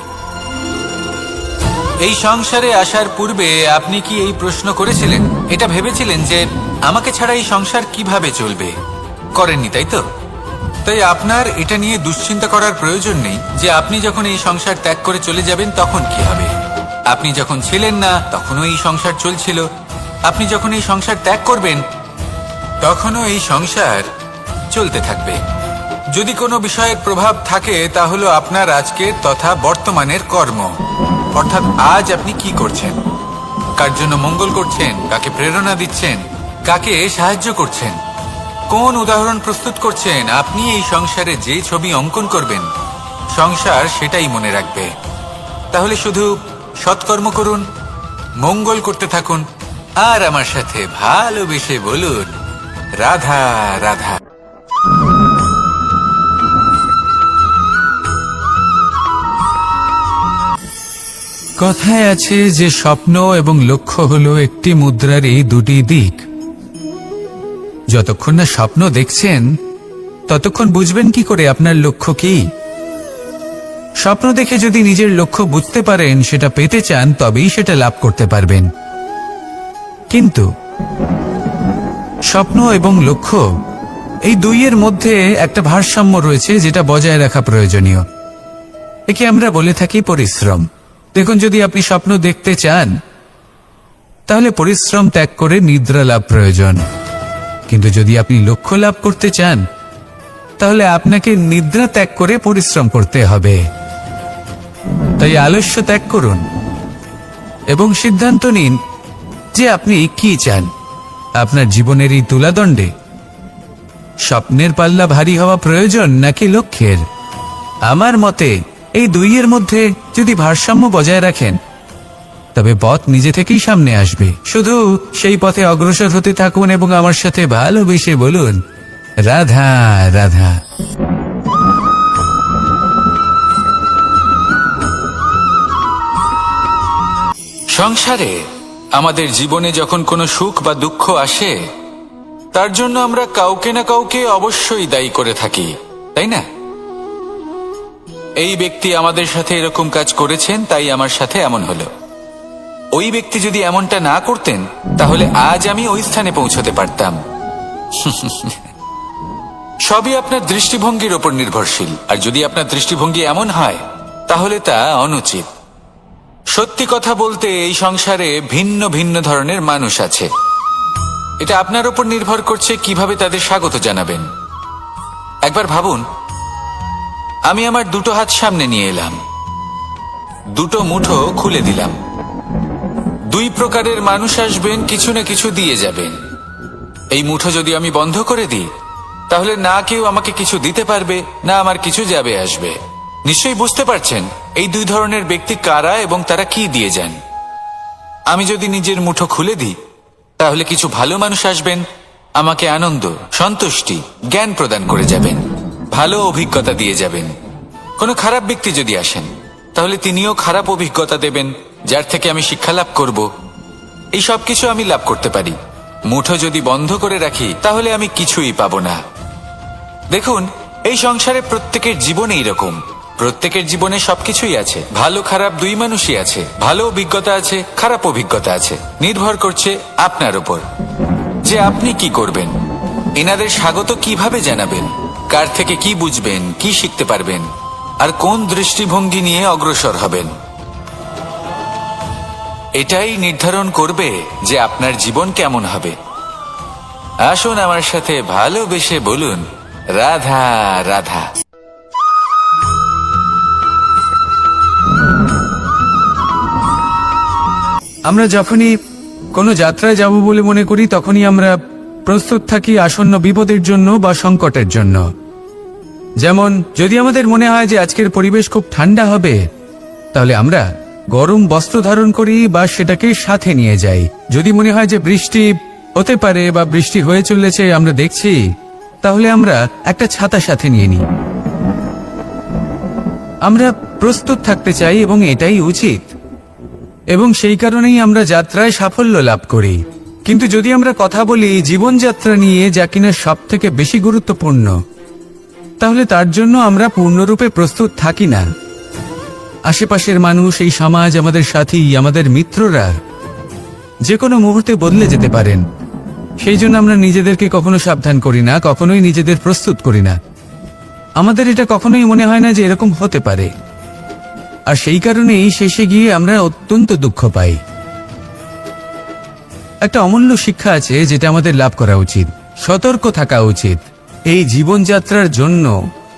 [SPEAKER 1] এই সংসারে আসার পূর্বে আপনি কি এই প্রশ্ন করেছিলেন, এটা ভেবেছিলেন যে আমাকে ছাড়া এই সংসার কিভাবে চলবে? করেননি, তাই তো? তাই আপনার এটা নিয়ে দুশ্চিন্তা করার প্রয়োজন নেই যে আপনি যখন এই সংসার ত্যাগ করে চলে যাবেন তখন কি হবে। আপনি যখন ছিলেন না তখনও এই সংসার চলছিল, আপনি যখন এই সংসার ত্যাগ করবেন তখনও এই সংসার চলতে থাকবে। যদি কোনো বিষয়ের প্রভাব থাকে, তা হলো আপনার আজকের তথা বর্তমানের কর্ম। অর্থাৎ আজ আপনি কি করছেন, কার জন্য মঙ্গল করছেন, কাকে প্রেরণা দিচ্ছেন, কাকে সাহায্য করছেন, কোন উদাহরণ প্রস্তুত করছেন। আপনি এই সংসারে যে ছবি অঙ্কন করবেন, সংসার সেটাই মনে রাখবে। তাহলে শুধু সৎকর্ম করুন, মঙ্গল করতে থাকুন, আর আমার সাথে ভালোবেসে বলুন, রাধা রাধা। কথায় আছে যে স্বপ্ন এবং লক্ষ্য হলো একটি মুদ্রারই দুটি দিক। যতক্ষণ না স্বপ্ন দেখছেন, ততক্ষণ বুঝবেন কি করে আপনার লক্ষ্য কি? স্বপ্ন দেখে যদি নিজের লক্ষ্য বুঝতে পারেন, সেটা পেতে চান, তবেই সেটা লাভ করতে পারবেন। কিন্তু স্বপ্ন এবং লক্ষ্য, এই দুইয়ের মধ্যে একটা ভারসাম্য রয়েছে, যেটা বজায় রাখা প্রয়োজনীয়। একে আমরা বলে থাকি পরিশ্রম। দেখুন, যদি আপনি স্বপ্ন দেখতে চান, তাহলে পরিশ্রম ত্যাগ করে নিদ্রা লাভ প্রয়োজন। কিন্তু যদি আপনি লক্ষ্য লাভ করতে চান, তাহলে আপনাকে নিদ্রা ত্যাগ করে পরিশ্রম করতে হবে। তাই আলস্য ত্যাগ করুন এবং সিদ্ধান্ত নিন যে আপনি কি চান। আপনার জীবনের এই তুলাদণ্ডে স্বপ্নের পাল্লা ভারী হওয়া প্রয়োজন নাকি লক্ষ্যের? আমার মতে এই দুইয়ের মধ্যে যদি ভারসাম্য বজায় রাখেন, তবে পথ নিজে থেকেই সামনে আসবে। শুধু সেই পথে অগ্রসর হতে থাকুন এবং আমার সাথে ভালোবেসে বলুন, রাধা রাধা। সংসারে আমাদের জীবনে যখন কোনো সুখ বা দুঃখ আসে, তার জন্য আমরা কাউকে না কাউকে অবশ্যই দায়ী করে থাকি, তাই না? এই ব্যক্তি আমাদের সাথে এরকম কাজ করেছেন, তাই আমার সাথে এমন হলো। ওই ব্যক্তি যদি এমনটা না করতেন, তাহলে আজ আমি ওই স্থানে পৌঁছতে পারতাম। সবই আপনার দৃষ্টিভঙ্গির ওপর নির্ভরশীল, আর যদি আপনার দৃষ্টিভঙ্গি এমন হয়, তাহলে তা অনুচিত। সত্যি কথা বলতে, এই সংসারে ভিন্ন ভিন্ন ধরনের মানুষ আছে। এটা আপনার উপর নির্ভর করছে কিভাবে তাদের স্বাগত জানাবেন। একবার ভাবুন, আমি আমার দুটো হাত সামনে নিয়ে এলাম, দুটো মুঠো খুলে দিলাম। দুই প্রকারের মানুষ আসবেন, কিছু না কিছু দিয়ে যাবেন। এই মুঠো যদি আমি বন্ধ করে দিই, তাহলে না কেউ আমাকে কিছু দিতে পারবে, না আমার কিছু যাবে আসবে। নিশ্চয়ই বুঝতে পারছেন এই দুই ধরনের ব্যক্তি কারা এবং তারা কি দিয়ে যান। আমি যদি নিজের মুঠো খুলে দিই, তাহলে কিছু ভালো মানুষ আসবেন, আমাকে আনন্দ, সন্তুষ্টি, জ্ঞান প্রদান করে যাবেন, ভালো অভিজ্ঞতা দিয়ে যাবেন। কোনো খারাপ ব্যক্তি যদি আসেন, তাহলে তিনিও খারাপ অভিজ্ঞতা দেবেন, যার থেকে আমি শিক্ষা লাভ করব। এই সব কিছু আমি লাভ করতে পারি। মুঠো যদি বন্ধ করে রাখি, তাহলে আমি কিছুই পাবো না। দেখুন, এই সংসারে প্রত্যেকের জীবনে এইরকম। প্রত্যেকের জীবনে সবকিছুই আছে, ভালো খারাপ দুই মানুষই আছে। ভালো অভিজ্ঞতা আছে, খারাপ অভিজ্ঞতা আছে। নির্ভর করছে আপনার উপর যে আপনি কি করবেন, এনাদের স্বাগত কিভাবে জানাবেন, কার থেকে কি বুঝবেন, কি শিখতে পারবেন, আর কোন দৃষ্টিভঙ্গি নিয়ে অগ্রসর হবেন। এটাই নির্ধারণ করবে যে আপনার জীবন কেমন হবে। আসুন আমার সাথে ভালোবেসে বলুন, রাধা রাধা।
[SPEAKER 3] আমরা যখনই কোনো যাত্রায় যাব বলে মনে করি, তখনই আমরা প্রস্তুত থাকি আসন্ন বিপদের জন্য বা সংকটের জন্য। যেমন, যদি আমাদের মনে হয় যে আজকের পরিবেশ খুব ঠান্ডা হবে, তাহলে আমরা গরম বস্ত্র ধারণ করি বা সেটাকে সাথে নিয়ে যাই। যদি মনে হয় যে বৃষ্টি হতে পারে বা বৃষ্টি হয়ে চলেছে, আমরা দেখছি, তাহলে আমরা একটা ছাতা সাথে নিয়ে নিই। আমরা প্রস্তুত থাকতে চাই এবং এটাই উচিত, এবং সেই কারণেই আমরা যাত্রায় সাফল্য লাভ করি। কিন্তু যদি আমরা কথা বলি জীবনযাত্রা নিয়ে, যা কিনা সব থেকে বেশি গুরুত্বপূর্ণ, তাহলে তার জন্য আমরা পূর্ণরূপে প্রস্তুত থাকি না। আশেপাশের মানুষ, এই সমাজ, আমাদের সাথী, আমাদের মিত্ররা যে কোনো মুহূর্তে বদলে যেতে পারেন। সেই জন্য আমরা নিজেদেরকে কখনো সাবধান করি না, কখনোই নিজেদের প্রস্তুত করি না। আমাদের এটা কখনোই মনে হয় না যে এরকম হতে পারে, আর সেই কারণেই শেষে গিয়ে আমরা অত্যন্ত দুঃখ পাই। একটা অমূল্য শিক্ষা আছে যেটা আমাদের লাভ করা উচিত। সতর্ক থাকা উচিত। এই জীবনযাত্রার জন্য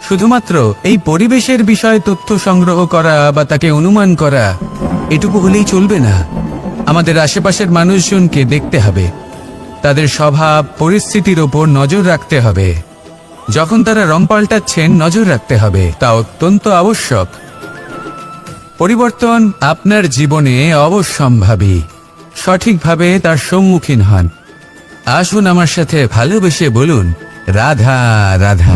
[SPEAKER 3] শুধুমাত্র এই পরিবেশের বিষয়ে তথ্য সংগ্রহ করা বা তাকে অনুমান করা, এটুকু হলেই চলবে না। আমাদের আশেপাশের মানুষজনকে দেখতে হবে, তাদের স্বভাব পরিস্থিতির ওপর নজর রাখতে হবে। যখন তারা রং পাল্টাচ্ছেন, নজর রাখতে হবে, তা অত্যন্ত আবশ্যক। পরিবর্তন আপনার জীবনে অবশ্যম্ভাবী। সঠিকভাবে তার সম্মুখীন হন। আসুন আমার সাথে ভালোবেসে বলুন, রাধা রাধা।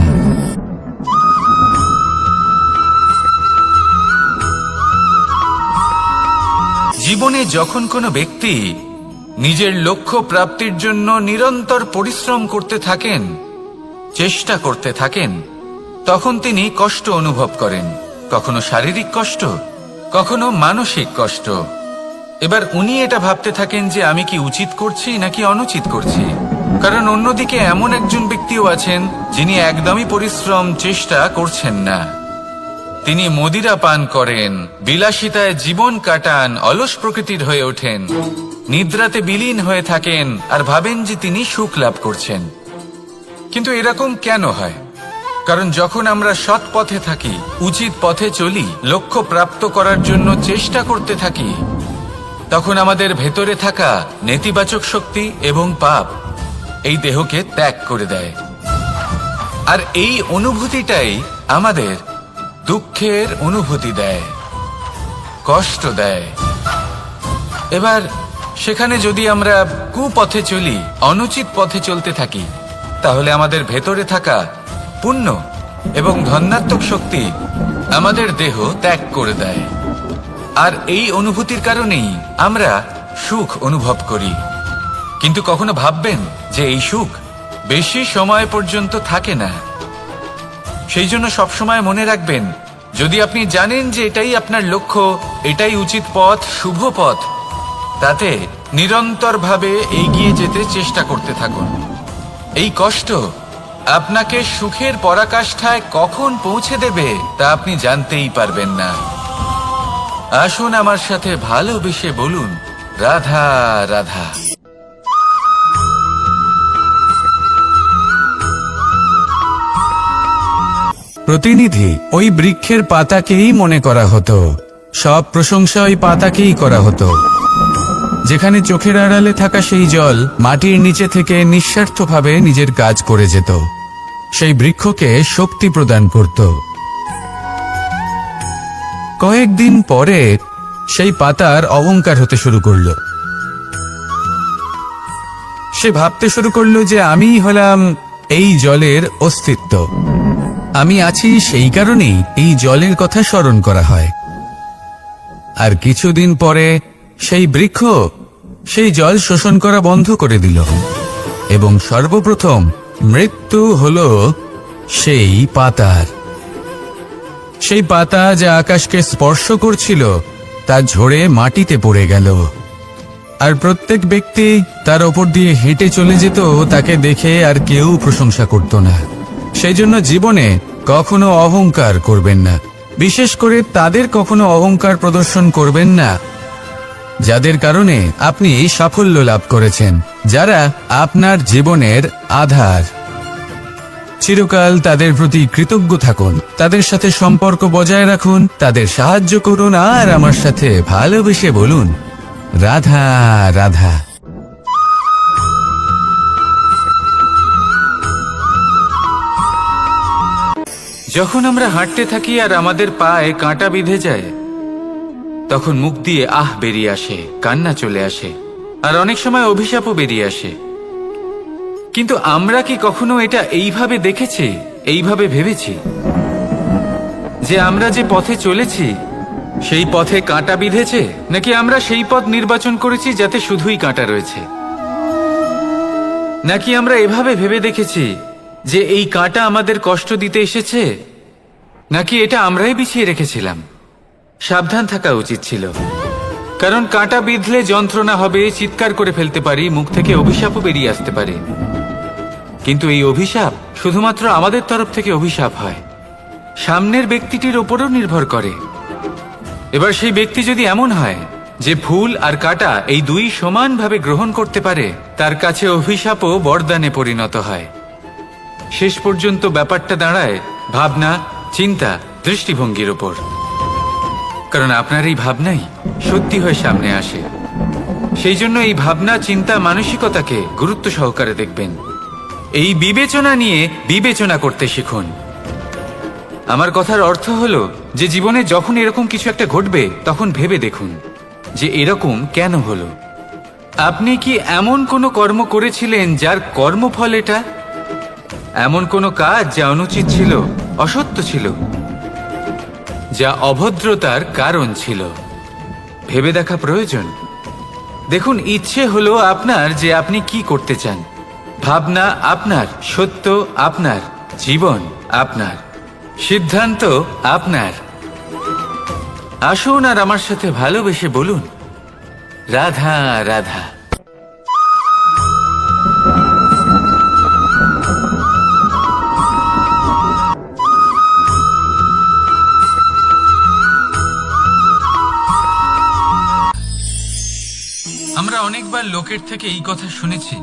[SPEAKER 1] জীবনে যখন কোনো ব্যক্তি নিজের লক্ষ্য প্রাপ্তির জন্য নিরন্তর পরিশ্রম করতে থাকেন, চেষ্টা করতে থাকেন, তখন তিনি কষ্ট অনুভব করেন। কখনো শারীরিক কষ্ট, কখনো মানসিক কষ্ট। এবার উনি এটা ভাবতে থাকেন যে আমি কি উচিত করছি নাকি অনুচিত করছি। কারণ অন্যদিকে এমন একজন ব্যক্তিও আছেন যিনি একদমই পরিশ্রম, চেষ্টা করছেন না। তিনি মদিরা পান করেন, বিলাসিতায় জীবন কাটান, অলস প্রকৃতির হয়ে ওঠেন, নিদ্রাতে বিলীন হয়ে থাকেন আর ভাবেন যে তিনি সুখ লাভ করছেন। কিন্তু এরকম কেন হয়? কারণ যখন আমরা সৎ পথে থাকি, উচিত পথে চলি, লক্ষ্য প্রাপ্ত করার জন্য চেষ্টা করতে থাকি, তখন আমাদের ভেতরে থাকা নেতিবাচক শক্তি এবং পাপ এই দেহকে ত্যাগ করে দেয়। আর এই অনুভূতিটাই আমাদের দুঃখের অনুভূতি দেয়, কষ্ট দেয়। এবার সেখানে যদি আমরা কুপথে চলি, অনুচিত পথে চলতে থাকি, তাহলে আমাদের ভেতরে থাকা পুণ্য এবং ধনাত্মক শক্তি আমাদের দেহ ত্যাগ করে দেয়। আর এই অনুভূতির কারণেই আমরা সুখ অনুভব করি। কিন্তু কখনো ভাববেন যে এই সুখ বেশি সময় পর্যন্ত থাকে না। সেই জন্য সবসময় মনে রাখবেন, যদি আপনি জানেন যে এটাই আপনার লক্ষ্য, এটাই উচিত পথ, শুভ পথ, তাতে নিরন্তরভাবে এগিয়ে যেতে চেষ্টা করতে থাকুন। এই কষ্ট আপনাকে সুখের পরাকাষ্ঠায় কখন পৌঁছে দেবে তা আপনি জানতেই পারবেন না। আসুন আমার সাথে ভালোবেসে বলুন, রাধা রাধা।
[SPEAKER 3] প্রতিনিধি ওই বৃক্ষের পাতাকেই মনে করা হতো, সব প্রশংসা ওই পাতাকেই করা হতো। যেখানে চোখের আড়ালে থাকা সেই জল মাটির নিচে থেকে নিঃস্বার্থভাবে নিজের কাজ করে যেত, সেই বৃক্ষকে শক্তি প্রদান করত। কয়েকদিন পরে সেই পাতার অহংকার হতে শুরু করলো। সে ভাবতে শুরু করলো যে আমিই হলাম এই জলের অস্তিত্ব, আমি আছি সেই কারণেই এই জলের কথা স্মরণ করা হয়। আর কিছুদিন পরে সেই বৃক্ষ সেই জল শোষণ করা বন্ধ করে দিল এবং সর্বপ্রথম মৃত্যু হলো সেই পাতার। সেই পাতা যা আকাশকে স্পর্শ করছিল তা ঝরে মাটিতে পড়ে গেল। আর প্রত্যেক ব্যক্তি তার ওপর দিয়ে হেঁটে চলে যেত, তাকে দেখে আর কেউ প্রশংসা করত না। সেই জন্য জীবনে কখনো অহংকার করবেন না, বিশেষ করে তাদের কখনো অহংকার প্রদর্শন করবেন না যাদের কারণে আপনি সাফল্য লাভ করেছেন, যারা আপনার জীবনের আধার। চিরকাল তাদের প্রতি কৃতজ্ঞ থাকুন, তাদের সাথে সম্পর্ক বজায় রাখুন, তাদের সাহায্য করুন, আর আমার সাথে ভালোবেসে বলুন, রাধা রাধা।
[SPEAKER 1] যখন আমরা হাঁটতে থাকি আর আমাদের পায়ে কাঁটা বিঁধে যায়, তখন মুখ দিয়ে আহ বেরিয়ে আসে, কান্না চলে আসে, আর অনেক সময় অভিশাপও বেরিয়ে আসে। কিন্তু আমরা কি কখনো এটা এইভাবে দেখেছি, এইভাবে ভেবেছি যে আমরা যে পথে চলেছি সেই পথে কাঁটা বিঁধেছে, নাকি আমরা সেই পথ নির্বাচন করেছি যাতে শুধুই কাঁটা রয়েছে? নাকি আমরা এভাবে ভেবে দেখেছি যে এই কাঁটা আমাদের কষ্ট দিতে এসেছে, নাকি এটা আমরাই বিছিয়ে রেখেছিলাম? সাবধান থাকা উচিত ছিল, কারণ কাঁটা বিঁধলে যন্ত্রণা হবে, চিৎকার করে ফেলতে পারি, মুখ থেকে অভিশাপও বেরিয়ে আসতে পারে। কিন্তু এই অভিশাপ শুধুমাত্র আমাদের তরফ থেকে অভিশাপ হয়, সামনের ব্যক্তিটির ওপরও নির্ভর করে। এবার সেই ব্যক্তি যদি এমন হয় যে ফুল আর কাঁটা এই দুই সমানভাবে গ্রহণ করতে পারে, তার কাছে অভিশাপও বরদানে পরিণত হয়। শেষ পর্যন্ত ব্যাপারটা দাঁড়ায় ভাবনা, চিন্তা, দৃষ্টিভঙ্গির ওপর। কারণ আপনার এই ভাবনাই সত্যি হয়ে সামনে আসে। সেই জন্য এই ভাবনা, চিন্তা, মানসিকতাকে গুরুত্ব সহকারে দেখবেন। এই বিবেচনা নিয়ে বিবেচনা করতে শিখুন। আমার কথার অর্থ হলো যে জীবনে যখন এরকম কিছু একটা ঘটবে, তখন ভেবে দেখুন যে এরকম কেন হলো। আপনি কি এমন কোনো কর্ম করেছিলেন যার কর্মফল এটা? এমন কোনো কাজ যা অনুচিত ছিল, অসত্য ছিল, যা অভদ্রতার কারণ ছিল? ভেবে দেখা প্রয়োজন। দেখুন, ইচ্ছে হলো আপনার যে আপনি কি করতে চান, ভাবনা আপনার, সত্য আপনার, জীবন আপনার, সিদ্ধান্ত আপনার। আসুন আর আমার সাথে ভালোবেসে বলুন, রাধা রাধা। আমরা অনেকবার লোকের থেকে এই কথা শুনেছি